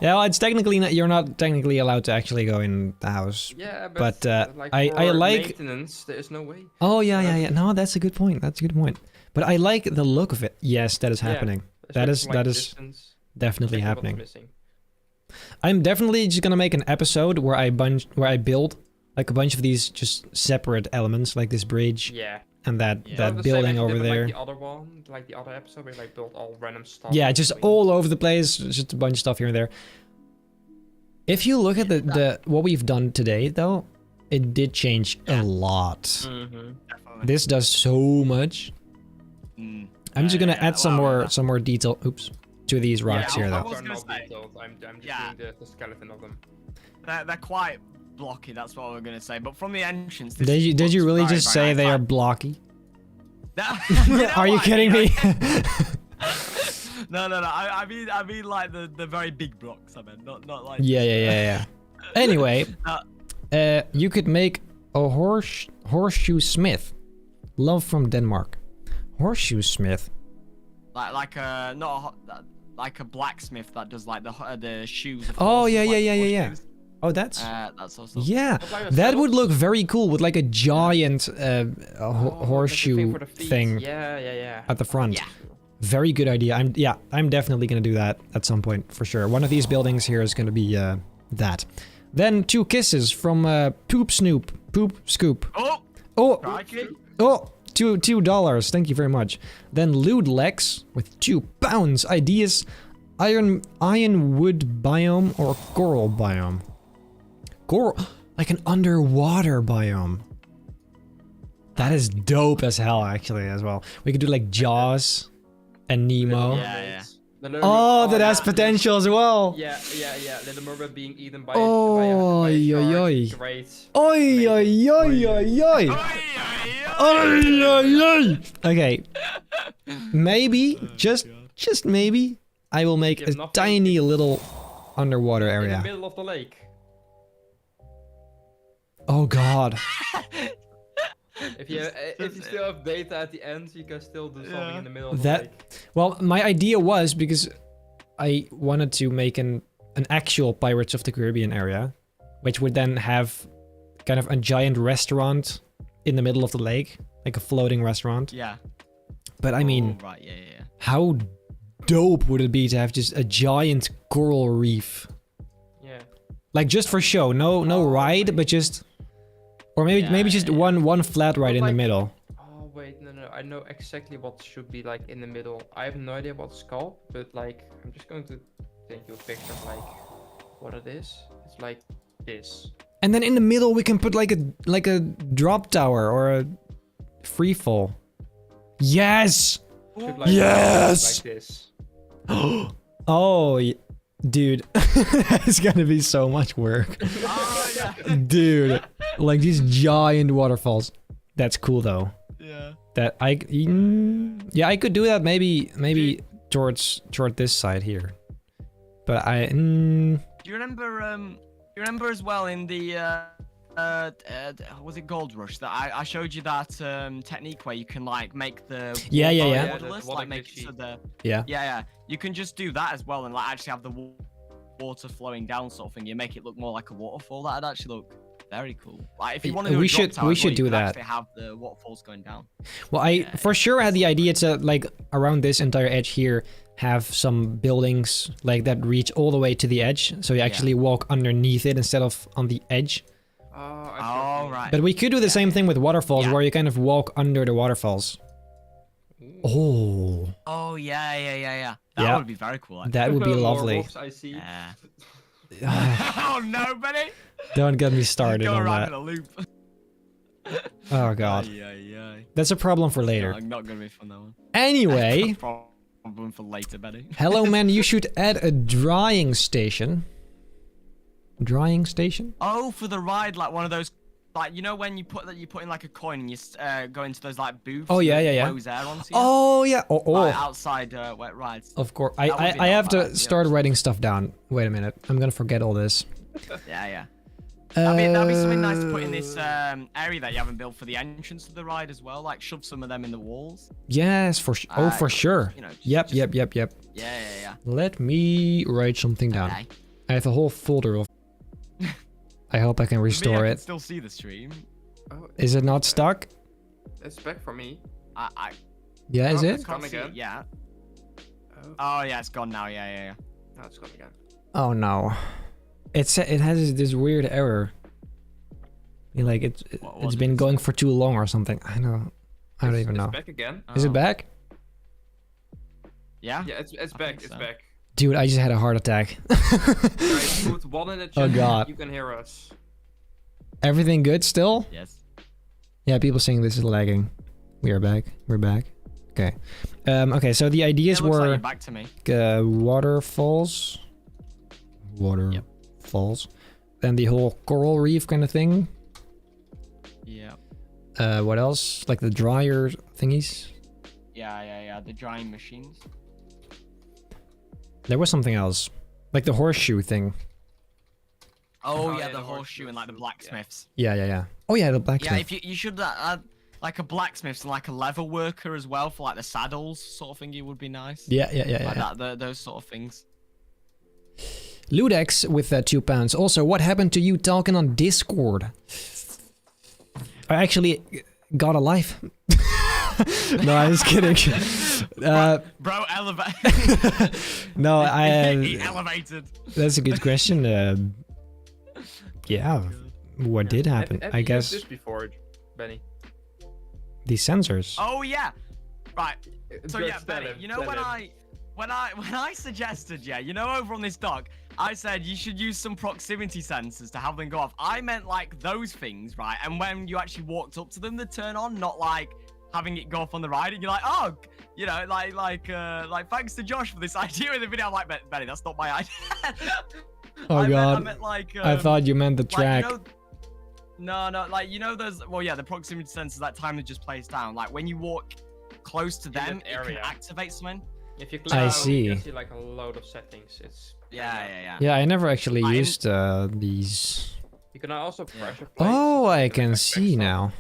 Yeah, well, it's technically not, you're not technically allowed to actually go in the house. Yeah, But, like I for like- maintenance. There is no way. Oh yeah. No, that's a good point. That's a good point. But I like the look of it. Yes, that is Yeah, happening. especially is- from, that like, is distance. Definitely Exactly what's happening. missing. I'm definitely just gonna make an episode where I build like a bunch of these just separate elements, like this bridge Yeah. and that Yeah. that The same building as you over did with, there. Like the other one, like the other episode, where like built all random stuff. Yeah, in just between. all over the place, just a bunch of stuff here and there. If you look at the what we've done today, though, it did change a lot. Mhm. Definitely. This does so much. Mm. I'm just gonna Yeah, add some well, more detail. Oops, to these rocks Yeah, here I though. was They're gonna not say- detailed. I'm just Yeah. doing the skeleton of them. They're quite blocky. That's what we're gonna say. But from the entrance, this Did you looks really very, just very say nice. they are Like- blocky? You know Are you what I kidding mean? me? No. I mean like the very big blocks. I meant not like. Yeah. Anyway, you could make a horseshoe smith. Love from Denmark. Horseshoe smith. Like a not a, like a blacksmith that does like the shoes. of Oh, horses, yeah. like horseshoes. Oh, that's That's also. yeah. But like a That saddle- would look very cool with like a giant Oh, like the horseshoe for the feet. thing Yeah. at the front. Yeah. Very good idea. I'm definitely gonna do that at some point for sure. One of these buildings here is gonna be that. Then 2 kisses from Poop Scoop. Oh, Oh, crikey. oh, $2. Thank you very much. Then Lewd Lex with 2 pounds. Ideas: ironwood biome or coral biome. Coral, like an underwater biome. That is dope as hell, actually, as well. We could do like Jaws and Nemo. Yeah. Oh, that has potential as well. Yeah. Little Mermaid being eaten by Oh, by a oi, shark. oi. Great. Oi, oi, oi, oi, oi. Oi, oi, oi. Okay. Maybe, just maybe, I will make You a have nothing. tiny little underwater In the area. middle of the lake. Oh god. If you still have data at the end, you can still do something Yeah. in the middle of That- the lake. Well, my idea was because I wanted to make an actual Pirates of the Caribbean area, which would then have kind of a giant restaurant in the middle of the lake, like a floating restaurant. Yeah. But I mean, Oh, right. Yeah. how dope would it be to have just a giant coral reef? Yeah. Like just for show, no ride, but just, or maybe just Yeah. one flat ride But in the like- middle. Oh wait, no. I know exactly what should be like in the middle. I have no idea what it's called, but like I'm just going to take you a picture of like what it is. It's like this. And then in the middle we can put like a drop tower or a free fall. Yes. Should, like, Yes! Like this. Oh, dude, it's gonna be so much work, Oh, yeah. dude. Like these giant waterfalls. That's cool though. Yeah. That yeah, I could do that maybe toward this side here. But Do you remember? You remember as well in the was it Gold Rush that I showed you that technique where you can like make the Yeah, yeah, water yeah. waterless, The like water make it glitchy. so the Yeah. yeah. You can just do that as well and like actually have the water flowing down sort of thing. You make it look more like a waterfall. That'd actually look Very cool. Like, if you want to do We a drop should- tower we as well, should you do could that. actually have the waterfalls going down. Well, I for sure had the idea to like around this entire edge here have some buildings like that reach all the way to the edge, so you actually walk underneath it instead of on the edge. Oh, I see what you Oh, mean. right. But we could do the same thing with waterfalls, Yeah. where you kind of walk under the waterfalls. Oh, Oh, yeah. That Yeah. would be very cool. Actually. that would be More lovely. wolves, I see. Yeah. Oh, no, Benny. Don't get me started Go on around that. in a loop. Oh god, Yeah. that's a problem for later. I'm not going to be fun, that one. Anyway, Problem for later, Benny. hello man, you should add a drying station. Drying station? Oh, for the ride, like one of those, like, you know when you put in like a coin and you go into those like booths. Oh, yeah, that yeah, yeah. blows air onto you? Oh yeah. Oh, Like, oh. outside wet rides. Of course. That would be I not have to bad, yeah. start writing stuff down. Wait a minute. I'm gonna forget all this. Yeah. That'd be something nice to put in this area that you haven't built for the entrance to the ride as well. Like shove some of them in the walls. Yes, for oh for sure. You know, just- Yep. Yeah. Let me write something down. Okay. I have a whole folder of. I hope I can For me, restore I can it. still see the stream. Oh, Is it not stuck? it's back for me. I Yeah, is Oh, it? it's gone can't see again. it. Yeah. Oh, Oh yeah, it's gone now. Yeah. no, it's gone again. Oh no. It has this weird error. Like What it's was been it? going for too long or something. I don't even know. It's back again. Is Oh. it back? Yeah. Yeah, it's I back. think It's so. back. Dude, I just had a heart attack. Guys, put one in the chat. Oh, God. You can hear us. Everything good still? Yes. Yeah, people saying this is lagging. We are back. We're back. Okay. Okay, so the Yeah, ideas it looks like were you're back to me. waterfalls. Waterfalls. Then the whole coral reef kind of thing. Yeah. What else? Like the dryer thingies. Yeah. The drying machines. There was something else. Like the horseshoe thing. Oh, Oh, yeah, yeah, the the horseshoe and like the horseshoe, yeah. blacksmiths. Yeah. Oh yeah, the blacksmith. Yeah, if you should add like a blacksmith and like a leather worker as well for like the saddles sort of thing. It would be nice. Yeah. Like that, those sort of things. Ludex with £2. Also, what happened to you talking on Discord? I actually got a life. No, I was kidding. Bro, elevate. No, He elevated. that's a good question. Yeah, what did happen? Have I you guess used this before, Benny. the sensors. Oh yeah. Right. So yeah, Just tell Benny, him, you know tell when him. I suggested, yeah, you know, over on this dock, I said you should use some proximity sensors to have them go off. I meant like those things, right? And when you actually walked up to them, they turn on, not like having it go off on the ride, and you're like, oh, you know, like thanks to Josh for this idea in the video. I'm like, Benny, that's not my idea. Oh I god, meant like. I thought you meant the like, track. you know, no, like you know those. Well, yeah, the proximity sensors that timer just plays down. Like when you walk close to In that them, it can area. activate something. If you click I down, see. you can see like a load of settings. It's Yeah. Yeah, I never actually I- used these. You can also pressure. Oh, I You can like see backstop. now.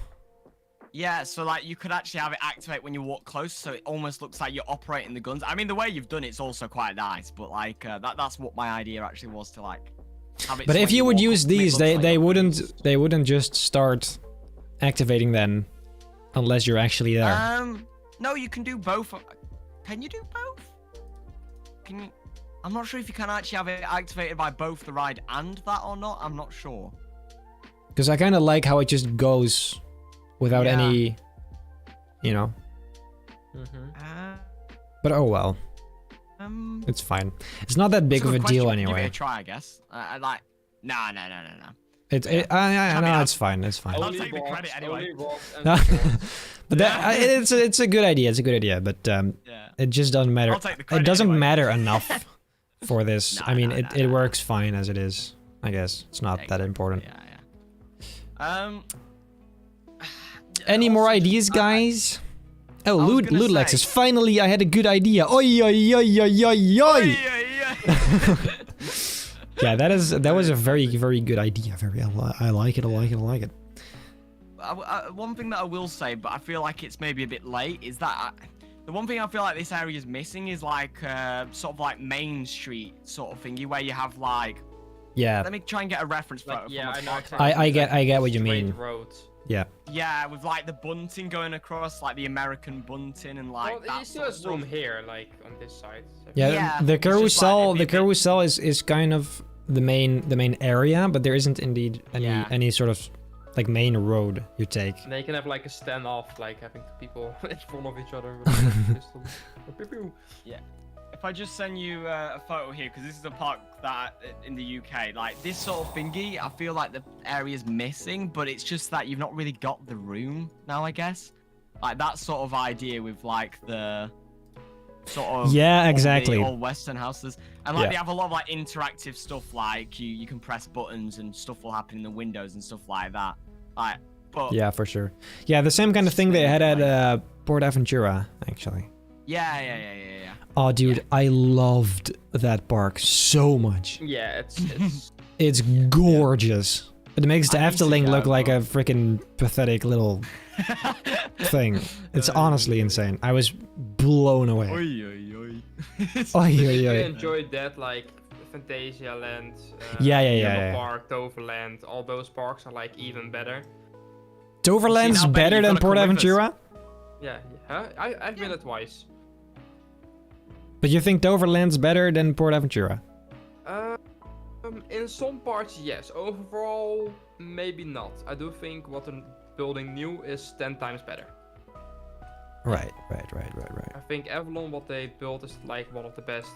Yeah, so like you could actually have it activate when you walk close, so it almost looks like you're operating the guns. I mean, the way you've done it's also quite nice, but like that's what my idea actually was to like have it. But so if when you would walk use up to it, it these, looks they like they you're wouldn't close. they wouldn't just start activating then, unless you're actually there. No, you can do both. Can you do both? Can you? I'm not sure if you can actually have it activated by both the ride and that or not. I'm not sure. Because I kind of like how it just goes without Yeah. any, you know. But oh well, it's fine. It's not that big of a deal Give it anyway. a try, I guess. I like. No. I I mean, know it's fine. It's fine. I'll take the credit anyway. No. But Yeah. it's a good idea. It's a good idea. But Yeah. it just doesn't matter. I'll take the It credit doesn't anyway. matter enough for this. No, I mean, no, it no. works fine as it is. I guess it's not that Exactly, important. Yeah. Any more also, ideas, guys? Oh, I was gonna Ludlex say- is finally. I had a good idea. Oi, oi, oi, oi, oi, oi. Yeah. Yeah, that was a very good idea. I like it. I like it. One thing that I will say, but I feel like it's maybe a bit late, is that the one thing I feel like this area is missing is like sort of like Main Street sort of thingy where you have like Yeah. Let me try and get a reference photo. Like, yeah, I from know a exactly. I get what you Straight mean. road. Yeah. Yeah, with like the bunting going across, like the American bunting and like Well, that you still sort of have stuff. room here, like on this side. So Yeah, Yeah, the it's just like carousel, if the it- carousel is kind of the main area, but there isn't indeed any sort of like main road you take. And then you can have like a standoff, like having people in front of each other with a pistol. Pew, pew. If I just send you a photo here, because this is a park that in the UK, like this sort of thingy, I feel like the area's missing, but it's just that you've not really got the room now, I guess. Like that sort of idea with like the sort of Yeah, exactly. all Western houses, and like Yeah. they have a lot of like interactive stuff, like you can press buttons and stuff will happen in the windows and stuff like that. Like, but Yeah, for sure. Yeah, the same kind of thing they had at Port Aventura, actually. yeah. Oh, dude, I loved that park so much. Yeah, it's It's gorgeous. It makes the I need to Efteling go, look like bro. a freaking pathetic little thing. It's honestly insane. I was blown away. Oi, oi, oi. Oy, if oy, you oy. enjoyed that, like Fantasia Land, Yeah, Yellow yeah. Park, Toverland, all those parks are like even better. Toverland's now, Benny, better you've than gotta Port come with us. Aventura? Yeah, huh? I've been there twice. But you think Toverland's better than Port Aventura? In some parts, yes. Overall, maybe not. I do think what they're building new is 10 times better. Right. I think Avalon, what they built, is like one of the best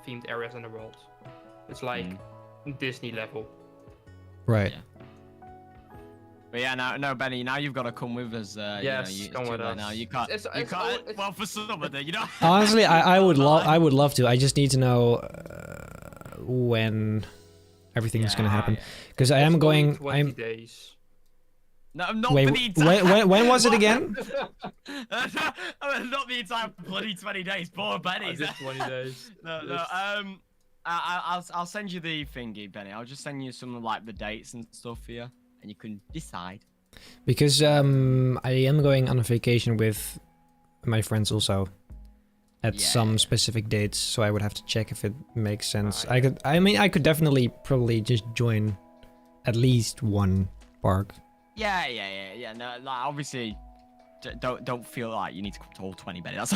themed areas in the world. It's like Disney level. Right. Yeah. But yeah, no, Benny. Now you've got to come with us. Yes, you know, come it's with too late us. Now you can't. It's- you it's can't. all- it's- Well, for some of it, you know. Honestly, I would love to. I just need to know when everything is gonna happen, because I It's am only going. 20 I'm. days. No, not Wait, for the entire. when was it again? Not the entire bloody 20 days. Poor Benny. Just 20 days. No. Just- I'll send you the thingy, Benny. I'll just send you some of like the dates and stuff here, and you can decide. Because I am going on a vacation with my friends also at Yeah, some yeah. specific dates, so I would have to check if it makes sense. Ah, yeah. I could definitely probably just join at least one park. Yeah. No, like obviously, don't feel like you need to come to all 20, Benny. That's.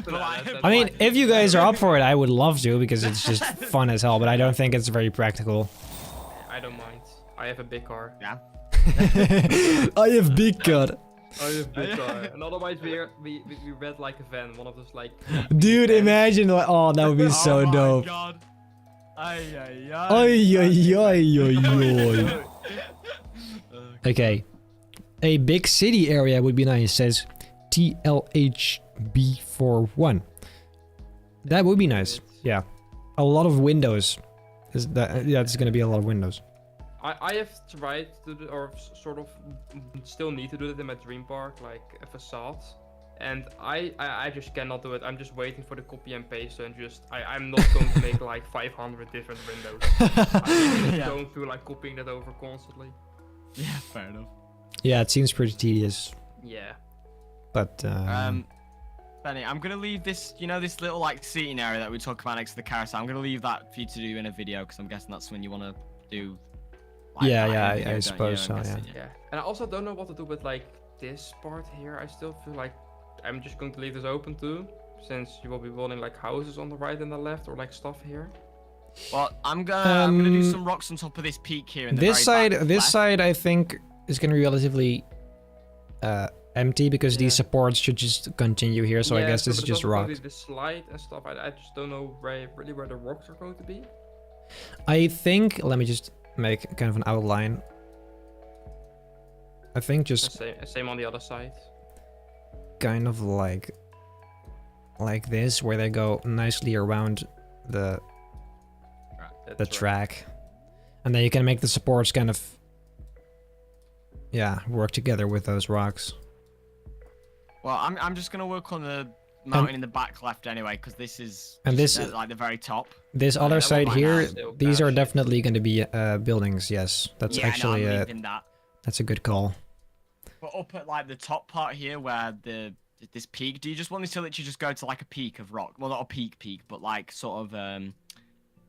But, like, that's I mean, fine. if you guys are up for it, I would love to, because it's just fun as hell, but I don't think it's very practical. I don't mind. I have a big car. yeah. I have big cut. I have a big car. And otherwise we read like a van, one of those like. Dude, imagine, oh, that would be so Oh my dope. God. Ay. Ay, ay, ay, ay, ay. Okay. A big city area would be nice, says TLHB41. That would be nice. Yeah. A lot of windows. Yeah, it's gonna be a lot of windows. I have tried to do, or sort of still need to do that in my dream park, like a facade. And I just cannot do it. I'm just waiting for the copy and paste, and I'm not going to make like 500 different windows. I just don't feel like copying that over constantly. Yeah, fair enough. Yeah, it seems pretty tedious, Yeah. but Benny, I'm gonna leave this, this little like seating area that we talk about next to the carousel. I'm gonna leave that for you to do in a video, because I'm guessing that's when you want to do. Like, Yeah, that in yeah, a video, I don't you? suppose I'm so, guessing, Yeah. And I also don't know what to do with like this part here. I still feel like I'm just going to leave this open too, since you will be building like houses on the right and the left, or like stuff here. Well, I'm gonna do some rocks on top of this peak here. In the this very side, back this left. side, I think is gonna be relatively empty, because these Yeah. supports should just continue here. So I guess this is but just also rock. probably the slide and stuff. I just don't know really where the rocks are going to be. I think. Let me just make kind of an outline. I think just Same on the other side. kind of like this, where they go nicely around the That's right. track, and then you can make the supports kind of work together with those rocks. Well, I'm just gonna work on the mountain in the back left anyway, because this is And just this- at, like the very top. This Yeah, other that side one here, still these are crash. definitely going to be buildings. Yes, that's Yeah, actually no, I'm leaving that. that's a good call. But up at like the top part here, where this peak, do you just want this to literally just go to like a peak of rock? Well, not a peak, but like sort of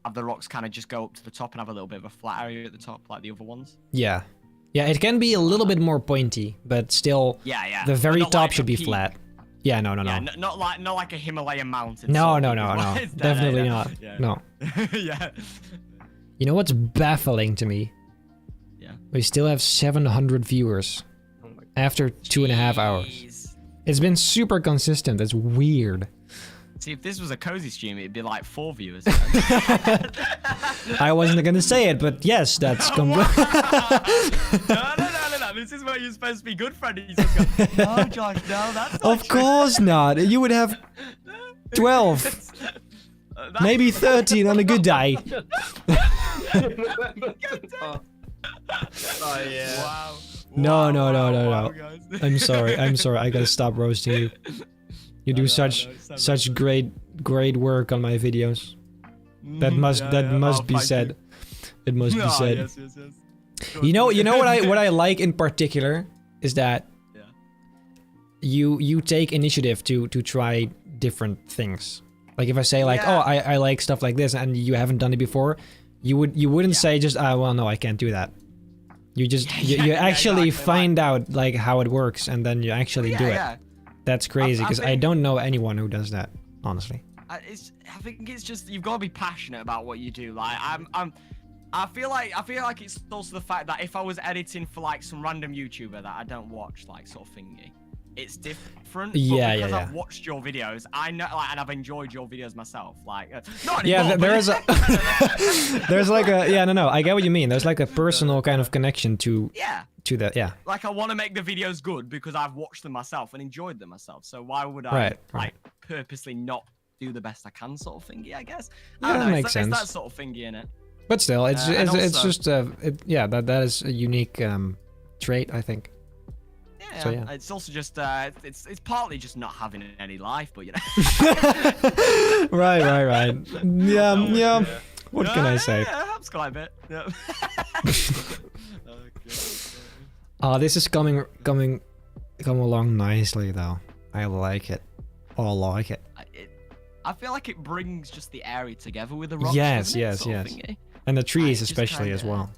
have the rocks kind of just go up to the top and have a little bit of a flat area at the top, like the other ones. Yeah. Yeah, it can be a little bit more pointy, but still, Yeah, yeah. the But very not top like should a be peak. flat. Yeah, no. Yeah, not like a Himalayan mountain. No, sort no, of, no, is no. what it's- Definitely no, not. Yeah. No. Yeah. You know what's baffling to me? Yeah. We still have 700 viewers Oh my after 2.5 hours. Jeez. It's been super consistent. It's weird. See, if this was a cozy stream, it'd be like 4 viewers. I wasn't gonna say it, but yes, that's no, no. This is where you're supposed to be good friends. No, Josh, no, that's not Of course not. You would have 12, maybe 13 on a good day. Oh yeah. Wow. No, Wow, no, no, wow, no, wow, no. guys. I'm sorry. I gotta stop roasting you. You do No, such no, such great work on my videos. That must be thank said. It must be Ah, said. yes, yes, yes. You know what I like in particular is that Yeah. you take initiative to try different things. Like if I say like, Yeah. oh, I like stuff like this, and you haven't done it before, you wouldn't Yeah. say just, well, no, I can't do that. You just you Yeah, actually exactly, find out like how it works, and then you actually Yeah, do it. yeah. That's crazy I because I think- don't know anyone who does that, honestly. I think it's just you've got to be passionate about what you do. Like I feel like it's also the fact that if I was editing for like some random YouTuber that I don't watch, like sort of thingy, it's different. Yeah, but because yeah, I've watched your videos, I know, like, and I've enjoyed your videos myself. Like, not Yeah, anymore, there but- is a there's like a no, I get what you mean. There's like a personal kind of connection to yeah. that. Yeah, Like I want to make the videos good because I've watched them myself and enjoyed them myself. So why would I Right, like purposely not do the best I can, sort of thingy? I guess. Yeah, I don't that know, makes it's sense. that sort of thingy in it. but still, it's And it's also- just yeah, that is a unique trait, I think. Yeah, So, yeah. it's also just it's partly just not having any life, but you know. right. Yeah. What can I say? Yeah, helps quite a bit. Yeah. This is coming along nicely though. I like it. I like it. I feel like it brings just the area together with the rocks. Yes, doesn't it, yes, sort of yes. thingy? And the trees just especially as kinda- well.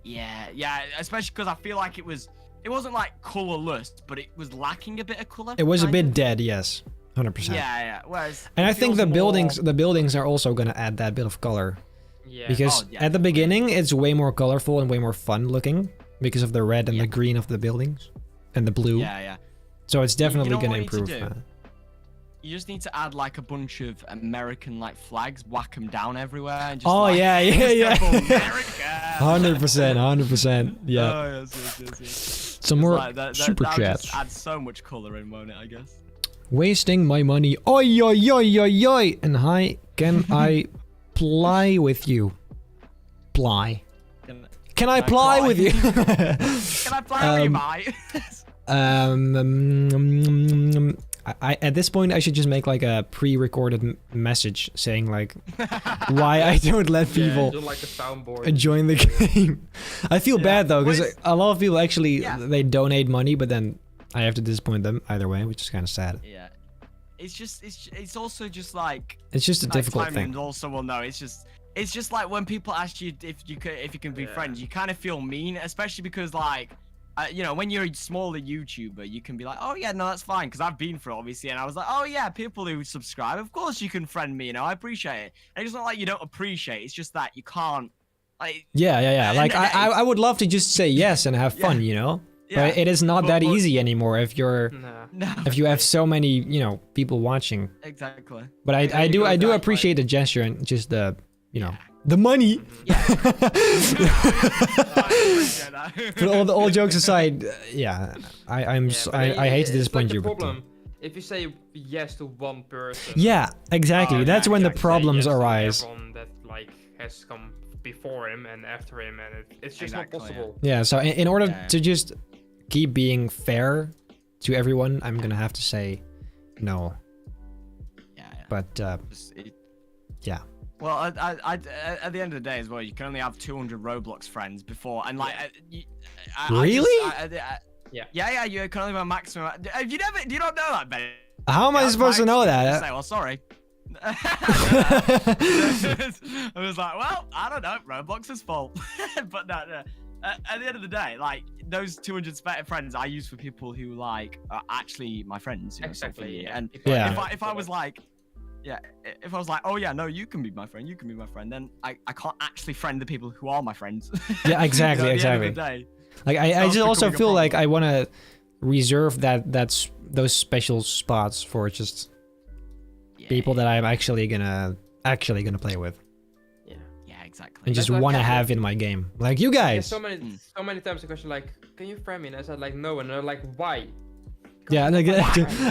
Yeah, especially because I feel like it wasn't like colorless, but it was lacking a bit of color. It was a kind bit of. dead, yes. 100%. Yeah. Whereas And it I think feels the buildings are also gonna add that bit of color. Yeah. Because Oh, yeah, at the beginning it's way more colorful and way more fun looking because of the red and the Yeah. green of the buildings and the blue. Yeah. So it's definitely know gonna what you need to improve. do? You just need to add like a bunch of American like flags, whack them down everywhere, and just. Oh, like, yeah. let's go for America. 100%. Yeah. Oh, yes. Some more Like, that super would chats. just add so much color in, won't it? I guess. Wasting my money. Oi, oi, oi, oi, oi. And hi, can I ply with you? Ply. Can I ply with you? Can I play with you, mate? I at this point I should just make like a pre-recorded message saying like why I don't let people Just like a soundboard. join the game. I feel Yeah. bad though because Where's- a lot of people actually Yeah. they donate money, but then I have to disappoint them either way, which is kind of sad. Yeah. It's also just like. It's just a like difficult Simon thing. Also will know. It's just like when people ask you if you can be Yeah. friends, you kind of feel mean, especially because like. You know, when you're a smaller YouTuber, you can be like, oh yeah, no, that's fine, because I've been through it, obviously, and I was like, oh yeah, people who subscribe, of course you can friend me, you know, I appreciate it. And it's not like you don't appreciate it, it's just that you can't, like, Yeah. And Like then I would love to just say yes and have fun, you know. yeah. But it is not But- that but- easy anymore if you're Nah. No, if you have so many people watching. exactly. But Yeah, I you do gotta I do like- appreciate the gesture and just the the money. Yeah. But all jokes aside, yeah, I hate to disappoint you. Like the But, problem. If you say yes to one person. yeah, exactly. Oh, That's yeah, when the exactly. problems say yes to arise. everyone that like has come before him and after him, and it's just Exactly, not yeah. possible. Yeah. So in order Yeah. to just keep being fair to everyone, I'm gonna have to say no. Yeah. But yeah. Well, at the end of the day as well, you can only have 200 Roblox friends before, and like, Really? Yeah, you can only have a maximum. Do you not know that, Ben? How am I That's supposed to my know excuse that? say, well, sorry. I was like, well, I don't know. Roblox is full. But no. At the end of the day, like those 200 friends I use for people who like are actually my friends. You know, Exactly. And Yeah. if I was like, yeah, if I was like, oh yeah, no, you can be my friend, you can be my friend, then I can't actually friend the people who are my friends. Yeah, exactly, At the end exactly. of the day, Like I Starts just also becoming a feel like I problem. want to reserve those special spots for just yeah, people that I'm actually gonna play with Yeah. Yeah, exactly. and just like want to having- have in my game. Like you Yeah, guys. so many times the question like, can you friend me? And I said like no, and they're like, why? Yeah, like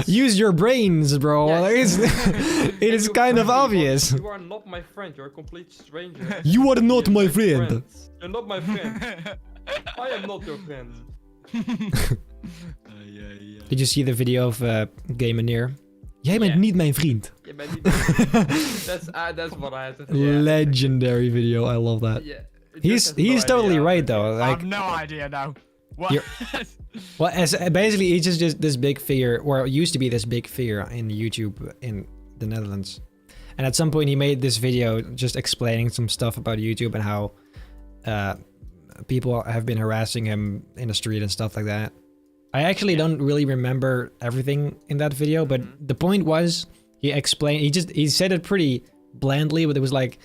use your brains, bro. Yeah. Like, it is You kind of friend me, obvious. You are not my friend. You're a complete stranger. You are not You're my like friend. friends. You're not my friend. I am not your friend. Yeah. Did you see the video of Gameneer? Jij bent Yeah. niet mijn vriend. Yeah, but that's what I had to do. Legendary video. I love that. Yeah. It He's just has no totally idea. right though. I Like, have no idea now. What? You're- well, as basically he's just this big figure, or used to be this big figure in YouTube in the Netherlands. And at some point he made this video just explaining some stuff about YouTube and how people have been harassing him in the street and stuff like that. I actually don't really remember everything in that video, but the point was he explained, he said it pretty blandly, but it was like,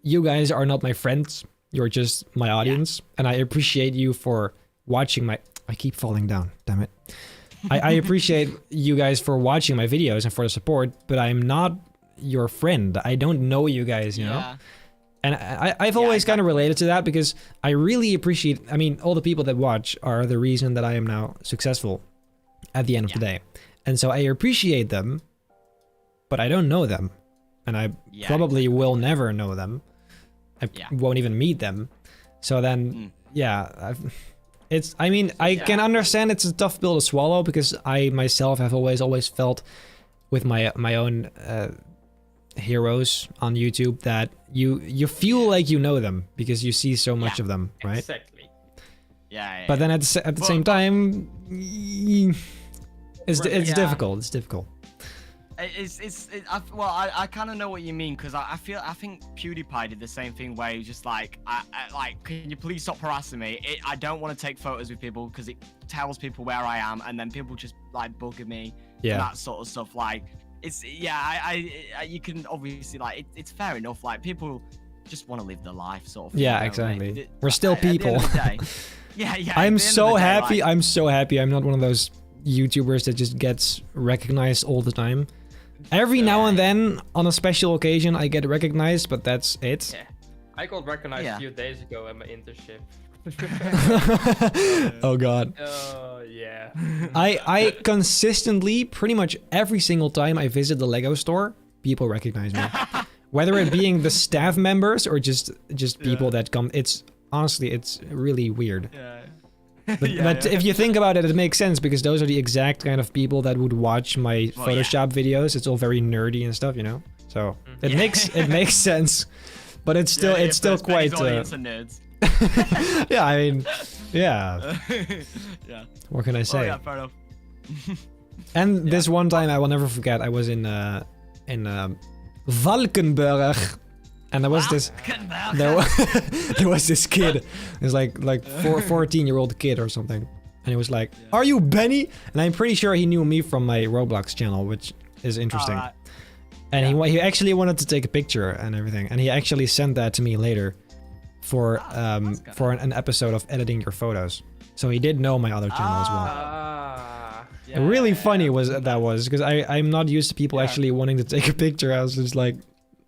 you guys are not my friends, you're just my audience, and I appreciate you for watching my, I keep falling down, damn it. I appreciate you guys for watching my videos and for the support, but I'm not your friend. I don't know you guys, you know? And I've always kind of related to that because I really appreciate, I mean, all the people that watch are the reason that I am now successful at the end of the day. And so I appreciate them, but I don't know them. And I probably will never know them. I won't even meet them. So then, I mean, I can understand it's a tough pill to swallow because I myself have always felt with my own heroes on YouTube that you feel like you know them because you see so much of them, right? Exactly. But then at the same time, it's difficult. It's difficult. Well, I kind of know what you mean because I think PewDiePie did the same thing where he was just like, like, can you please stop harassing me? I don't want to take photos with people because it tells people where I am, and then people just like bugging me, and that sort of stuff. Like, it's you can obviously like it's fair enough. Like people just want to live their life, sort of thing, Yeah, don't exactly. they? We're still At the end people. of the day. Yeah. I'm at the end so of the day, happy. like- I'm so happy. I'm not one of those YouTubers that just gets recognized all the time. Every now and then, on a special occasion, I get recognized, but that's it. Yeah. I got recognized a few days ago at my internship. Oh god. Oh yeah. I consistently, pretty much every single time I visit the Lego store, people recognize me. Whether it being the staff members or just people that come, it's honestly, it's really weird. But if you think about it, it makes sense because those are the exact kind of people that would watch my Photoshop videos. It's all very nerdy and stuff, you know. So it makes sense, but it's still quite. Nerds. Yeah, I mean, yeah. Yeah. What can I say? Oh, yeah, fair enough. And this one time I will never forget. I was in Valkenburg, and there was this there was this kid. It was like 14-year-old kid or something, and he was like, "Are you Benny?" And I'm pretty sure he knew me from my Roblox channel, which is interesting. Alright. And he actually wanted to take a picture and everything, and he actually sent that to me later for an episode of editing your photos. So he did know my other channel as well. Really funny was because I'm not used to people actually wanting to take a picture. I was just like,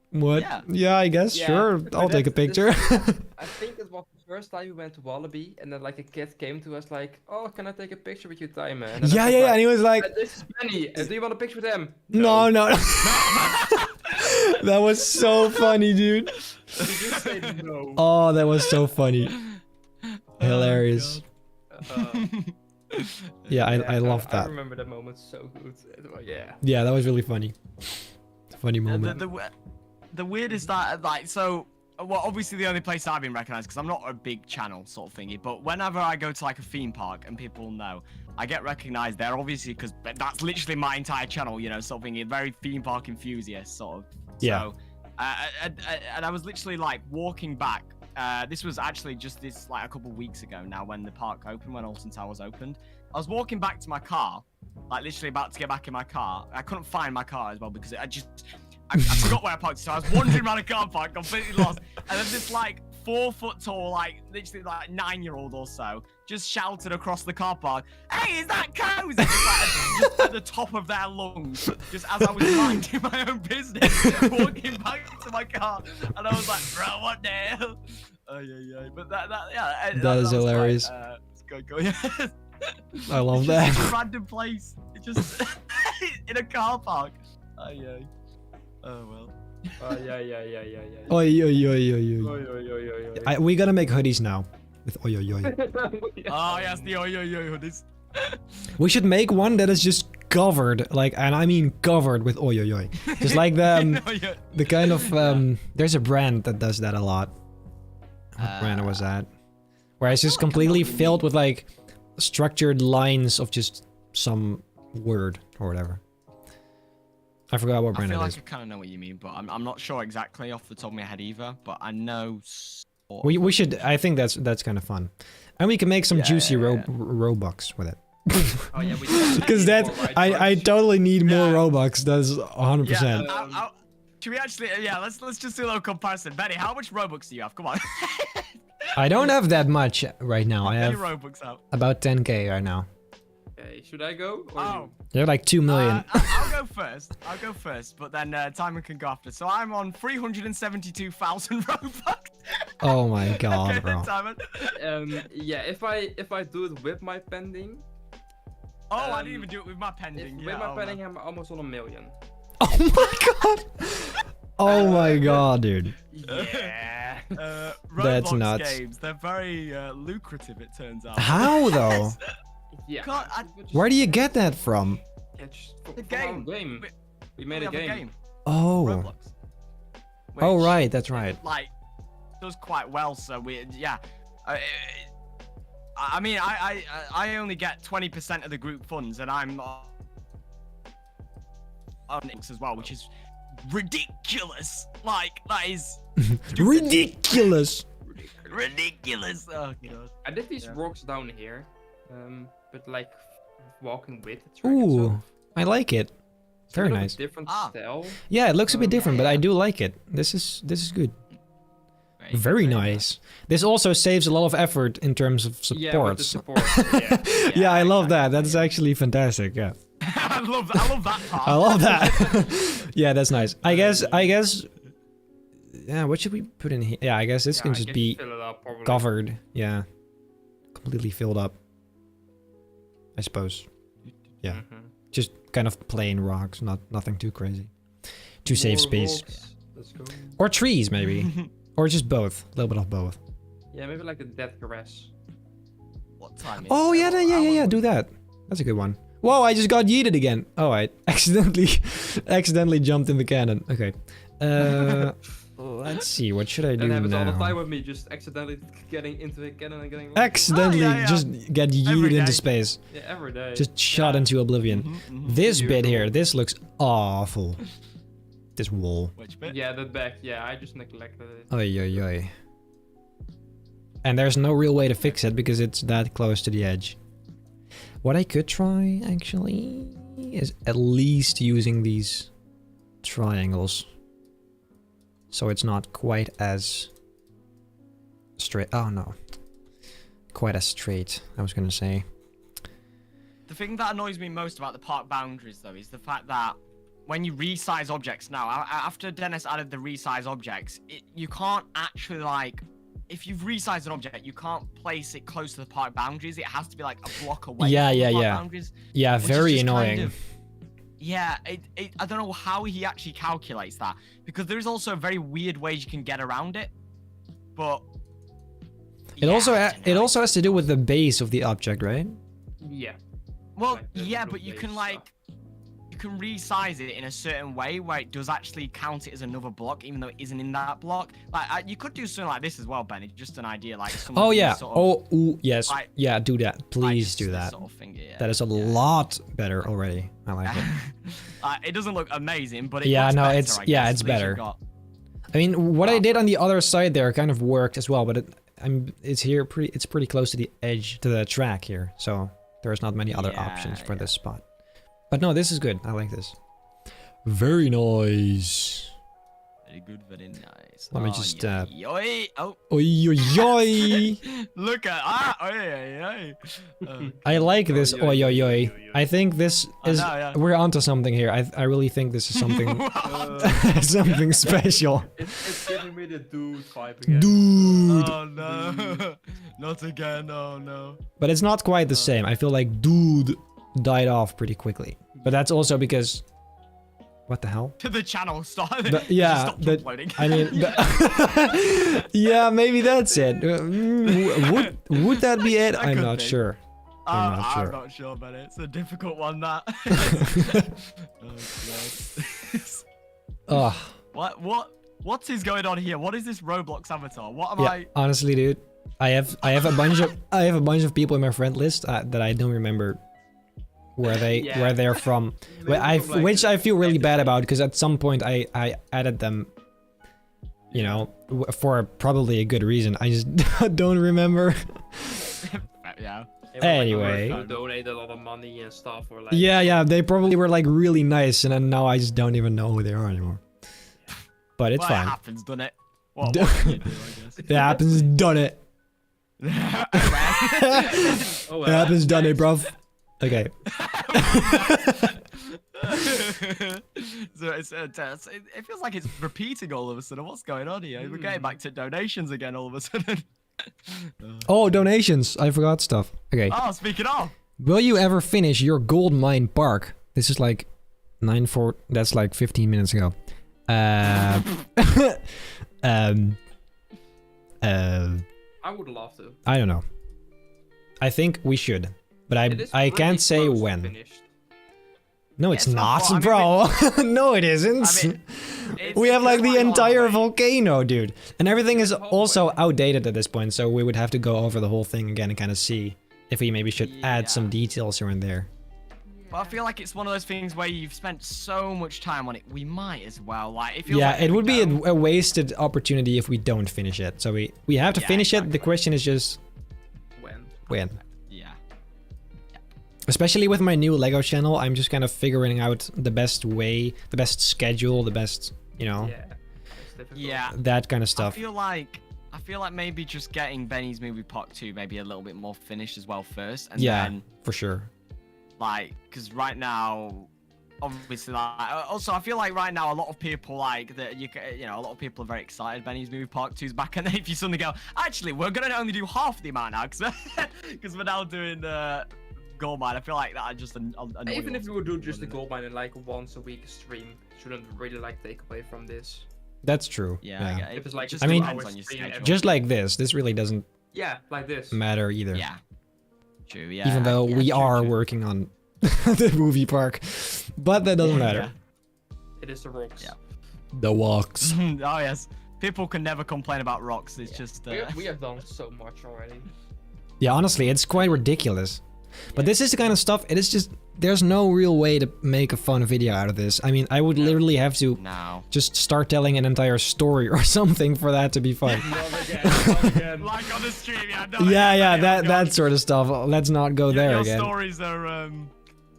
what? Yeah, I guess, sure, I'll take a picture. I think it was the first time we went to Wallaby, and then like a kid came to us like, "Oh, can I take a picture with you, Timer?" And then I was and he was like, "This is Benny. Do you want a picture with him?" No. That was so funny, dude. Did you say no? Oh, that was so funny. Hilarious. Yeah, I love I that. remember that moment so good. Yeah. Yeah, that was really funny. Funny moment. The weirdest that, like, so, well, obviously the only place I've been recognized, because I'm not a big channel sort of thingy, but whenever I go to like a theme park and people know, I get recognized there, obviously, because that's literally my entire channel, you know, sort of thingy, very theme park enthusiast, sort of. Yeah. So, and I was literally like walking back. This was actually just like a couple weeks ago now when the park opened, when Alton Towers opened. I was walking back to my car, like literally about to get back in my car. I couldn't find my car as well because I forgot where I parked. So I was wandering around a car park, completely lost. And then this like 4 foot tall, like literally like 9-year-old or so, just shouted across the car park, "Hey, is that Cozy?" Just at the top of their lungs, just as I was minding my own business, walking back to my car, and I was like, "Bro, what the hell?" Oh yeah. But that is hilarious. It's good. Yeah. I love It's that. just a random place. It just in a car park. Oh yeah. Oh well. Yeah. Oi, oi, oi, oi, oi. Oi, oi, oi, oi, oi. We gotta make hoodies now with oi, oi, oi. Oh yes, the yo hoodies. We should make one that is just covered, like, and I mean covered with oi, oi, oi. Just like the kind of there's a brand that does that a lot. What brand was that? Where it's just completely filled with like structured lines of just some word or whatever. I forgot what brand I feel it like is. I kind of know what you mean, but I'm not sure exactly off the top of my head either. But I know. We should. I think that's kind of fun, and we can make some juicy Robux with it. Oh yeah, we do. Because that I totally need more Robux. That's 100%. Yeah, should we actually? Yeah, let's just do a little comparison. Benny, how much Robux do you have? Come on. I don't have that much right now. I have Robux out. about 10k right now. Okay, should I go? Or Oh. You're like 2 million. I'll go first, but then Timon can go after. So I'm on 372,000 Robux. Oh my god, Okay, bro. Timon. Yeah, if I do it with my pending. Oh, I didn't even do it with my pending. With my pending, I'm almost on 1 million. Oh my god. Oh my god, dude. Yeah. That's Roblox nuts. games, they're very lucrative, it turns out. How though? Yeah. Where do you get that from? Yeah, just The from our game. game. We made We a have game. Oh. Roblox. Oh Which, right, that's right. Like, does quite well. So I mean, I only get 20% of the group funds, and I'm on it as well, which is ridiculous. Like that is Ridiculous. ridiculous. Oh god. I did these rocks down here, but like walking with the track Ooh, itself. I like it. It's a Very bit of a nice. different style. Yeah, it looks a bit different, but I do like it. This is good. Very nice. This also saves a lot of effort in terms of Yeah, with the supports. support. Yeah. Yeah, I love that. That's actually fantastic. Yeah. I love that part. I love that. Yeah, that's nice. I guess. Yeah, what should we put in here? Yeah, I guess this Yeah, can I just guess be fill it up probably. covered. Yeah, completely filled up. I suppose. Yeah, Mhm. just kind of plain rocks, nothing too crazy. To save More space, rocks. Let's go. or trees maybe, or just both. A little bit of both. Yeah, maybe like a dead grass. What time? Oh yeah, yeah. Do that. That's a good one. Whoa! I just got yeeted again. Oh, I accidentally jumped in the cannon. Okay. Let's see. What should I do That happens all the now? time with me, just accidentally getting into a cannon and getting. Accidentally Oh, yeah. just get Every yeeted into day. space. Yeah, every day. Just shot into oblivion. Mm-hmm. This bit here, Usual. this looks awful. This wall. Which bit? Yeah, the back. Yeah, I just neglected it. Oy, oy, oy. And there's no real way to fix it because it's that close to the edge. What I could try, actually, is at least using these triangles. So it's not quite as straight. Oh no. Quite as straight, I was gonna say. The thing that annoys me most about the park boundaries, though, is the fact that when you resize objects now, after Dennis added the resize objects, you can't actually, like, if you've resized an object, you can't place it close to the park boundaries. It has to be like a block away Yeah, from yeah, the park yeah. boundaries. Yeah, Which is very just kind annoying. of- yeah, I don't know how he actually calculates that, because there's also very weird ways you can get around it, but It yeah, also I don't it know. also has to do with the base of the object, right? Yeah. Well, like the yeah, blue but you base can stuff. like can resize it in a certain way where it does actually count it as another block, even though it isn't in that block. Like you could do something like this as well, Ben. It's just an idea, like. Oh yeah. Sort of, ooh, yes. like, yeah, do that. Please do this that. Sort of thing, yeah. That is a lot better already. I like it. It doesn't look amazing, but it yeah, looks no, better, it's I yeah, guess. it's At least better. you've got- I mean, what I did on the other side there kind of worked as well, but it's here it's pretty close to the edge to the track here, so there's not many other Yeah, options for yeah. this spot. But no, this is good. I like this. Very nice. Very good, very nice. Let me just, Oi, oh, Oi, oi, oi. look at oi. I like this. Oi, Oi, oi, oi, oi. oi, oi. I think this I is know, yeah. we're onto something here. I really think this is something something special. It's giving me the dude vibe again. Dude. Oh no, not again. Oh no. But it's not quite the same. I feel like dude died off pretty quickly. But that's also because what the hell? The channel started. Yeah, Stop that- uploading. I mean, yeah, maybe that's it. Would that be it? That I'm could not be. sure. I'm not sure. I'm not sure, but it's a difficult one. That. Oh, God. Ugh. What is going on here? What is this Roblox avatar? What am Yeah, I? honestly, dude, I have a bunch of people in my friend list that I don't remember where they're from. Which I feel really bad about because at some point I added them, you know, for probably a good reason. I just don't remember. Yeah. Anyway. Who donate a lot of money and stuff, or like. Yeah, they probably were like really nice, and then now I just don't even know who they are anymore. But it's Well, fine. It happens, doesn't it? What can you do, I guess? It happens, done it. Oh, It happens, done it, bruv. Okay. So it feels like it's repeating all of a sudden. What's going on here? We're getting back to donations again all of a sudden. Oh, donations. I forgot stuff. Okay. Oh, speaking of. Will you ever finish your gold mine park? This is like 9-4. That's like 15 minutes ago. I would love to. I don't know. I think we should, but It is I pretty can't say close to when. finished. No, it's It's not not, far. I mean, bro. No, it isn't. I mean, We have like the quite a long entire way. volcano, dude. And everything is the whole also way. outdated at this point, so we would have to go over the whole thing again and kind of see if we maybe should add some Yeah. details here and there. But I feel like it's one of those things where you've spent so much time on it. We might as well. Like, it feels Yeah, like if it we would be don't- a wasted opportunity if we don't finish it. So we have to Yeah, finish it. The exactly. question is just when. Yeah. Especially with my new Lego channel, I'm just kind of figuring out the best way, the best schedule, the best, you know, Yeah. It's difficult. Yeah. that kind of I stuff. feel like maybe just getting Benny's movie part 2 maybe a little bit more finished as well first, and Yeah. then For sure. like, because right now, obviously, like, also I feel like right now a lot of people like that you know, a lot of people are very excited Benny's movie part 2's back, and then if you suddenly go, actually we're gonna only do half the amount now because we're now doing gold mine, I feel like that just annoy Even if lots we of would do people, just the doesn't it? gold mine in like once a week stream, shouldn't really like take away from this. That's true. Yeah, I get it. If it's like Just I mean- depends on your stream schedule. Just like this really doesn't Yeah, like this. matter either. Yeah. True, yeah. Even though yeah, we true, are true. working on the movie park. But that doesn't matter. It is the rocks. Yeah. The walks. Oh yes. People can never complain about rocks. It's just We have done so much already. Yeah, honestly, it's quite ridiculous. But this is the kind of stuff, it is just, there's no real way to make a fun video out of this. I mean, I would literally have to no. just start telling an entire story or something for that to be fun. Like on the stream, yeah. No, Yeah, oh that God. sort of stuff. Let's not go there Your again. stories are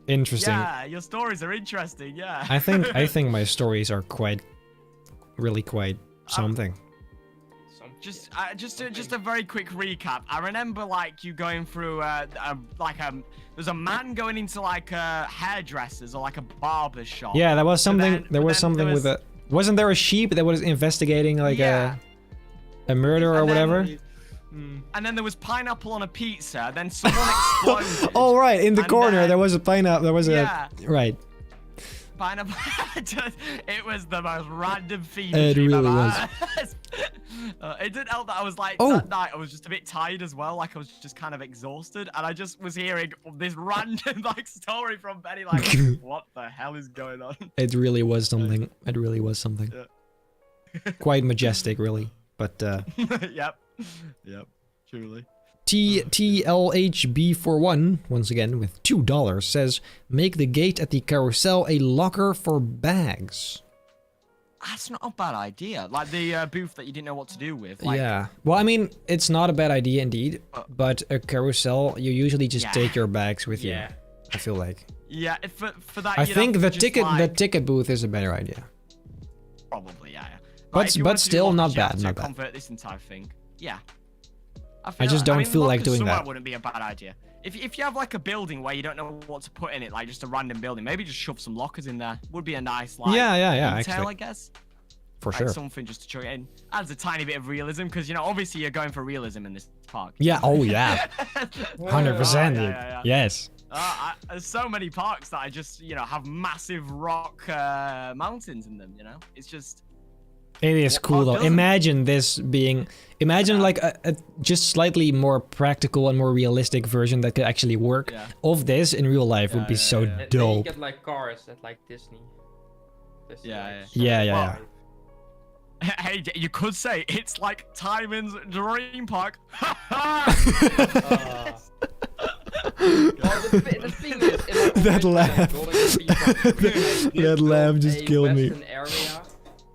Interesting. yeah, your stories are interesting, yeah. I think my stories are really quite something. Just a very quick recap. I remember like you going through there's a man going into like a hairdresser's or like a barber's shop. Yeah, that was something. then- there but was then something there with was- a. Wasn't there a sheep that was investigating like Yeah. a murder or And then- whatever? And then there was pineapple on a pizza. Then someone exploded. Oh right, in the And corner then- there was a pineapple. There was Yeah. a right. pineapple. It was the most random theme. It stream really ever. was. It didn't help that I was like Oh. that night I was just a bit tired as well. Like I was just kind of exhausted, and I just was hearing this random like story from Benny. Like, what the hell is going on? It really was something. It really was something. Yeah. Quite majestic, really. But Yep. Truly. TLHB41 once again with $2 says, "Make the gate at the carousel a locker for bags." That's not a bad idea. Like the booth that you didn't know what to do with. Like, Yeah. Well, I mean, it's not a bad idea indeed, but a carousel, you usually just Yeah. take your bags with Yeah. you. I feel like. Yeah. For that. I you'd think have the to just, the like, ticket booth is a better idea. Probably, yeah. But- Like, if you but wanted to do still lockers, not you have bad, to not bad. Convert this entire thing. Yeah. I just don't feel like lockers doing somewhere that. Wouldn't be a bad idea. If you have like a building where you don't know what to put in it, like just a random building, maybe just shove some lockers in there. Would be a nice like Yeah, detail, actually. I guess. For Like sure. something just to chuck it in. Adds a tiny bit of realism because you know obviously you're going for realism in this park. Yeah, oh yeah. 100%, Yeah, dude. yeah, yeah. Yes. There's so many parks that I just have massive rock mountains in them. You know, it's just. It is What cool park though. doesn't? Imagine this being, like a just slightly more practical and more realistic version that could actually work Yeah. of this in real life would Yeah, be yeah, so yeah. And then you dope. get like cars at like Disney. Yeah, like, yeah. Yeah, Well, Hey, you could say it's like Timon's dream park. Well, the thing is, if I That always laugh. building a theme park, I did That build laugh just a killed me. western area.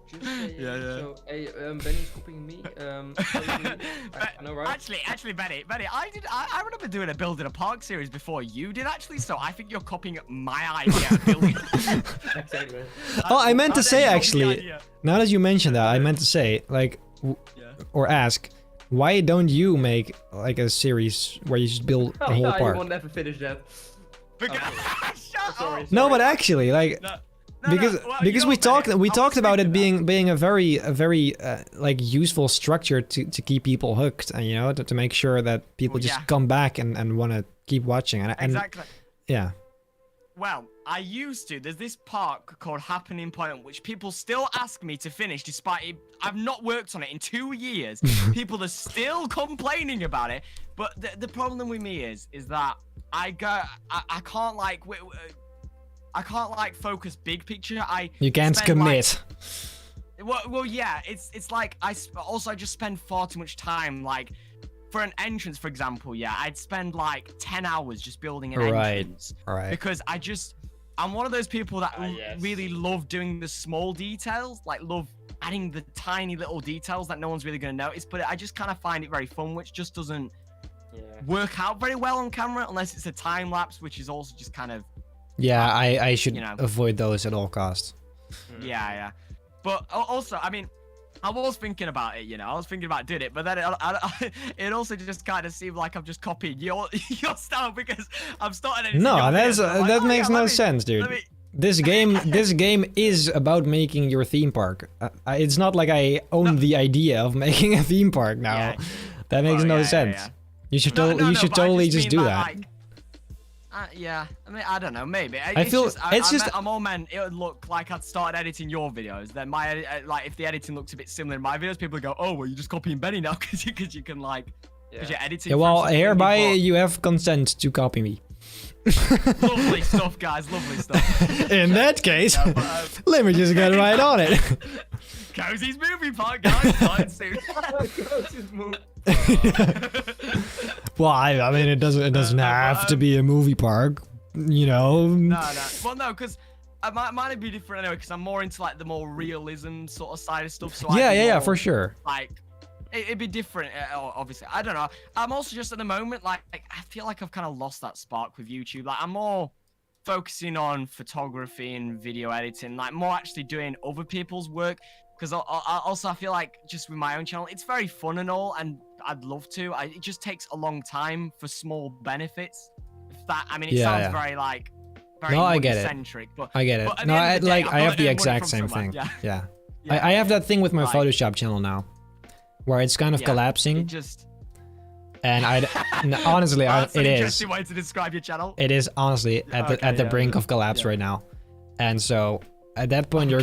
Just saying. Yeah, yeah. So, hey, Benny's copying me. I know, right? Actually, Benny, I remember doing a building a park series before you did actually, so I think you're copying my idea of building. Exactly. Oh, I meant to That's say your actually, idea. now that you mentioned that, I meant to say, like, Yeah. or ask, why don't you make like a series where you just build a whole I park? will never finish that. Because, Okay. shut Sorry. up. No, but actually, like, No, because well, because you we know, talked Benny, we I talked was about it thinking being a very like useful structure to keep people hooked and to make sure that people Well, just yeah. come back and want to keep watching and Exactly. yeah. Well, I used to. There's this park called Happening Point, which people still ask me to finish, despite I've not worked on it in 2 years. People are still complaining about it. But the problem with me is that I can't like I can't like focus big picture. You can't spend, like, commit. Well, yeah. It's like I just spend far too much time like. For an entrance, for example, yeah, I'd spend like 10 hours just building an Right. entrance. Right. Because I'm one of those people that Yes. really love doing the small details, like love adding the tiny little details that no one's really going to notice, but I just kind of find it very fun, which just doesn't Yeah. work out very well on camera unless it's a time lapse, which is also just kind of, Yeah, I should you know. avoid those at all costs. yeah. But also, I mean, I was thinking about it, I was thinking about doing it, but then it also just kind of seemed like I'm just copying your style because I'm starting editing No, your that's videos, and I'm like, that oh, makes yeah, no let me- sense, dude. let me- This game is about making your theme park. It's not like I own the idea of making a theme park now. Yeah. That makes Oh, no yeah, sense. yeah. You should No, you should but I totally just mean do that, that. like, yeah, I mean, I don't know, maybe. I feel- it's just- I'm all meant it would look like I'd started editing your videos. Then my like if the editing looks a bit similar in my videos, people would go, "Oh, well, you're just copying Benny now because you can like because you're editing." Yeah, through well, something hereby before." you have consent to copy me. Lovely stuff, guys. Lovely stuff. In that case, Yeah, but, let me just get right on it. Cozy's movie park, guys. Starting soon. Well, I mean, it doesn't have to be a movie park, No. Well, no, because mine would be different anyway. Because I'm more into like the more realism sort of side of stuff. So I'd be Yeah, more, for sure. Like, it'd be different. Obviously, I don't know. I'm also just at the moment like I feel like I've kind of lost that spark with YouTube. Like I'm more focusing on photography and video editing, like more actually doing other people's work. Because I feel like just with my own channel, it's very fun and all, and I'd love to. It just takes a long time for small benefits. I mean, it Yeah, sounds yeah. very like very No, I get it. centric, but I get it. But at No, the end of the day, like I've I gotta have the earn money exact from same somewhere. thing. Yeah. Yeah. I have that thing with my Like- Photoshop channel now, where it's kind of Yeah, collapsing, It just and honestly, that's an it is. interesting way to describe your channel. It is honestly at the Okay, yeah. brink of collapse Yeah. right now. And so at that point, you're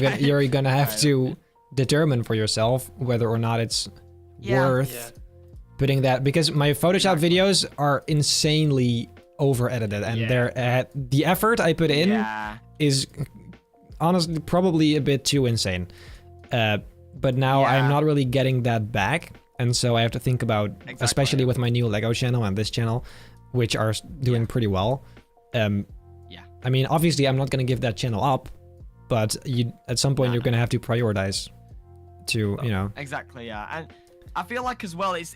gonna have Right. to determine for yourself whether or not it's worth Yeah. putting that, because my Photoshop Exactly. videos are insanely over edited, and Yeah. they're the effort I put in Yeah. is honestly probably a bit too insane. But now I'm Yeah. not really getting that back, and so I have to think about, Exactly. especially with my new Lego channel and this channel, which are doing pretty well. Yeah. I mean, obviously, I'm not gonna give that channel up, but at some point No, you're no. gonna have to prioritize to, you know. Exactly, yeah. And I feel like as well, it's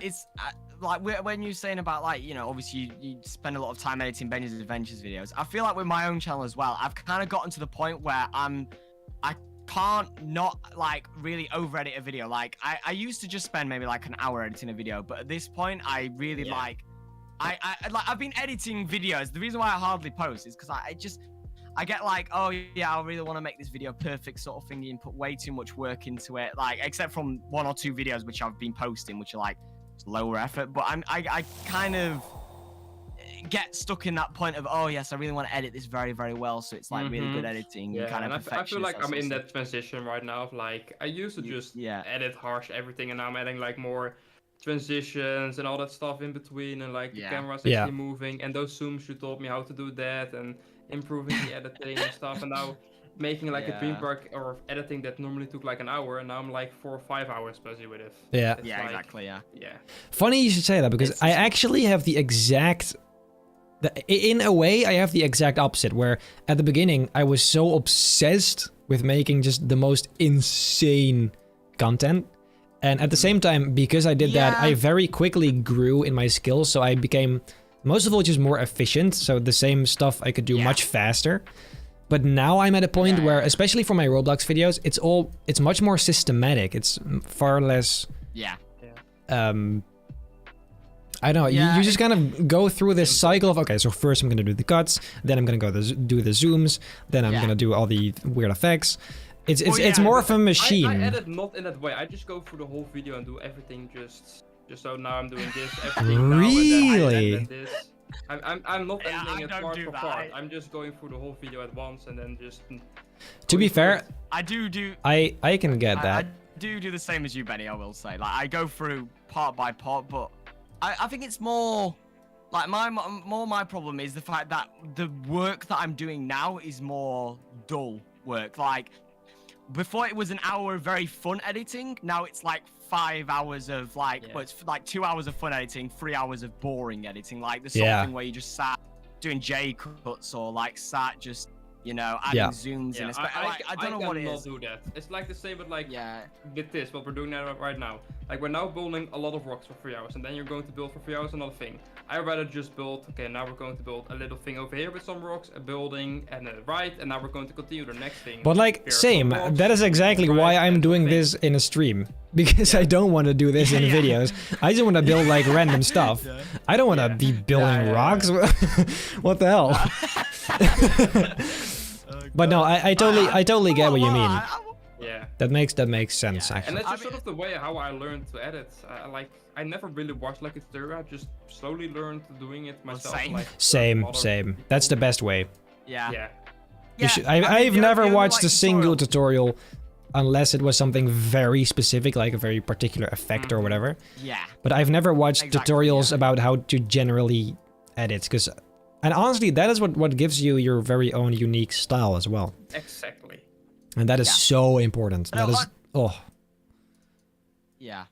like when you're saying about like, you know, obviously you spend a lot of time editing Benji's Adventures videos. I feel like with my own channel as well, I've kind of gotten to the point where I can't not like really over edit a video. Like I used to just spend maybe like an hour editing a video, but at this point I really Yeah. like I've been editing videos. The reason why I hardly post is because I get like, oh yeah, I really want to make this video perfect sort of thing, and put way too much work into it. Like, except from 1 or 2 videos which I've been posting, which are like lower effort. But I kind of get stuck in that point of, oh yes, I really want to edit this very, very well, so it's like really good editing, Yeah, kind and of I feel like I'm in that. that transition right now of like, I used to just Yeah. edit harsh everything, and now I'm adding like more transitions and all that stuff in between, and like the Yeah. camera's Yeah. actually moving, and those zooms you taught me how to do that, and improving the editing and stuff, and now making like a dream Yeah. park or editing that normally took like an hour, and now I'm like 4 or 5 hours busy with it. Yeah. It's Yeah, like- exactly. Yeah. Yeah. Funny you should say that, because It's I just- actually have the exact... In a way, I have the exact opposite, where at the beginning, I was so obsessed with making just the most insane content. And at the same time, because I did that, I Yeah. very quickly grew in my skills, so I became, most of all, just more efficient. So the same stuff I could do Yeah. much faster. But now I'm at a point Yeah, where, yeah. especially for my Roblox videos, it's much more systematic. It's far less... Yeah. I don't know, Yeah, you just kind of go through this cycle of, okay, so first I'm gonna do the cuts, then I'm gonna go do the zooms, then I'm Yeah. gonna do all the weird effects. It's Well, it's yeah, more but of a I machine. edit not in that way. I just go through the whole video and do everything just so now I'm doing this, everything now, Really? and then this. I'm not Yeah, editing I it don't part do for that. part. I'm just going through the whole video at once and then just. To be going through fair, it. I do. I can get that. I do the same as you, Benny. I will say, like, I go through part by part, but I think it's more like my problem is the fact that the work that I'm doing now is more dull work. Like before, it was an hour of very fun editing. Now it's like 5 hours of like, Yeah. well, it's like 2 hours of fun editing, 3 hours of boring editing. Like the sort Yeah. of thing where you just sat doing J cuts or like sat just, you know, adding Yeah. zooms Yeah, and I don't know what it cannot is. do that. It's like the same with like Yeah. with this, what we're doing now right now. Like we're now building a lot of rocks for 3 hours, and then you're going to build for 3 hours another thing. I rather just build. Okay, now we're going to build a little thing over here with some rocks, a building, and then right, and now we're going to continue the next thing. But like, Here are same, some rocks, that is exactly why right, I'm and doing thing. this in a stream. Because I don't want to do this in Yeah. videos. I just want to build like random stuff. I don't want to Yeah. be building yeah, rocks. What the hell? But no, I totally get what you mean. Yeah. That makes sense, Yeah, actually. And that's I just sort of the way how I learned to edit. I never really watched like a tutorial. I just slowly learned doing it myself. same. Like, Same, other same. people. That's the best way. Yeah. Yeah. You should, I mean, I've the never only, watched like, a single tutorial unless it was something very specific, like a very particular effect or whatever. Yeah. But I've never watched Exactly, tutorials yeah. about how to generally edit, because, and honestly, that is what gives you your very own unique style as well, Exactly. and that is Yeah. so important. No, That is, oh, Yeah.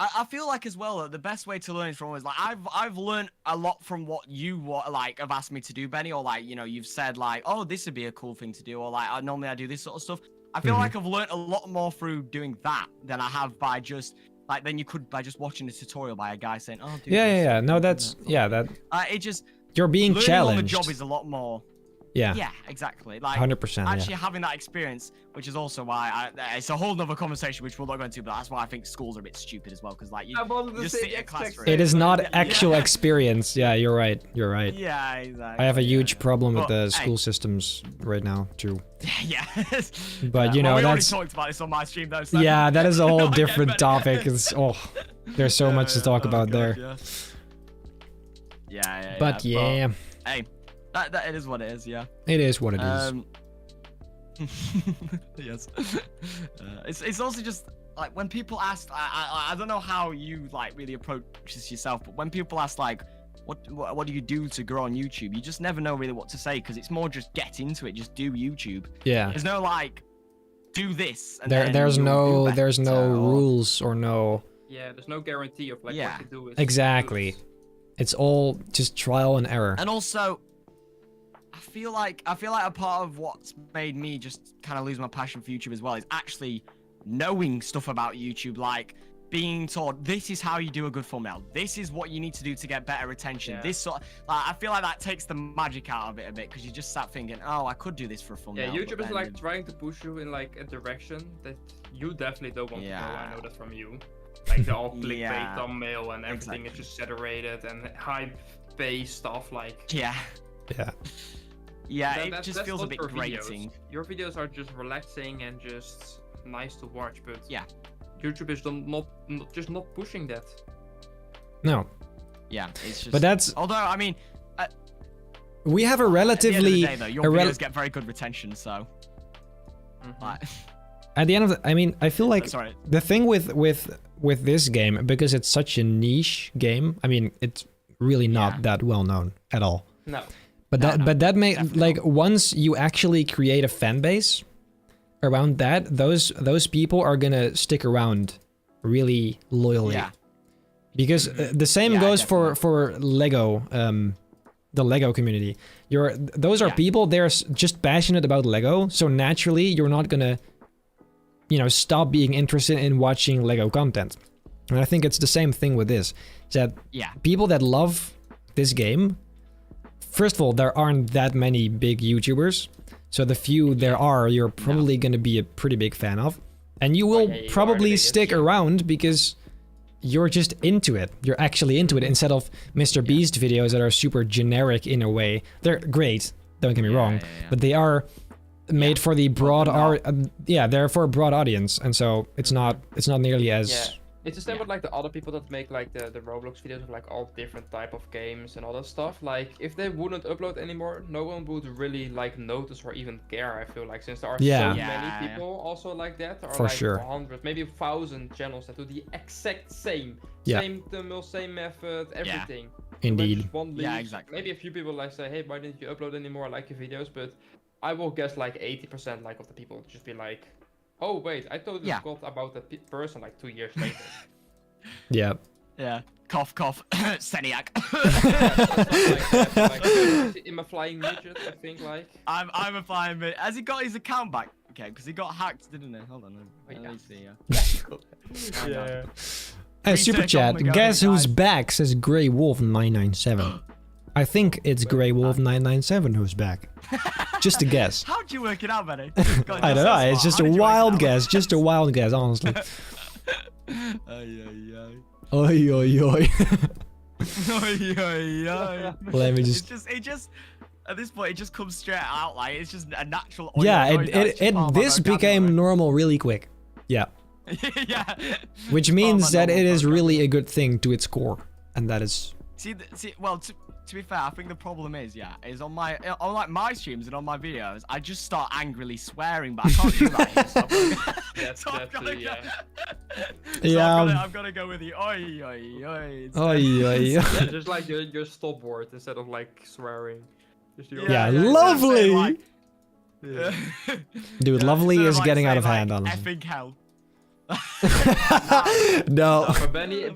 I feel like as well that the best way to learn from is like I've learned a lot from what you like have asked me to do, Benny, or like, you know, you've said like, oh, this would be a cool thing to do, or like normally I do this sort of stuff. I feel Mhm. like I've learned a lot more through doing that than I have by just like than you could by just watching a tutorial by a guy saying, oh, do yeah, this. yeah, yeah. No, that's, yeah, that It just you're being learning challenged. on the job is a lot more. Yeah, Yeah, exactly. Like 100%. actually having that experience, which is also why it's a whole nother conversation which we'll not go into, but that's why I think schools are a bit stupid as well, because like you I wanted to just say sit in a exact classroom. same It is not thing. actual Yeah. experience. Yeah, you're right. You're right. Yeah, exactly. I have a yeah, huge problem with But, the hey. school systems right now too. Yeah. But, you know, we already that's- talked about this on my stream though. So Yeah, that is a whole I get different better. topic. It's there's so much to talk about there. Yeah. But yeah, hey, that it is what it is. Yeah. it is what it is. Yes. It's also just like when people ask, I don't know how you like really approach this yourself, but when people ask like, what do you do to grow on YouTube? You just never know really what to say because it's more just get into it, just do YouTube. Yeah. There's no like, do this. And There's no rules or no. Yeah, there's no guarantee of like Yeah. what to do. Is Exactly. It's all just trial and error. And also, I feel like a part of what's made me just kind of lose my passion for YouTube as well is actually knowing stuff about YouTube, like being taught this is how you do a good thumbnail, this is what you need to do to get better retention. Yeah. This sort, like, I feel like that takes the magic out of it a bit because you just start thinking, oh, I could do this for a thumbnail. Yeah, YouTube but is then like trying to push you in like a direction that you definitely don't want to go. I know that from you. Like the all clickbait Yeah. thumbnail and everything is just saturated and hype-based stuff like. Yeah. Yeah. Yeah, That- it that's- just that's feels a not bit your videos. grating. Your videos are just relaxing and just nice to watch, but Yeah. YouTube is just not pushing that. No. Yeah, it's just. But that's Although, I mean, we have a at the end of the relatively day, though, your videos get very good retention, so. Like, at the end of the, I mean, I feel like sorry. the thing with this game, because it's such a niche game, I mean, it's really not Yeah. that well known at all. No. But No, that no, but that may definitely like not. once you actually create a fan base around that, those people are gonna stick around really loyally. Yeah. Because the same Yeah, goes definitely. for Lego, the Lego community. Those are Yeah. people, they're just passionate about Lego, so naturally you're not gonna, stop being interested in watching Lego content. And I think it's the same thing with this. Is that Yeah. people that love this game, first of all, there aren't that many big YouTubers, so the few there are, you're probably gonna be a pretty big fan of, and you will yeah, you are the probably biggest, stick yeah. around because you're just into it. You're actually into it instead of Mr. Beast videos that are super generic in a way. They're great, don't get me wrong, yeah. but they are made for the broad they're they're for a broad audience, and so it's not nearly as Yeah. It's the same Yeah. with like the other people that make like the Roblox videos of like all different type of games and all that stuff. Like if they wouldn't upload anymore, no one would really like notice or even care. I feel like since there are Yeah. so Yeah, many yeah. people also like that, or For like sure. 100, maybe 1,000 channels that do the exact same, Yeah. same thumbnail, same method, everything. So when indeed. just one Yeah, leaves, exactly. Maybe a few people like say, hey, why didn't you upload anymore? I like your videos, but I will guess like 80% like of the people just be like, oh wait, I totally Yeah. forgot about that person like 2 years later. Yeah. Yeah. Cough, cough. Seniac. Like, in my flying midget, I think like. I'm a flying bit. Has he got his account back? Okay, because he got hacked, didn't he? Hold on. Wait, Let me yeah. see. Hang on. Hey, super Research on chat. the go, Guess who's guys. back? Says Grey Wolf 997. I think it's Grey Wolf 997 who's back. Just a guess. How'd you work it out, Benny? God, I you're don't so know. It's smart. just How a did you work it wild out? guess. Just a wild guess, honestly. Ay, Oi, oi, oi. ay, ay, ay. Let me It's just. it just at this point it just comes straight out like it's just a natural. Yeah, audio noise, that's just part of my this became vocabulary. normal really quick. Yeah. Yeah. Which Part of means my that normal it is vocabulary. really a good thing to its core. And that is. Well, to be fair, I think the problem is on like my streams and on my videos, I just start angrily swearing, but I can't do that here, so That's so I've that gotta too, go- yeah. so Yeah. I've gotta go with the oi oi oi. instead. Oi, oi, oi. Yeah, just like your stop word instead of like swearing. Just your Yeah, instead of lovely. saying, like, Dude, lovely instead of, is like, getting out of saying, hand, like, honestly. effing hell. No.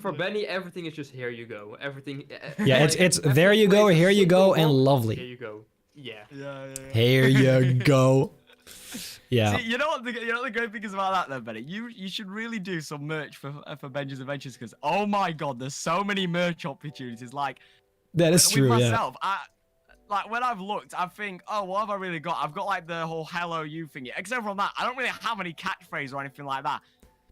For Benny, everything is just here you go. Everything. Yeah, like, it's every there you go, place is here you go, single and one, Here lovely. you go. Yeah. Here you go. Yeah. See, you know what the great thing is about that, though, Benny. You should really do some merch for Benji's Adventures because oh my god, there's so many merch opportunities. Like That is with true, yeah. myself, like when I've looked, I think, oh, what have I really got? I've got like the whole "Hello You" thingy. Except from that, I don't really have any catchphrase or anything like that.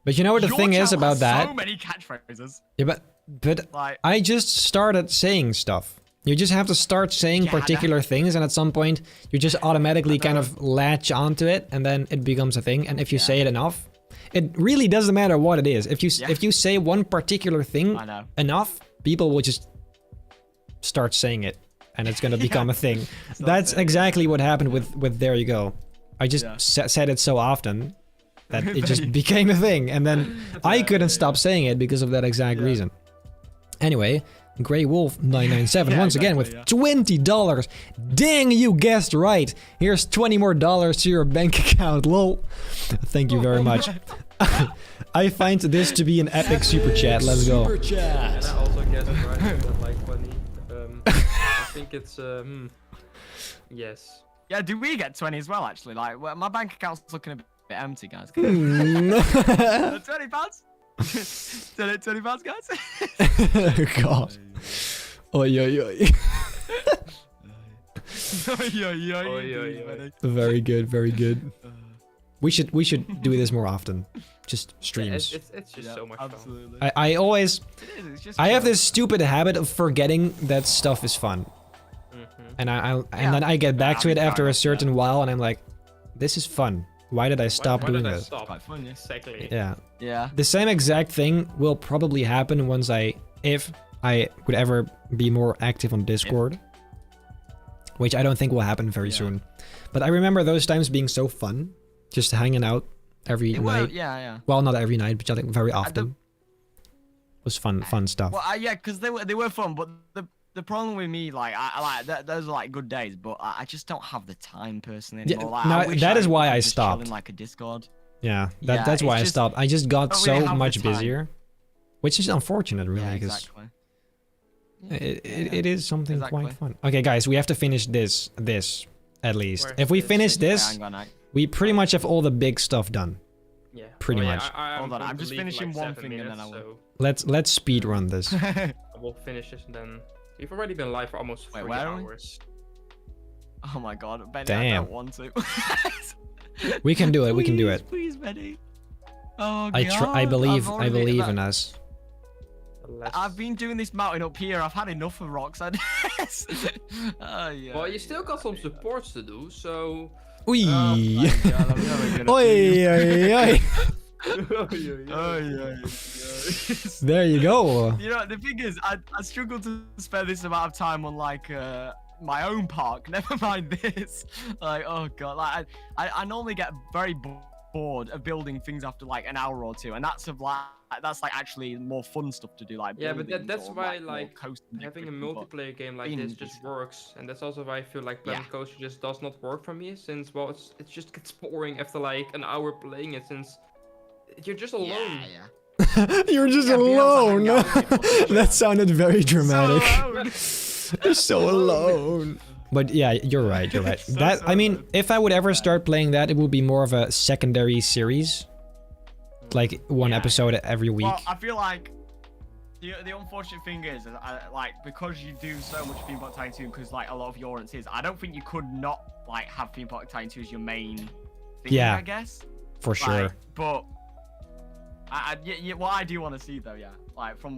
But you know what the Your thing is channel about has that? So many catchphrases. Yeah, but Like I just started saying stuff. You just have to start saying Yeah, I know. particular things, and at some point, you just automatically kind of latch onto it, and then it becomes a thing. And if you say it enough, it really doesn't matter what it is. If you say one particular thing I know. enough, people will just start saying it, and it's gonna become a thing. That's exactly what happened with There You Go. I just Yeah. said it so often that it just became a thing, and then I couldn't stop saying it because of that exact Yeah. reason. Anyway, Grey Wolf 997 Yeah, once again with $20. Dang, you guessed right. Here's $20 more to your bank account. Lol. Thank you very much. I find this to be an epic super chat. Let's go. Super And chat. I also guess it right that like funny. I think it's yes. Yeah, do we get 20 as well, actually? Like, well, my bank account's looking a bit empty, guys. Hmm. 20 pounds? 20 pounds, guys? God. Oi, oi, oi. Very good, very good. We should do this more often. Just streams. It's just so much fun. Absolutely. I always It is, it's just I have fun. this stupid habit of forgetting that stuff is fun. And Yeah. then I get back to I'm it after a fine, certain while, and I'm like, this is fun. Why did I stop Why doing did I this? stop? Quite fun, yeah. Exactly. Yeah. Yeah. The same exact thing will probably happen if I would ever be more active on Discord. Which I don't think will happen very Yeah. soon. But I remember those times being so fun. Just hanging out every It night. will, yeah. Well, not every night, but just like very often. It was fun stuff. Well, yeah, because they were fun, but the problem with me, like, I like those are like good days, but I just don't have the time personally Yeah, anymore. Like, no, I wish that is why could I just chill in, stopped. like a Discord. Yeah, Yeah, that's why it's I just- stopped. I just got don't really so have the much time. busier. Which is unfortunate, really, Yeah, because exactly. it is something Exactly. quite fun. Okay, guys, we have to finish this at least. Where's If we this? finish Wait, this, hang on, we pretty much have all the big stuff done. Yeah. Pretty Well, yeah, much. I'm Hold on, going I'm to just leave in, finishing like, one 7 thing and then minutes, I will. Let's speed run this. I will finish this and then we've already been live for almost Wait, 3 where are we? hours. Oh my god, Benny, I Damn. don't want to. We can do it. We can do it. Please, Benny. Oh I god. believe I've in already- us. I've been doing this mountain up here. I've had enough of rocks. Oh yeah. Well, you still got some supports to do, so. Oi. Oh my god, I'm never gonna Oi, finish. oi, oi. Oh yeah. There you go. You know, the thing is, I struggle to spend this amount of time on like my own park. Never mind this. Like, oh god, like I normally get very bored of building things after like an hour or two, and that's like actually more fun stuff to do. Like, Yeah, but buildings that's or, why more like coasting having a activities, but- multiplayer game like being this just just- works, and that's also why I feel like Yeah. Planet Coaster just does not work for me. Since well, it just gets boring after like an hour playing it, since you're just alone. Yeah. You're just Yeah, being able to alone. hang out with people. That sounded very dramatic. So You're so alone. But yeah, you're right. You're right. So That I mean, alone. if I would ever start playing that, it would be more of a secondary series, like one Yeah. episode every week. Well, I feel like the unfortunate thing is, like, because you do so much Theme Park Tycoon, because like a lot of your audience is, I don't think you could not like have Theme Park Tycoon as your main thing. Yeah. I guess. For sure. Like, but what I do want to see though, yeah, like from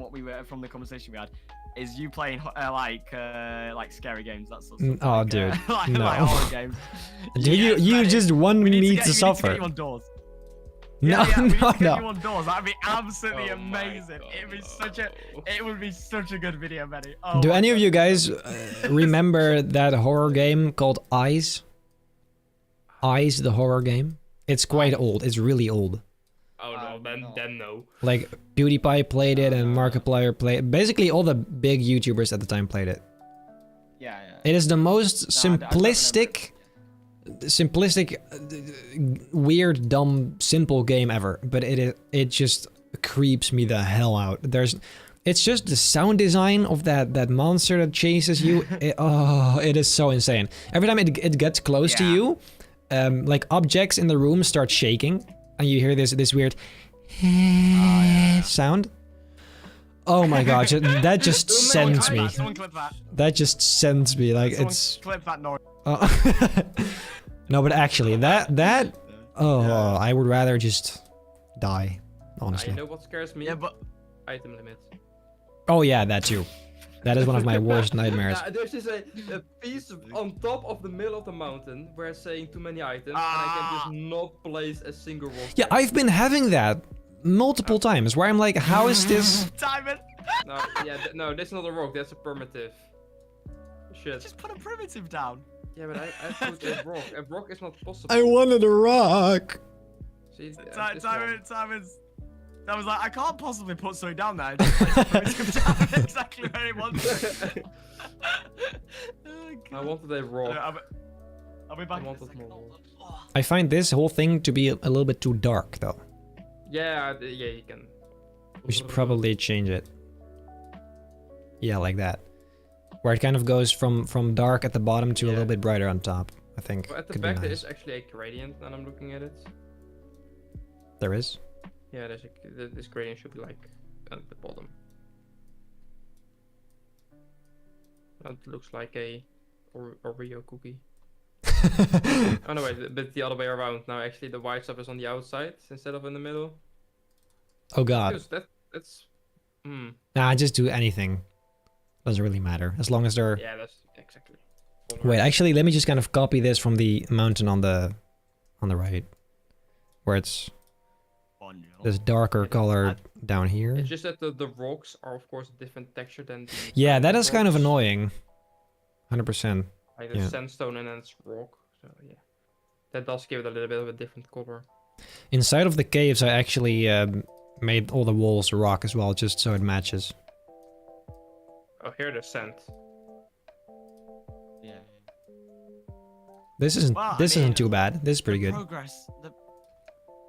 the conversation we had, is you playing like scary games. That sort of stuff. Oh, like, dude, like, no. like horror games. Do you Benny, just want we need me to, to get, we need to suffer? get you on doors. No, Yeah, we need no, to get you no. on doors. That'd be absolutely Oh my amazing. God. It would be such a good video, Benny. Oh Do my any of God. you guys remember that horror game called Eyes? Eyes, the horror game. It's quite old. It's really old. Oh no, then no. no. Like PewDiePie played it and Markiplier played. Basically, all the big YouTubers at the time played it. Yeah. It is the most No, I don't remember simplistic, weird, dumb, simple game ever. But it just creeps me the hell out. It's just the sound design of that monster that chases you. It is so insane. Every time it gets close to Yeah. you, like objects in the room start shaking, and you hear this weird sound. Oh my gosh, that just sends me. Someone clip that. That just sends me like Someone it's. clip that noise. No, but actually, that. Oh, I would rather just die, honestly. You know what scares me? Yeah, but Item limit. Oh yeah, that too. That is one of my worst nightmares. There's just a piece on top of the middle of the mountain where it's saying too many items, and I can just not place a single rock. Yeah, there. I've been having that multiple times where I'm like, how is this? Simon, No, yeah, no, that's not a rock. That's a primitive. Shit. just put a primitive down. Yeah, but I put a rock. A rock is not possible. I wanted a rock. See, That was like, I can't possibly put something down there. It's down exactly where it wants. I wanted a rock. I'll be back. I wanted more rocks. I find this whole thing to be a little bit too dark, though. Yeah, you can. We should probably change it. Yeah, like that. Where it kind of goes from dark at the bottom to a little bit brighter on top, I think. But at the could back be there nice. is actually a gradient when I'm looking at it. There is? Yeah, this gradient should be like at the bottom. That looks like a Oreo cookie. Oh no, wait, but the other way around. Now actually the white stuff is on the outside instead of in the middle. Oh god. Because that's... Nah, just do anything. Doesn't really matter. As long as they're... Yeah, that's exactly. Wait, actually, let me just kind of copy this from the mountain on the right. Where it's this darker color down here. It's just that the rocks are of course a different texture than the Yeah, that is kind of rocks. annoying. 100%. Like the sandstone and then it's rock. So yeah. That does give it a little bit of a different color. Inside of the caves, I actually made all the walls rock as well, just so it matches. Oh, here there's sand. Yeah. This isn't isn't too bad. This is pretty good. Progress.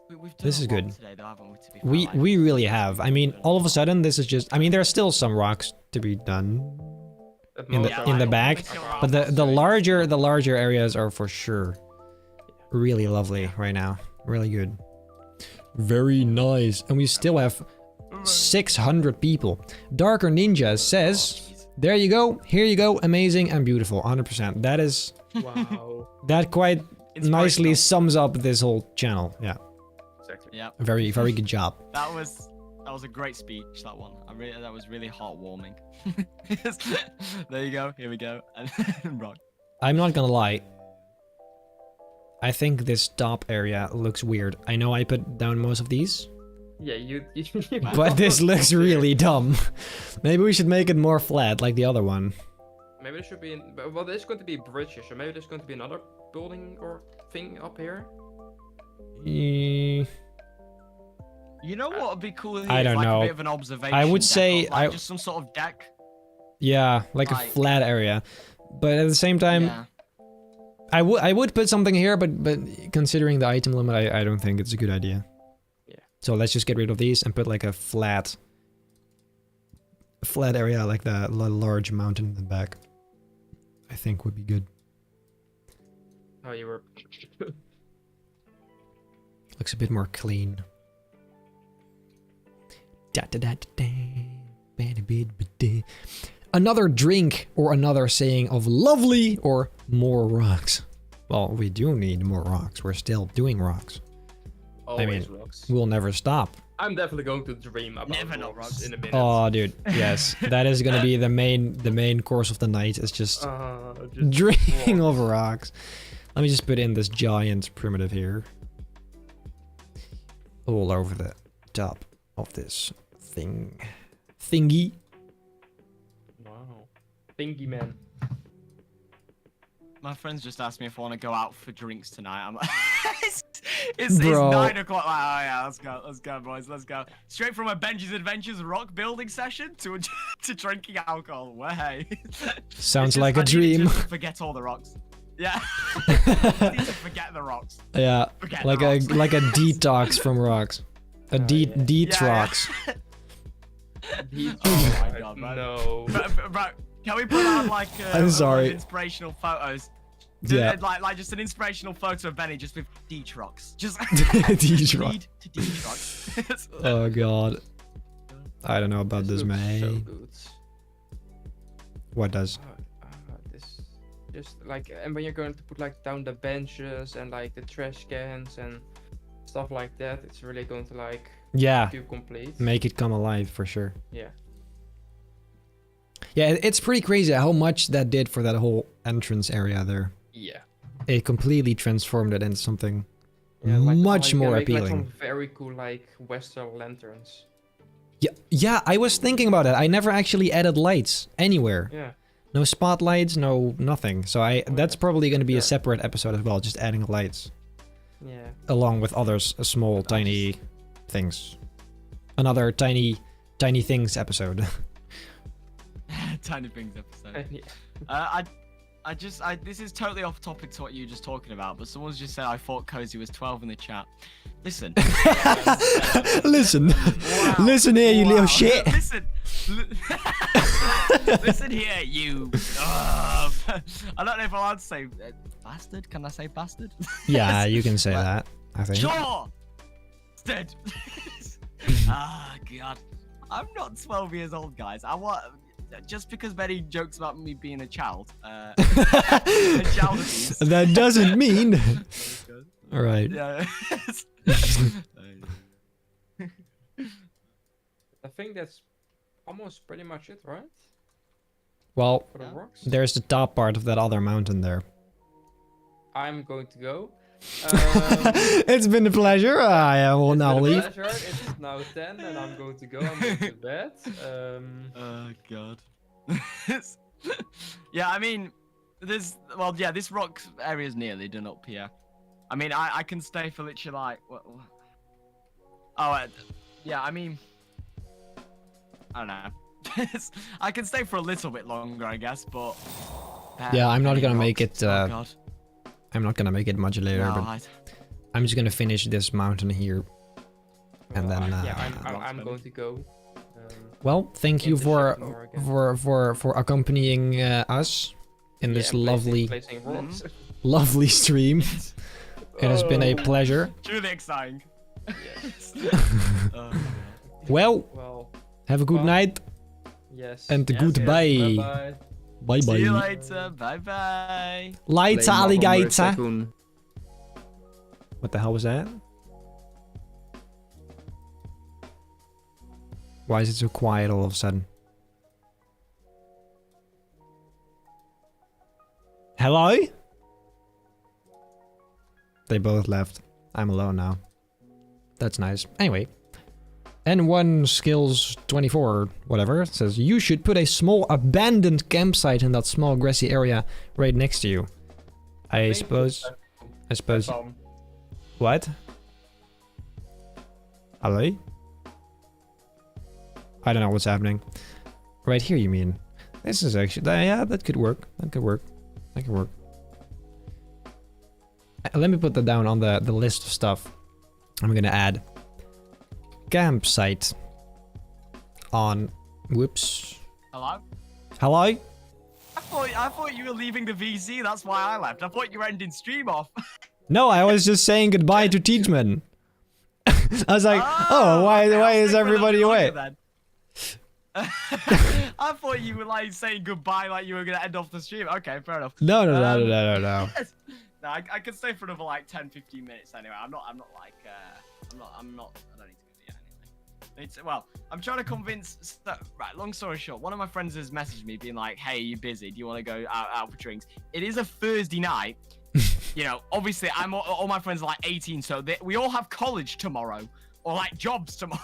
We've done This a is lot good. today, though, haven't we, to be fair, We like, really have. I mean, all of a sudden, this is just... I mean, there's still some rocks to be done in the back, but the larger areas are for sure really lovely right now. Really good. Very nice. And we still have 600 people. Darker Ninja says, there you go, here you go, amazing and beautiful, 100%. That is... Wow. That quite nicely sums up this whole channel. Yeah. Exactly. Yeah. Very good job. That was a great speech, that one. That was really heartwarming. There you go, here we go. And rock. I'm not gonna lie. I think this top area looks weird. I know I put down most of these, Yeah, you but this looks really dumb. Maybe we should make it more flat, like the other one. Maybe there should be... Well, there's going to be bridges, so maybe there's going to be another building or thing up here. Eh, You know what would be cool here? I don't like know. A bit of an observation I would deck say up, like just some sort of deck. yeah, like a Like- flat area. But at the same time, Yeah. I would put something here, but considering the item limit, I don't think it's a good idea. Yeah. So let's just get rid of these and put like a flat area, like the large mountain in the back. I think would be good. Oh, you were... Looks a bit more clean. Another drink or another saying of lovely or more rocks. Well, we do need more rocks. We're still doing rocks. Always mean, rocks. We'll never stop. I'm definitely going to dream about Never not rocks rocks. in a minute. Oh, dude. Yes, that is gonna be the main course of the night. It's just Just dreaming rocks. of rocks. Let me just put in this giant primitive here. All over the top of this thingy. Wow. Thingy man. My friends just asked me if I want to go out for drinks tonight. I'm like, it's Bro. 9 o'clock. Like, oh yeah, let's go, boys, let's go. Straight from a Benji's Adventures rock building session to to drinking alcohol. Way. Sounds It's like just- a I need dream. to forget all the rocks. Yeah. I need to forget the rocks. Yeah, Forget like the rocks. a detox from rocks. A deet Yeah, rocks. Oh my god, man. No. Bro, can we put out like I'm sorry. inspirational photos? Yeah. Like just an inspirational photo of Benny just with Deet rocks. Just Deet rock. Deed to Deet rocks. Oh god. I don't know about this, looks man. so good. What does? This just like, and when you're going to put like down the benches and like the trash cans and stuff like that, it's really going to like Yeah, feel complete. make it come alive for sure. Yeah. Yeah, it's pretty crazy how much that did for that whole entrance area there. Yeah. It completely transformed it into something Yeah, like, much you can more make, like, appealing. some very cool like Western lanterns. Yeah, I was thinking about it. I never actually added lights anywhere. Yeah. No spotlights, no nothing. So that's probably going to be a Yeah. separate episode as well, just adding lights. Yeah. Along with others, small, tiny things. Another tiny things episode. Tiny things episode. Yeah. This is totally off topic to what you were just talking about, but someone's just said I thought Cozy was 12 in the chat. Listen. Listen. Wow. Listen here, you little Wow. shit. Listen. Listen here, you. I don't know if I'm allowed to say bastard. Can I say bastard? Yeah, you can say that, I think. Sure. Dead. Ah, God. I'm not 12 years old, guys. I want. Just because Benny jokes about me being a child, a child abuse. That doesn't mean. All right. Yeah. I think that's almost pretty much it, right? Well, For the Yeah. rocks. there's the top part of that other mountain there. I'm going to go. It's been a pleasure. I will It's now been a leave. pleasure. It's now 10 and I'm going to go. I'm going to bed. Oh God. Yeah, I mean, this rock area is nearly done up here. I mean, I can stay for literally like yeah. I mean, I don't know. I can stay for a little bit longer, I guess, but Yeah, I'm not any gonna rocks- make it. Oh God. I'm not gonna make it much later, No, but I'm just gonna finish this mountain here. And then, yeah, rocks, I'm baby. going to go. Well, thank you Into for shipping more again. for accompanying us in this placing Mm-hmm. rocks. lovely stream. It has been a Oh, pleasure. Truly exciting. yes. Oh, Well, Well, have a good Well, night yes. and Yes, goodbye. Bye-bye. Bye See you bye. later. Bye bye. Lights, alligator. Tycoon. What the hell was that? Why is it so quiet all of a sudden? Hello? They both left. I'm alone now. That's nice. Anyway. N1 skills 24 or whatever says you should put a small abandoned campsite in that small grassy area right next to you. I Thank you, suppose. I suppose. Tom. What? Hello? I don't know what's happening. Right here, you mean? This is actually... yeah, that could work. That could work. That could work. Let me put that down on the list of stuff. I'm gonna add... campsite. On... Whoops. Hello? Hello? I thought you were leaving the VC. That's why I left. I thought you were ending stream off. No, I was just saying goodbye to Teachman. I was like, oh, why okay, I'll is stick with everybody it away? longer then. I thought you were like saying goodbye, like you were gonna end off the stream. Okay, fair enough. No. No, No, I could stay for another like 10, 15 minutes anyway. I'm not like I don't need to go yet anyway. Well, I'm trying to convince. Right, long story short, one of my friends has messaged me being like, "Hey, you busy? Do you want to go out for drinks?" It is a Thursday night. You know, obviously, all my friends are like 18, so we all have college tomorrow or like jobs tomorrow.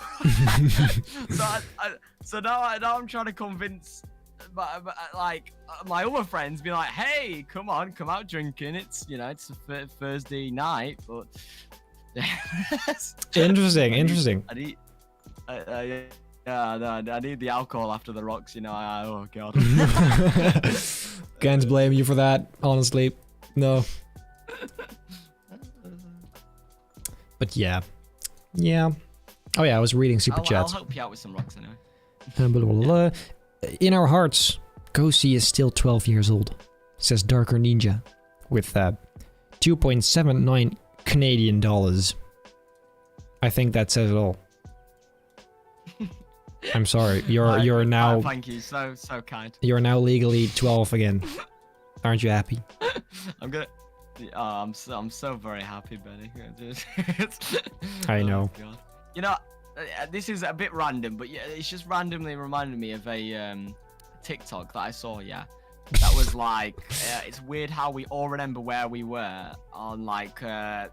So now I'm trying to convince, my other friends, be like, "Hey, come on, come out drinking. It's it's a Thursday night, but Interesting. I need, I need the alcohol after the rocks. Oh God. Can't blame you for that, honestly. No. But yeah. Oh yeah, I was reading super I'll chats. help you out with some rocks anyway. Blah, blah, blah. In our hearts, Kosi is still 12 years old, says Darker Ninja, with 2.79 Canadian dollars. I think that says it all. I'm sorry, you're now Thank you, so kind. you're now legally 12 again. Aren't you happy? I'm gonna. Oh, I'm so very happy, Benny. I know. Oh, God. This is a bit random, but yeah, it's just randomly reminded me of a TikTok that I saw. Yeah, that was like, it's weird how we all remember where we were on like, the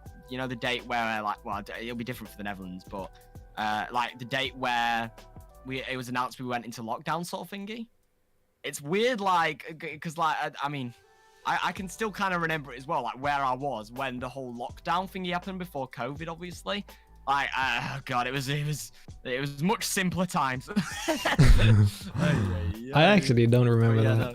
date where it'll be different for the Netherlands, but like the date where it was announced we went into lockdown sort of thingy. it's weird, like, because like I mean, I can still kind of remember it as well, like where I was when the whole lockdown thingy happened before COVID, obviously. Like, oh god, it was much simpler times. I actually don't remember that. No.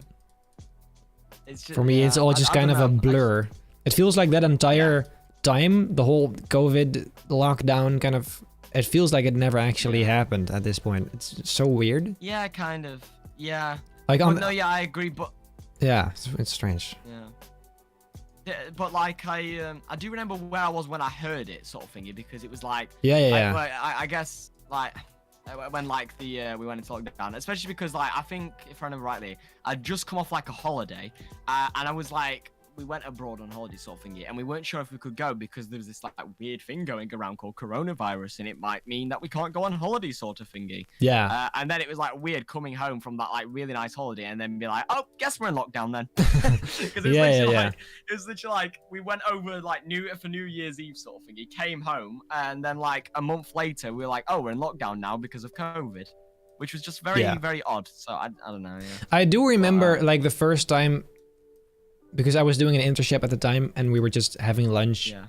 It's just, For me, it's all just I kind don't of a know. blur. It feels like that entire time, the whole COVID lockdown kind of, it feels like it never actually happened at this point. It's so weird. Yeah, kind of. Yeah. Like, But no, yeah, I agree, but yeah, it's strange. yeah, but like I do remember where I was when I heard it, sort of thingy, because it was like Yeah. I guess like when like we went into lockdown, especially because like I think if I remember rightly, I'd just come off like a holiday, and I was like, we went abroad on holiday sort of thingy, and we weren't sure if we could go because there was this like weird thing going around called coronavirus, and it might mean that we can't go on holiday sort of thingy. Yeah. And then it was like weird coming home from that like really nice holiday and then be like, oh, guess we're in lockdown then. Because it was literally like we went over like for New Year's Eve sort of thing. He came home and then like a month later we were like, oh, we're in lockdown now because of COVID, which was just very very odd. So I don't know. Yeah. I do remember like the first time, because I was doing an internship at the time and we were just having lunch. Yeah.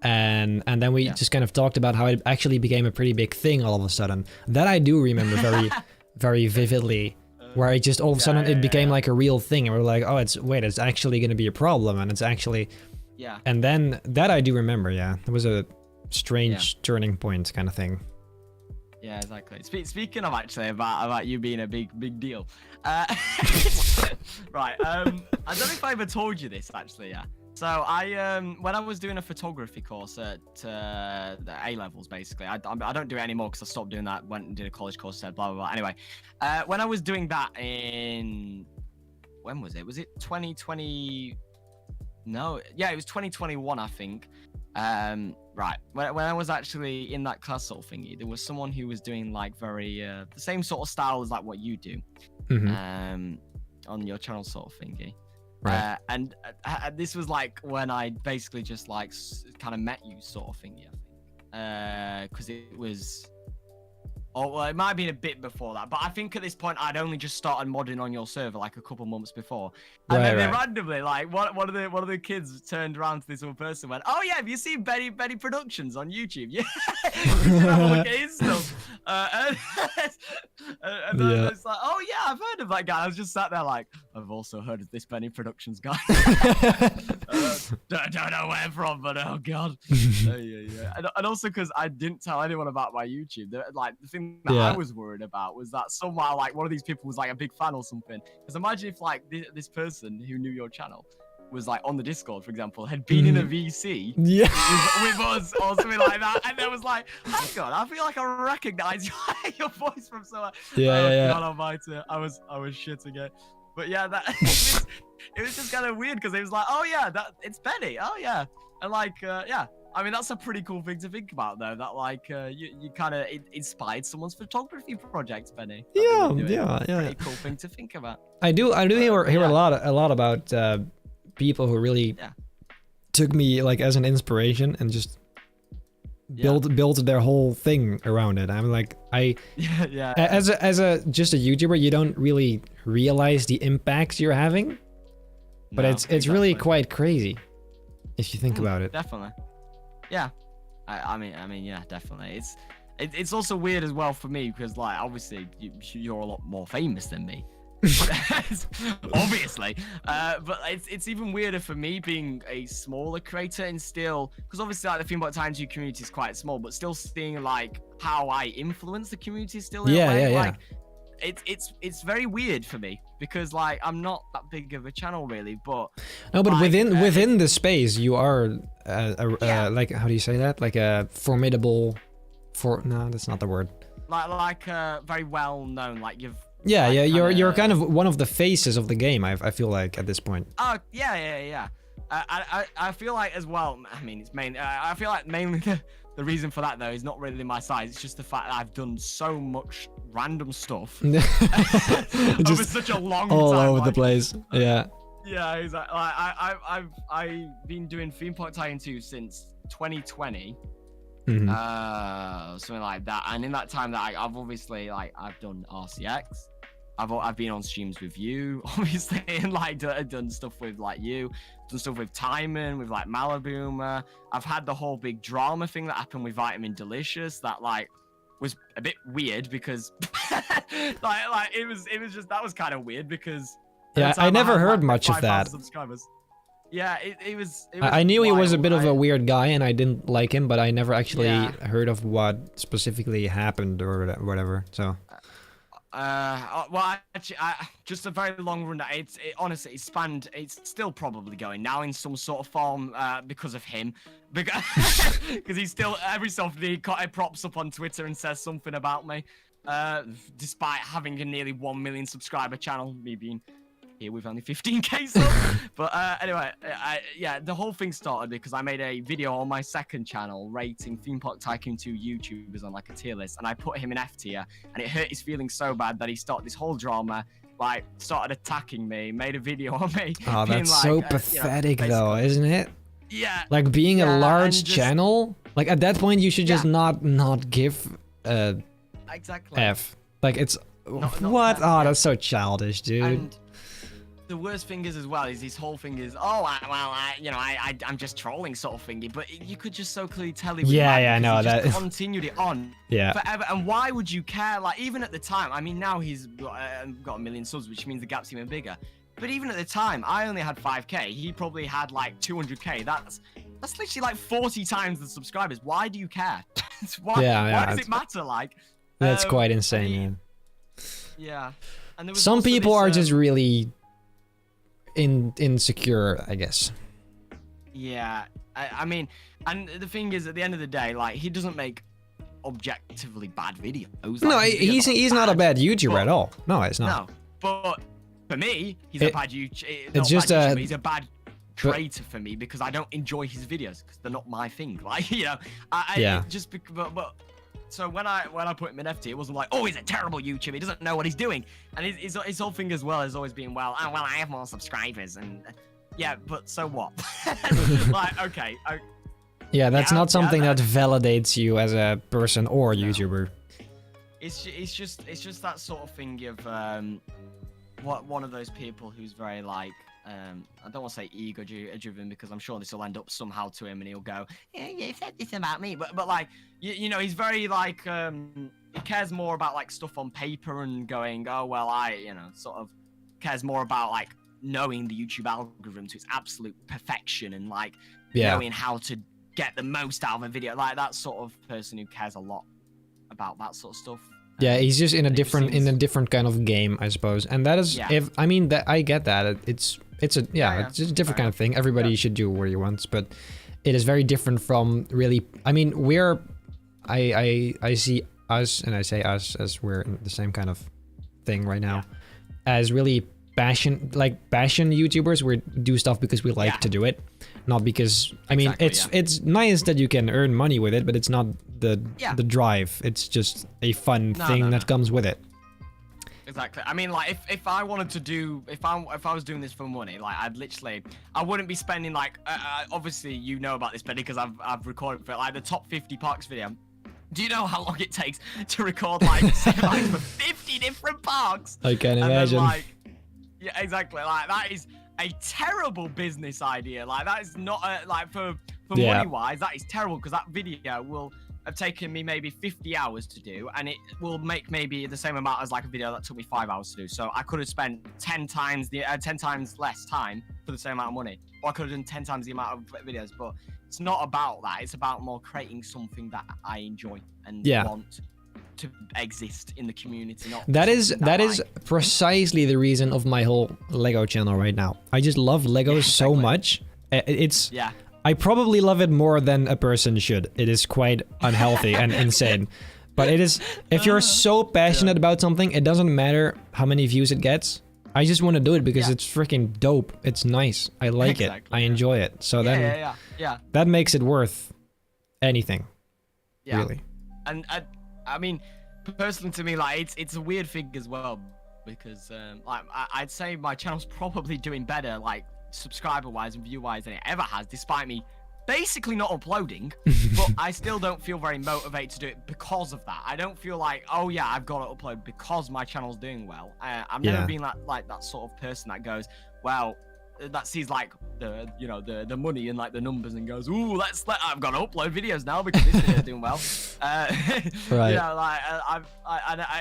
And then we just kind of talked about how it actually became a pretty big thing all of a sudden. That I do remember very, very vividly, where it just all of a sudden it became like a real thing, and we're like, oh, it's actually going to be a problem, and it's actually. Yeah. And then that I do remember. Yeah, it was a strange turning point kind of thing. Yeah, exactly. Speaking of actually about you being a big deal. Right. I don't know if I ever told you this actually. Yeah. So I when I was doing a photography course at the A levels, basically, I don't do it anymore because I stopped doing that. Went and did a college course, said blah blah blah. Anyway, when I was doing that when was it? Was it 2020? No, yeah, it was 2021, I think. Right, when I was actually in that class sort of thingy, there was someone who was doing like very the same sort of style as like what you do, on your channel sort of thingy. Right. And this was like when I basically just like kind of met you sort of thingy, I think, because it was. Oh, well, it might have been a bit before that, but I think at this point I'd only just started modding on your server like a couple months before, and then they randomly, like, one of the kids turned around to this other person and went, "Oh yeah, have you seen Benny Productions on YouTube? Yeah, you should have a look at his stuff." And then it's like, "Oh yeah, I've heard of that guy." I was just sat there like, "I've also heard of this Benny Productions guy." Don't know where from, but oh god. And also because I didn't tell anyone about my YouTube. Like the thing that I was worried about was that somehow like one of these people was like a big fan or something. Because imagine if like this person who knew your channel was like on the Discord, for example, had been in a VC with us or something like that, and there was like, hang on, I feel like I recognize your voice from somewhere. God almighty, I was shitting it. But yeah, that it was just kind of weird because it was like, oh yeah, it's Benny. Oh yeah, and like I mean that's a pretty cool thing to think about though. That like you kind of inspired someone's photography project, Benny. Pretty cool thing to think about. I do hear a lot about people who really took me like as an inspiration and just built their whole thing around it. I'm like, as a just a YouTuber, you don't really realize the impacts you're having, but it's really quite crazy if you think about it. Definitely. Yeah. I mean, yeah, definitely. It's also weird as well for me because like obviously you're a lot more famous than me. Obviously, but it's even weirder for me being a smaller creator and still, because obviously like the Theme Park Times U community is quite small, but still seeing like how I influence the community still. Like, it's very weird for me because like I'm not that big of a channel really, but no, but like, within the space you are like, how do you say that, like a formidable no, that's not the word, like very well known, like you've you're kind of one of the faces of the game, I feel like at this point. Oh yeah. I feel like as well, I mean it's mainly I feel like mainly the reason for that though is not really my size, it's just the fact that I've done so much random stuff over such a long time, all over the place. Yeah, exactly. I've been doing Theme Park Titan 2 since 2020. Something like that, and in that time that I've obviously like I've done RCX, I've been on streams with you, obviously, and like done stuff with like you, done stuff with Timon, with like Malaboomer. I've had the whole big drama thing that happened with Vitamin Delicious that like was a bit weird because like it was just that was kind of weird because Yeah, I never had, heard like, much of 5,000 that. Subscribers. Yeah, it was I knew he was a wild. bit of a weird guy, and I didn't like him, but I never actually Yeah. heard of what specifically happened or whatever. So well, actually, just a very long run. Honestly, it's still probably going now in some sort of form because of him, because he's still every so often he props up on Twitter and says something about me, despite having a nearly 1 million subscriber channel, me being here with only 15k subs. But anyway, yeah, the whole thing started because I made a video on my second channel rating Theme Park Tycoon 2 YouTubers on like a tier list, and I put him in F tier, and it hurt his feelings so bad that he started this whole drama, like started attacking me, made a video on me. oh, being that's like, so you know, pathetic, basically- though, isn't it? Yeah. Like being Yeah, a and large just- channel. Like at that point, you should just Yeah. not give Exactly. F. Like it's Not what? F, Oh, yeah. that's so childish, dude. And the worst thing is as well is his whole thing is, I'm just trolling sort of thingy, but you could just so clearly tell he was Yeah, mad yeah, I because know he that. just continued it on Yeah. forever. And why would you care? Like even at the time, I mean now he's got 1 million subs, which means the gap's even bigger. But even at the time, I only had 5k. He probably had like 200k. That's literally like 40 times the subscribers. Why do you care? why Yeah, does it's- it matter? Like That's quite and insane, he- man. Yeah. And there was Some also people this, are just really insecure, I guess. Yeah, I mean, and the thing is, at the end of the day, like he doesn't make objectively bad videos. No, Like, his videos he's aren't not a bad but- YouTuber at all. No, it's not. No, but for me, he's It- a bad YouTuber. it's just a- he's a bad creator for me because I don't enjoy his videos because they're not my thing. Like you know, Yeah. Just but so when I put him in FT, it wasn't like, oh, he's a terrible YouTuber. He doesn't know what he's doing. And his whole thing as well has always been, well, I have more subscribers and yeah, but so what? Like okay. Yeah, that's Yeah, not something yeah, that validates you as a person or No. YouTuber. It's just that sort of thing of one of those people who's very like I don't want to say ego driven because I'm sure this will end up somehow to him and he'll go, yeah, you said this about me, but like you know he's very like he cares more about like stuff on paper and going, oh well, I sort of cares more about like knowing the YouTube algorithm to its absolute perfection and like Yeah. knowing how to get the most out of a video, like that sort of person who cares a lot about that sort of stuff. Yeah, he's just in a it just seems- different kind of game, I suppose. And that is Yeah. if I mean that I get that. It's a Yeah, it's just a different fair kind of thing. Everybody Yeah. should do what he wants, but it is very different from really I mean, I see us and I say us as we're in the same kind of thing right now. As really passion YouTubers. We do stuff because we like Yeah. to do it, not because I mean Exactly, it's nice that you can earn money with it, but it's not the Yeah. drive. It's just a fun No, thing no, that no. comes with it. Exactly. I mean, like, if I wanted to do, if I was doing this for money, like, I wouldn't be spending like, obviously you know about this, Benny, because I've recorded for like the top 50 parks video. Do you know how long it takes to record like cinematics for 50 different parks? I can And then, imagine. like, yeah, exactly. Like that is a terrible business idea. Like that is not like for Yeah. money wise, that is terrible because that video will have taken me maybe 50 hours to do, and it will make maybe the same amount as like a video that took me 5 hours to do. So I could have spent 10 times less time for the same amount of money, or I could have done 10 times the amount of videos. But it's not about that. It's about more creating something that I enjoy and Yeah. want to exist in the community. Not That is something I- precisely the reason of my whole Lego channel right now. I just love Legos so exactly. much. It's yeah. I probably love it more than a person should. It is quite unhealthy and insane. But it is if you're so passionate about something, it doesn't matter how many views it gets. I just want to do it because Yeah. it's freaking dope. It's nice. I like it. Exactly, I yeah. enjoy it. So then Yeah. that makes it worth anything. Yeah. Really. And I mean, personally to me, like it's a weird thing as well because like I'd say my channel's probably doing better, like subscriber wise and view wise than it ever has, despite me basically not uploading, but I still don't feel very motivated to do it because of that. I don't feel like, oh yeah, I've got to upload because my channel's doing well. I've never been like that sort of person that goes, well, that sees like the money and like the numbers and goes, ooh, I've got to upload videos now because this video's doing well. Right. You know, like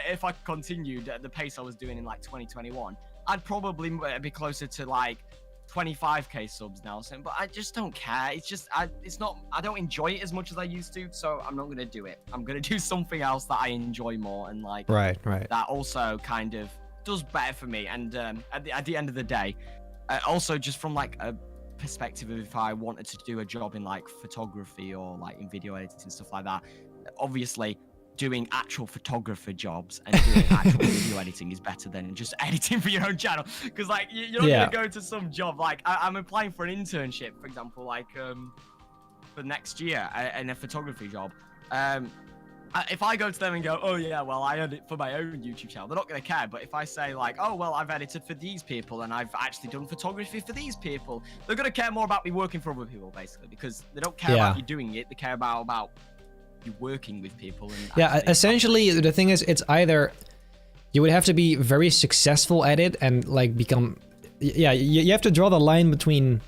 if I continued at the pace I was doing in like 2021, I'd probably be closer to like 25k subs now. So, but I just don't care. It's just I don't enjoy it as much as I used to. So I'm not gonna do it. I'm gonna do something else that I enjoy more and like Right. that also kind of does better for me. And at the end of the day. Also, just from like a perspective of if I wanted to do a job in like photography or like in video editing and stuff like that, obviously doing actual photographer jobs and doing actual video editing is better than just editing for your own channel. Because like you're not gonna go to some job like I'm applying for an internship, for example, like for next year in a photography job. If I go to them and go, oh yeah, well, I edit for my own YouTube channel, they're not going to care. But if I say like, oh, well, I've edited for these people and I've actually done photography for these people, they're going to care more about me working for other people, basically, because they don't care about you doing it. They care about you working with people. And essentially, the thing is, it's either you would have to be very successful at it and like become, you have to draw the line between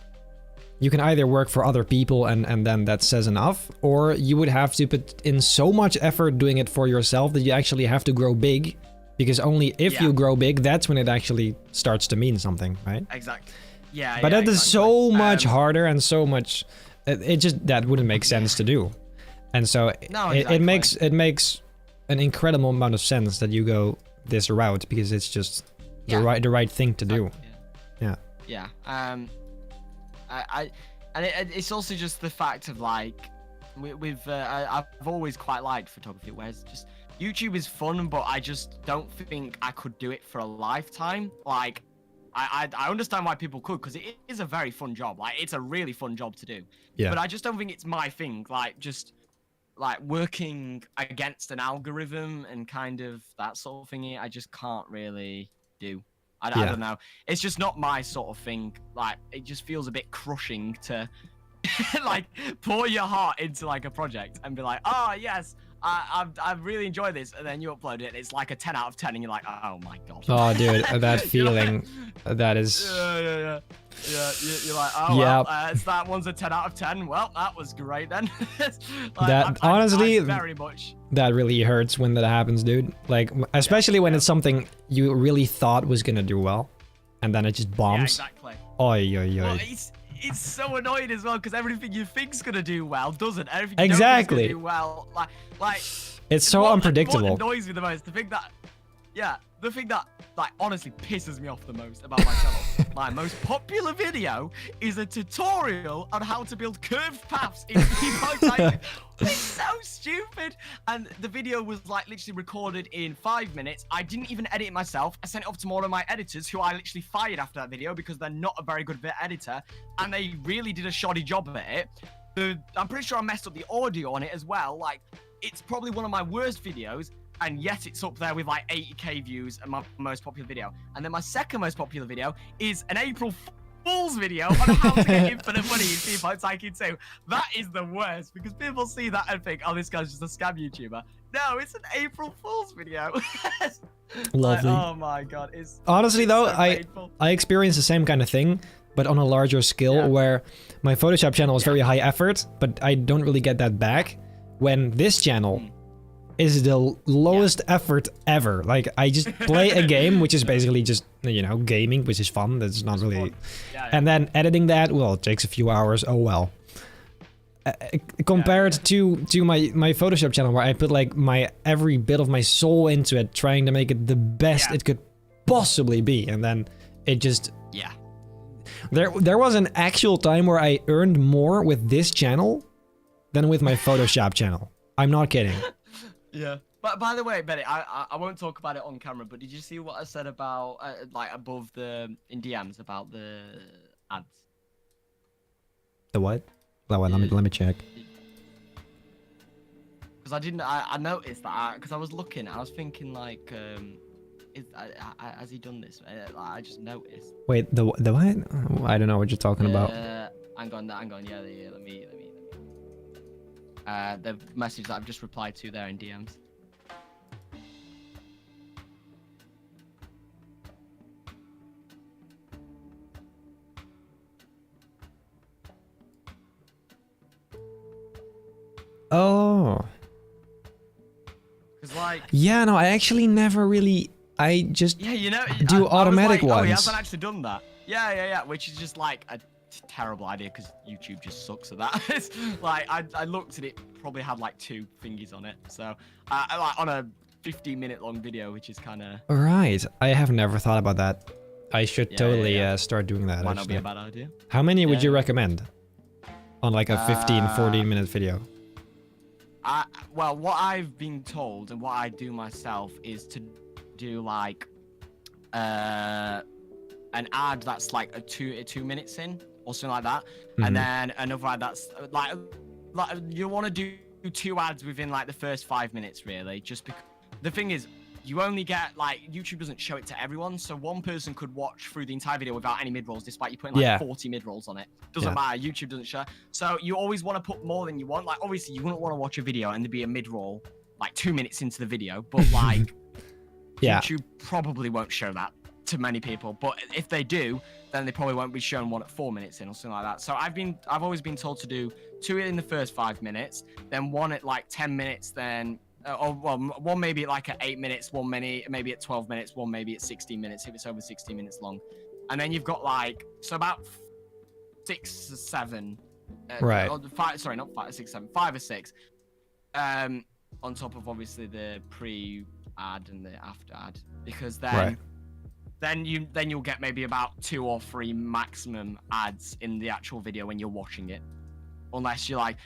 you can either work for other people and then that says enough, or you would have to put in so much effort doing it for yourself that you actually have to grow big, because only if you grow big, that's when it actually starts to mean something, right? Exactly. Yeah. But that is so much harder and so much, it just, that wouldn't make sense to do. And so it makes an incredible amount of sense that you go this route, because it's just the right thing to do. Yeah. It's also just the fact of like I've always quite liked photography, whereas just YouTube is fun, but I just don't think I could do it for a lifetime. Like I understand why people could, because it is a very fun job. Like it's a really fun job to do. Yeah. But I just don't think it's my thing. Like just like working against an algorithm and kind of that sort of thingy, I just can't really do. I don't know. It's just not my sort of thing. Like, it just feels a bit crushing to, like, pour your heart into, like, a project and be like, oh, yes, I've really enjoyed this. And then you upload it, and it's like a 10 out of 10, and you're like, oh, my God. Oh, dude, that feeling, that is... Yeah. You're like, oh, well, that one's a 10 out of 10. Well, that was great, then. Like, honestly... I very much... That really hurts when that happens, dude. Like, especially when it's something you really thought was gonna do well, and then it just bombs. Yeah, exactly. Oy. Well, it's so annoying as well, because everything you think's gonna do well doesn't. Everything exactly. You don't think is gonna do well. Like it's so unpredictable. What annoys me the most, the thing that like honestly pisses me off the most about my channel. My most popular video is a tutorial on how to build curved paths in Tycoon. It's so stupid. And the video was like literally recorded in 5 minutes. I didn't even edit it myself. I sent it off to one of my editors, who I literally fired after that video because they're not a very good editor, and they really did a shoddy job at it. I'm pretty sure I messed up the audio on it as well. Like, it's probably one of my worst videos, and yet it's up there with like 80k views and my most popular video. And then my second most popular video is an April Fool's video on how to get infinite money in FIFA Tycoon 2. That is the worst, because people see that and think, oh, this guy's just a scam YouTuber. No, it's an April Fool's video. Lovely. Like, oh my God. Honestly though, so I experienced the same kind of thing, but on a larger scale, where my Photoshop channel is very high effort, but I don't really get that back. When this channel is the lowest effort ever. Like, I just play a game, which is basically just, you know, gaming, which is fun. That's not really... And then editing that, well, it takes a few hours. Oh, well. Compared to my Photoshop channel, where I put, like, every bit of my soul into it, trying to make it the best it could possibly be. And then it just... Yeah. There was an actual time where I earned more with this channel than with my Photoshop channel. I'm not kidding. Yeah. But by the way, Benny, I won't talk about it on camera, but did you see what I said about, like, above in DMs about the ads? The what? Oh, well, let me check. Because I noticed that, because I was looking, I was thinking, like, has he done this? I just noticed. Wait, the what? I don't know what you're talking about. Hang on, yeah, let me The message that I've just replied to there in DMs. Oh. Cause like. Yeah, no, I actually never really. I just Yeah, you know. do automatic I was like, ones. Oh, he hasn't actually done that. Yeah. Which is just like a terrible idea because YouTube just sucks at that. It's like I looked at it, probably had like 2 thingies on it. So I like on a 15-minute long video, which is kind of. Right. I have never thought about that. I should totally start doing that. Might not be Actually. a bad idea. How many would you Yeah. recommend? On like a 15-14 minute video. Well, what I've been told and what I do myself is to do like an ad that's like a 2 minutes in or something like that, and then another ad that's like you want to do 2 ads within like the first 5 minutes, really. Just because the thing is, you only get like YouTube doesn't show it to everyone, so one person could watch through the entire video without any mid rolls, despite you putting like 40 mid rolls on it. Doesn't matter. YouTube doesn't show. So you always want to put more than you want. Like obviously, you wouldn't want to watch a video and there be a mid roll like 2 minutes into the video, but like YouTube probably won't show that to many people. But if they do, then they probably won't be shown one at 4 minutes in or something like that. So I've always been told to do 2 in the first 5 minutes, then 1 at like 10 minutes, then. One maybe like at 8 minutes, one maybe at 12 minutes, one maybe at 16 minutes if it's over 16 minutes long, and then you've got like about 6 or 7, right? Sorry, not 5 or 6, 7, 5 or 6, on top of obviously the pre-ad and the after ad, because then you'll get maybe about 2 or 3 maximum ads in the actual video when you're watching it. Unless you're like,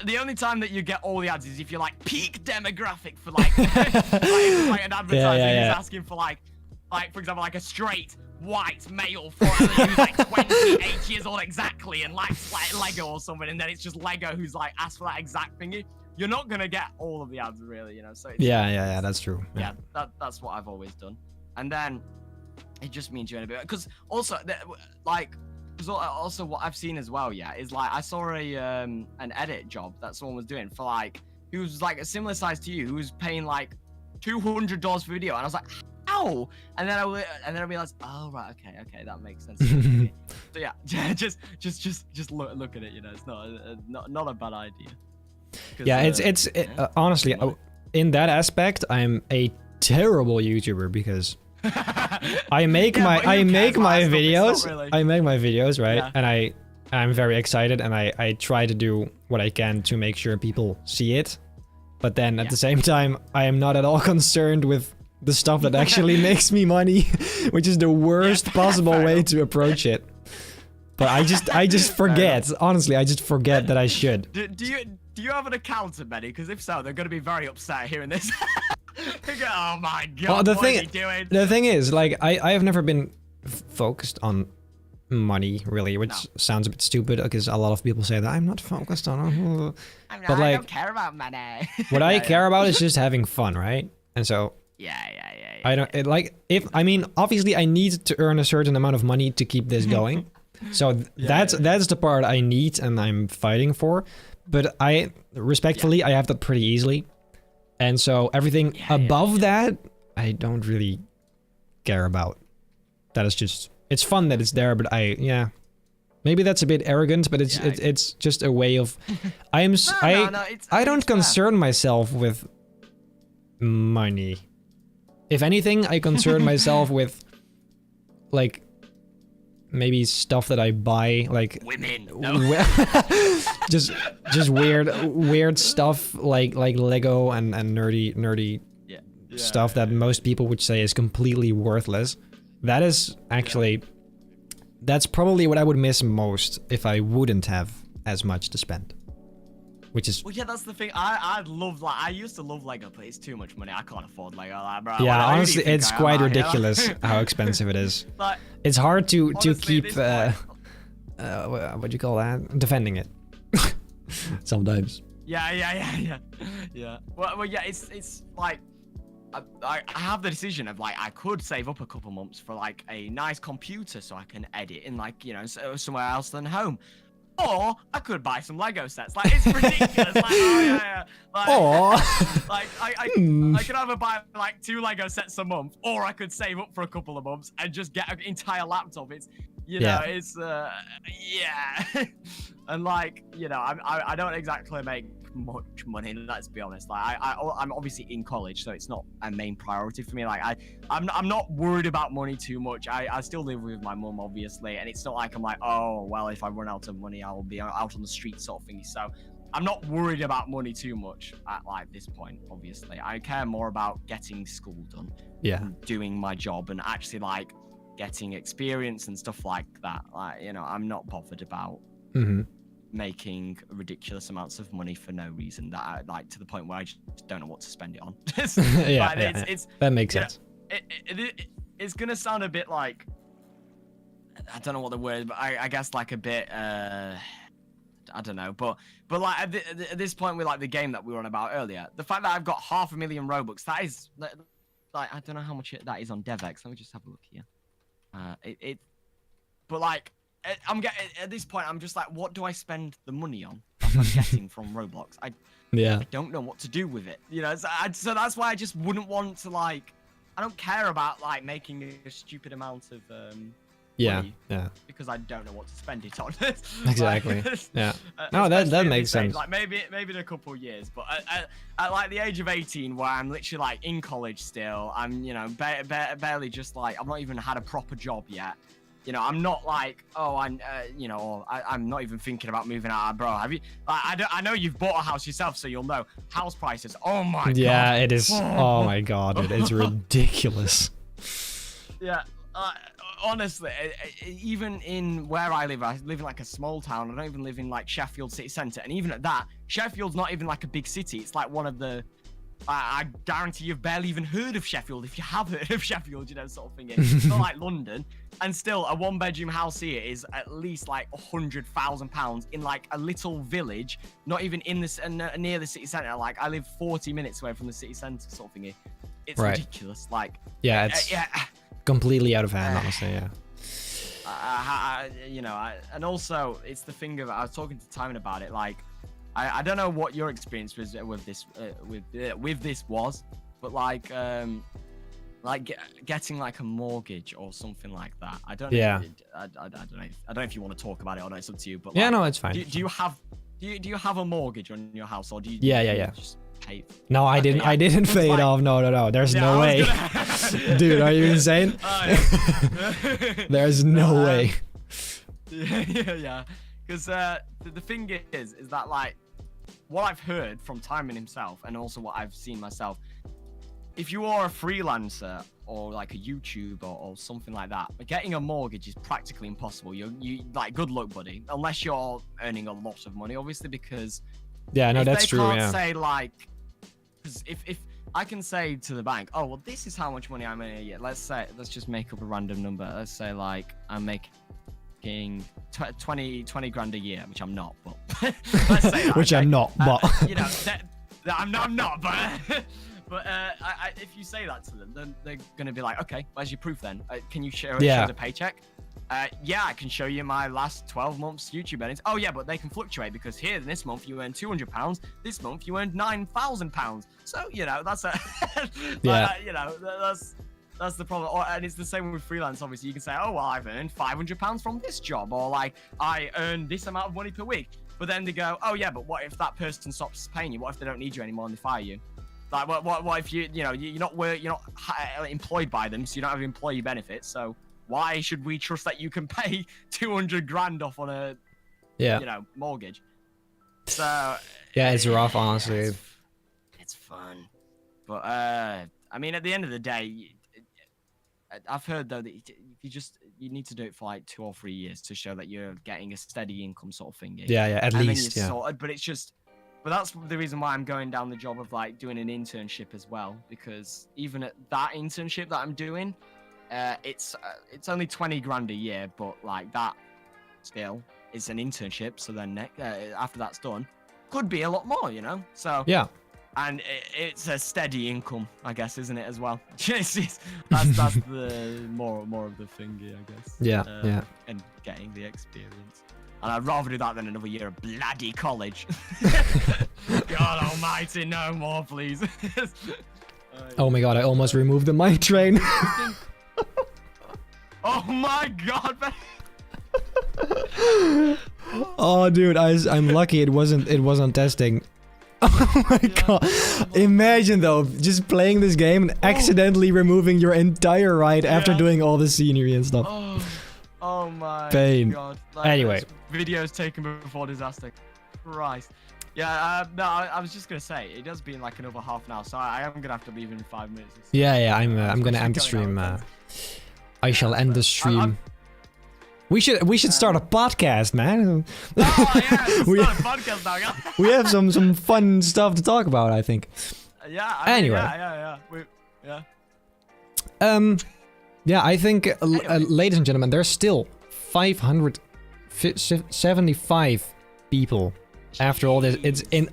the only time that you get all the ads is if you're like peak demographic for like, like an advertiser who's asking for like for example, like a straight white male who's like 28 years old exactly and likes like Lego or something, and then it's just Lego who's like asked for that exact thingy. You're not gonna get all of the ads, really, you know. So it's, yeah, that's true. Yeah, that's what I've always done, and then it just means you're in a bit because also like. Also, what I've seen as well, is like I saw an edit job that someone was doing for like who was like a similar size to you, who was paying like $200 for video, and I was like, how? And then I realized, oh right, okay, that makes sense. So yeah, just look at it, you know, it's not a bad idea. Yeah, it's honestly, in that aspect, I'm a terrible YouTuber because. I make my videos. Really. I make my videos, right? Yeah. And I'm very excited, and I try to do what I can to make sure people see it. But then at the same time, I am not at all concerned with the stuff that actually makes me money, which is the worst possible way to approach it. But I just forget. Honestly, I just forget that I should. Do you have an accountant, Benny? Because if so, they're going to be very upset hearing this. Oh my god, what is he doing? The thing is, like, I have never been focused on money, really, which sounds a bit stupid because a lot of people say that I'm not focused on but like, I don't care about money. What I care about is just having fun, right? And so I don't I mean, obviously I need to earn a certain amount of money to keep this going. So that's the part I need and I'm fighting for. But I respectfully I have that pretty easily. And so everything above that, I don't really care about. That is just, it's fun that it's there, but maybe that's a bit arrogant, but it's just a way of, I don't concern myself with money. If anything, I concern myself with like maybe stuff that I buy, like women. just weird stuff like Lego and nerdy stuff that most people would say is completely worthless. That is actually that's probably what I would miss most if I wouldn't have as much to spend. Which is that's the thing. I used to love Lego, but it's too much money. I can't afford Lego, bro. Yeah, honestly, it's quite ridiculous how expensive it is. Like, it's hard to keep what do you call that? Defending it. Sometimes. Yeah. Well, it's like I have the decision of like I could save up a couple months for like a nice computer so I can edit in like, you know, somewhere else than home. Or I could buy some Lego sets. Like, it's ridiculous. Like, oh, yeah. Like, like I could either buy like 2 Lego sets a month, or I could save up for a couple of months and just get an entire laptop. It's, you know, it's, yeah. And like, you know, I don't exactly make much money, let's be honest. Like, I'm obviously in college, so it's not a main priority for me. Like, I'm not worried about money too much. I still live with my mum, obviously, and it's not like I'm like, oh well, if I run out of money, I'll be out on the street sort of thing. So I'm not worried about money too much at like this point. Obviously, I care more about getting school done, and doing my job, and actually like getting experience and stuff like that. Like, you know, I'm not bothered about making ridiculous amounts of money for no reason, that I like, to the point where I just don't know what to spend it on. It's that makes sense. It's gonna sound a bit like, I don't know what the word, but I guess like a bit I don't know, but like at this point with like the game that we were on about earlier, the fact that I've got 500,000 Robux, that is like, I don't know how much that is on DevX. Let me just have a look here. But like, I'm getting at this point, I'm just like, what do I spend the money on that I'm getting from Roblox? I don't know what to do with it, you know. So that's why I just wouldn't want to, like, I don't care about like making a stupid amount of money, because I don't know what to spend it on. Exactly. Like, No, that makes sense. Like maybe in a couple of years, but at like the age of 18, where I'm literally like in college still, I'm, you know, barely just like, I've not even had a proper job yet. You know, I'm not like, oh, you know, I'm not even thinking about moving out. Bro, have you? I know you've bought a house yourself, so you'll know house prices. Oh my god. Yeah, it is. Oh my god, it is ridiculous. Yeah, honestly, even in where I live in like a small town. I don't even live in like Sheffield city centre, and even at that, Sheffield's not even like a big city. It's like one of the, I guarantee you've barely even heard of Sheffield, if you have heard of Sheffield, you know, sort of thing. It's not like London. And still, a 1-bedroom house here is at least like £100,000 in like a little village, not even in this near the city centre. Like, I live 40 minutes away from the city centre, sort of thing here. It's ridiculous. Like, it's completely out of hand, honestly. You know, and also it's the thing of, I was talking to Timon about it. Like, I don't know what your experience was with this with this was, but like getting like a mortgage or something like that. I don't know. Yeah. I don't know if you want to talk about it or not. It's up to you. But yeah, no, it's fine. Do you have a mortgage on your house, or do you? Yeah. Just pay? No, I didn't. I didn't pay it off. No. There's no way. Dude, are you insane? There's no way. Yeah. Because the thing is that, like, what I've heard from Timon himself, and also what I've seen myself, if you are a freelancer or like a YouTuber or something like that, getting a mortgage is practically impossible. You like, good luck, buddy, unless you're earning a lot of money, obviously, because that's true. They can't say, like, because if I can say to the bank, oh well, this is how much money I'm earning a year. Let's just make up a random number. Let's say like I'm making 20 grand a year, which I'm not, but let's say that, which I'm not, but you know, I'm not, but but if you say that to them, then they're gonna be like, okay, where's your proof then? Can you show the paycheck? Yeah, I can show you my last 12 months YouTube earnings. Oh yeah, but they can fluctuate, because here this month you earned £200, this month you earned £9,000. So, you know, that's a you know, that's the problem. And it's the same with freelance, obviously. You can say, oh, well, I've earned £500 from this job, or like, I earn this amount of money per week. But then they go, oh yeah, but what if that person stops paying you? What if they don't need you anymore and they fire you? Like, what if you're not employed by them, so you don't have employee benefits. So why should we trust that you can pay 200 grand off on a mortgage? So yeah, it's rough, honestly. It's fun, but I mean, at the end of the day, I've heard though that you need to do it for like 2 or 3 years to show that you're getting a steady income, sort of thing. Yeah, at least. Sorted, but it's just, but that's the reason why I'm going down the job of like doing an internship as well, because even at that internship that I'm doing, it's only 20 grand a year, but like that still is an internship. So then after that's done, could be a lot more, you know. So yeah. And it's a steady income, I guess, isn't it, as well? That's the more of the thingy, I guess. Yeah. And getting the experience. And I'd rather do that than another year of bloody college. God almighty, no more, please. Oh my god, I almost removed the mic train. Oh my god, man. Oh dude, I'm lucky it wasn't testing. Oh my god. Imagine though, just playing this game and accidentally removing your entire ride after doing all the scenery and stuff. Oh my Pain. god. Anyway. Videos taken before disaster. Christ. Yeah, no, I was just gonna say, it does be in like another half an hour, so I am gonna have to leave in 5 minutes. Yeah, I'm gonna end the stream. I shall end the stream. We should start a podcast, man. Oh yeah, we start a podcast now. Yeah. We have some fun stuff to talk about, I think. Yeah. Anyway. Yeah, I think, ladies and gentlemen, there's still 575 people after all this. It's in.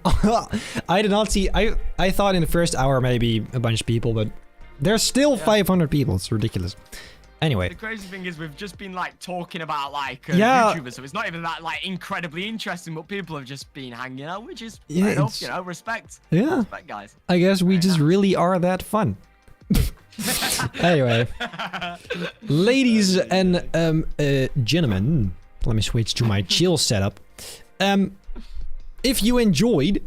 I did not see. I thought in the first hour maybe a bunch of people, but there's still 500 people. It's ridiculous. Anyway. The crazy thing is we've just been like talking about like yeah. YouTubers, so it's not even that like incredibly interesting, but people have just been hanging out, which is yeah, enough, you know, respect. Yeah. Respect, guys. I guess we just really are that fun. Anyway, ladies and gentlemen, let me switch to my chill setup. If you enjoyed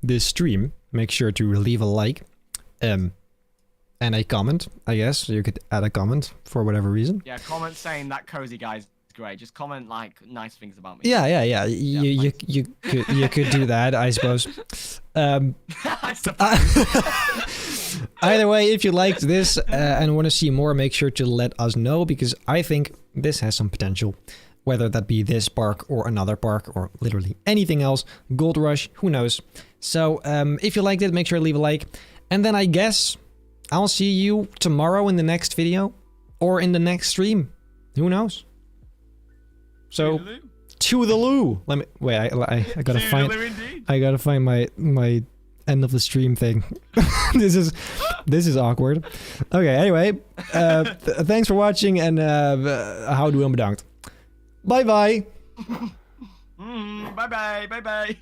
this stream, make sure to leave a like, and a comment. I guess you could add a comment for whatever reason. Yeah, comment saying that cozy guy's great. Just comment like nice things about me. Yeah. You could do that, I suppose. Either way, if you liked this and want to see more, make sure to let us know, because I think this has some potential. Whether that be this park or another park or literally anything else. Gold Rush, who knows. So if you liked it, make sure to leave a like. And then I guess I'll see you tomorrow in the next video or in the next stream. Who knows? So, toodaloo. Let me wait. I gotta find. I gotta find my end of the stream thing. This is awkward. Okay. Anyway, thanks for watching and houdoe en bedankt. Bye bye. Bye bye.